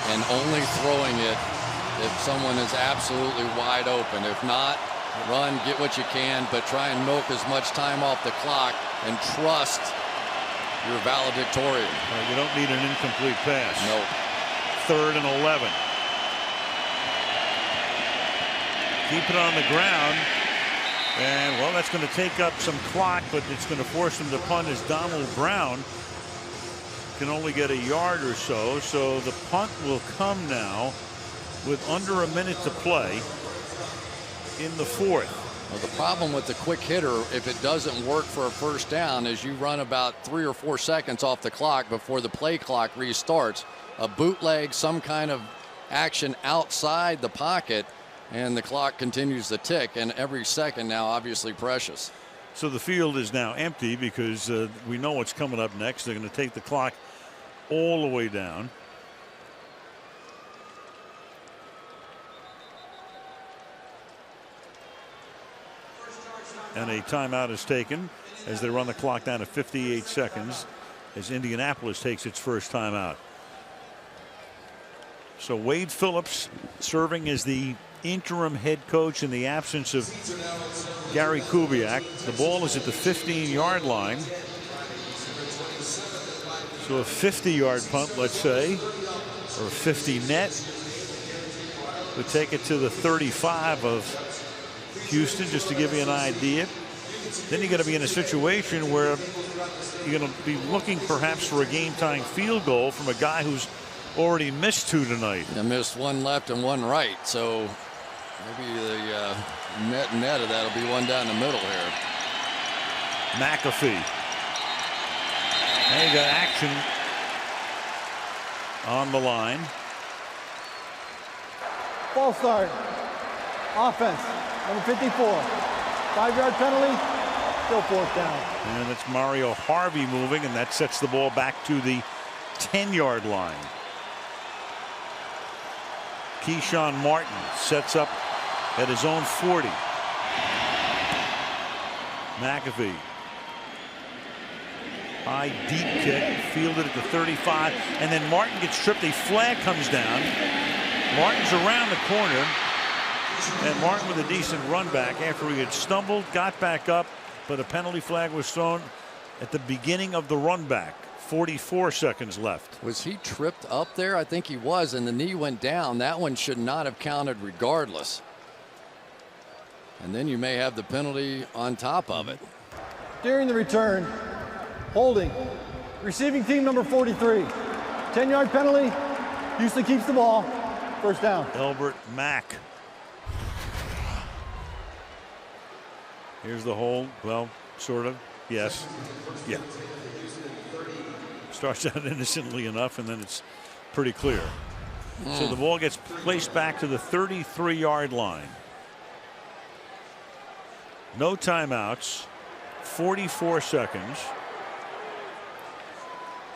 and only throwing it if someone is absolutely wide open. If not, run, get what you can, but try and milk as much time off the clock and trust your valedictorian. You don't need an incomplete pass. Nope. 3rd and 11. Keep it on the ground. And, well, that's going to take up some clock, but it's going to force him to punt as Donald Brown can only get a yard or so. So the punt will come now with under a minute to play in the 4th. Well, the problem with the quick hitter, if it doesn't work for a first down, is you run about 3 or 4 seconds off the clock before the play clock restarts. A bootleg, some kind of action outside the pocket, and the clock continues to tick, and every second now obviously precious. So the field is now empty because we know what's coming up next. They're going to take the clock all the way down. And a timeout is taken as they run the clock down to 58 seconds as Indianapolis takes its first timeout. So Wade Phillips serving as the interim head coach in the absence of Gary Kubiak. The ball is at the 15-yard line. So a 50-yard punt, let's say, or 50 net, would take it to the 35 of Houston, just to give you an idea. Then you're going to be in a situation where you're going to be looking perhaps for a game-tying field goal from a guy who's already missed 2 tonight. I missed 1 left and 1 right, so maybe the net of that will be 1 down the middle here. McAfee. Now you got action on the line. False start. Offense. Number 54. 5-yard penalty. Still 4th down. And it's Mario Harvey moving, and that sets the ball back to the 10-yard line. Keyshawn Martin sets up at his own 40. McAfee. High deep kick, fielded at the 35, and then Martin gets tripped. A flag comes down. Martin's around the corner, and Martin with a decent run back after he had stumbled, got back up, but a penalty flag was thrown at the beginning of the run back. 44 seconds left. Was he tripped up there? I think he was, and the knee went down. That one should not have counted regardless. And then you may have the penalty on top of it. During the return, holding, receiving team number 43. 10-yard penalty. Houston keeps the ball. First down. Elbert Mack. Here's the hold. Well, sort of. Yes. Yeah. Starts out innocently enough, and then it's pretty clear. So the ball gets placed back to the 33-yard line. No timeouts. 44 seconds.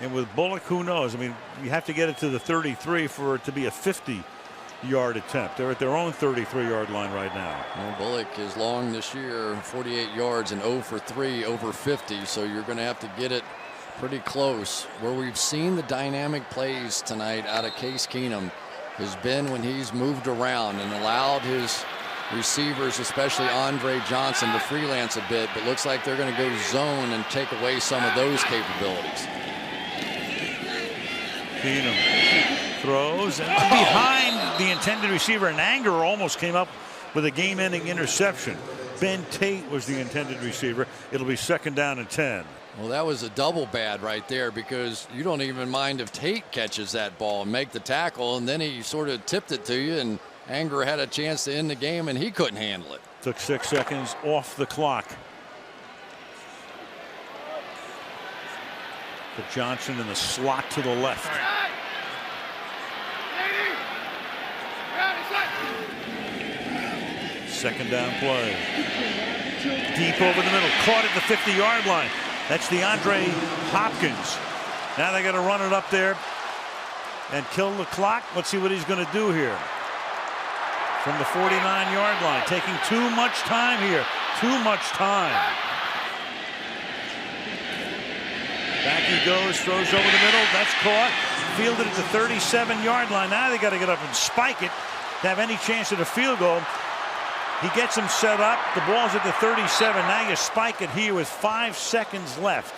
And with Bullock, who knows? I mean, you have to get it to the 33 for it to be a 50-yard attempt. They're at their own 33-yard line right now. Well, Bullock is long this year, 48 yards and 0 for 3 over 50. So you're going to have to get it pretty close. Where we've seen the dynamic plays tonight out of Case Keenum has been when he's moved around and allowed his receivers, especially Andre Johnson, to freelance a bit, but looks like they're going to go zone and take away some of those capabilities. Keenum throws and behind the intended receiver, and Anger almost came up with a game-ending interception. Ben Tate was the intended receiver. It'll be 2nd down and 10. Well, that was a double bad right there, because you don't even mind if Tate catches that ball and make the tackle, and then he sort of tipped it to you, and Anger had a chance to end the game, and he couldn't handle it. Took 6 seconds off the clock. Put Johnson in the slot to the left. Second down play. Deep over the middle. Caught at the 50-yard line. That's DeAndre Hopkins. Now they got to run it up there and kill the clock. Let's see what he's going to do here. From the 49-yard line, taking too much time here. Too much time. Back he goes, throws over the middle. That's caught. Fielded at the 37-yard line. Now they got to get up and spike it to have any chance at a field goal. He gets him set up. The ball's at the 37. Now you spike it here with 5 seconds left.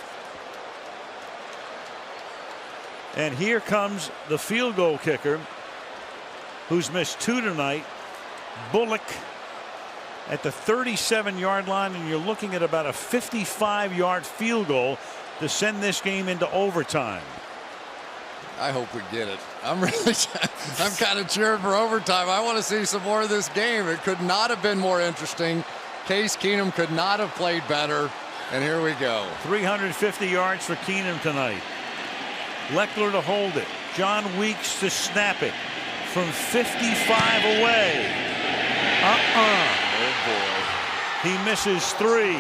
And here comes the field goal kicker, who's missed 2 tonight. Bullock at the 37-yard line, and you're looking at about a 55-yard field goal to send this game into overtime. I hope we get it. I'm kind of cheering for overtime. I want to see some more of this game. It could not have been more interesting. Case Keenum could not have played better. And here we go. 350 yards for Keenum tonight. Leckler to hold it. John Weeks to snap it from 55 away. Oh boy. He misses 3.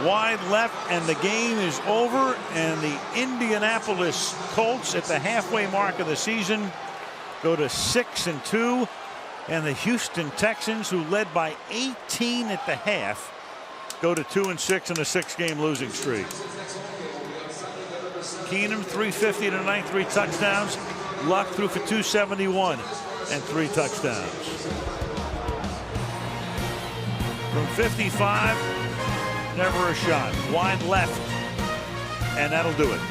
Wide left, and the game is over. And the Indianapolis Colts, at the halfway mark of the season, go to 6-2. And the Houston Texans, who led by 18 at the half, go to 2-6 in a 6-game losing streak. Keenum 350 tonight, 3 touchdowns. Luck threw for 271 and 3 touchdowns. From 55, never a shot. Wide left, and that'll do it.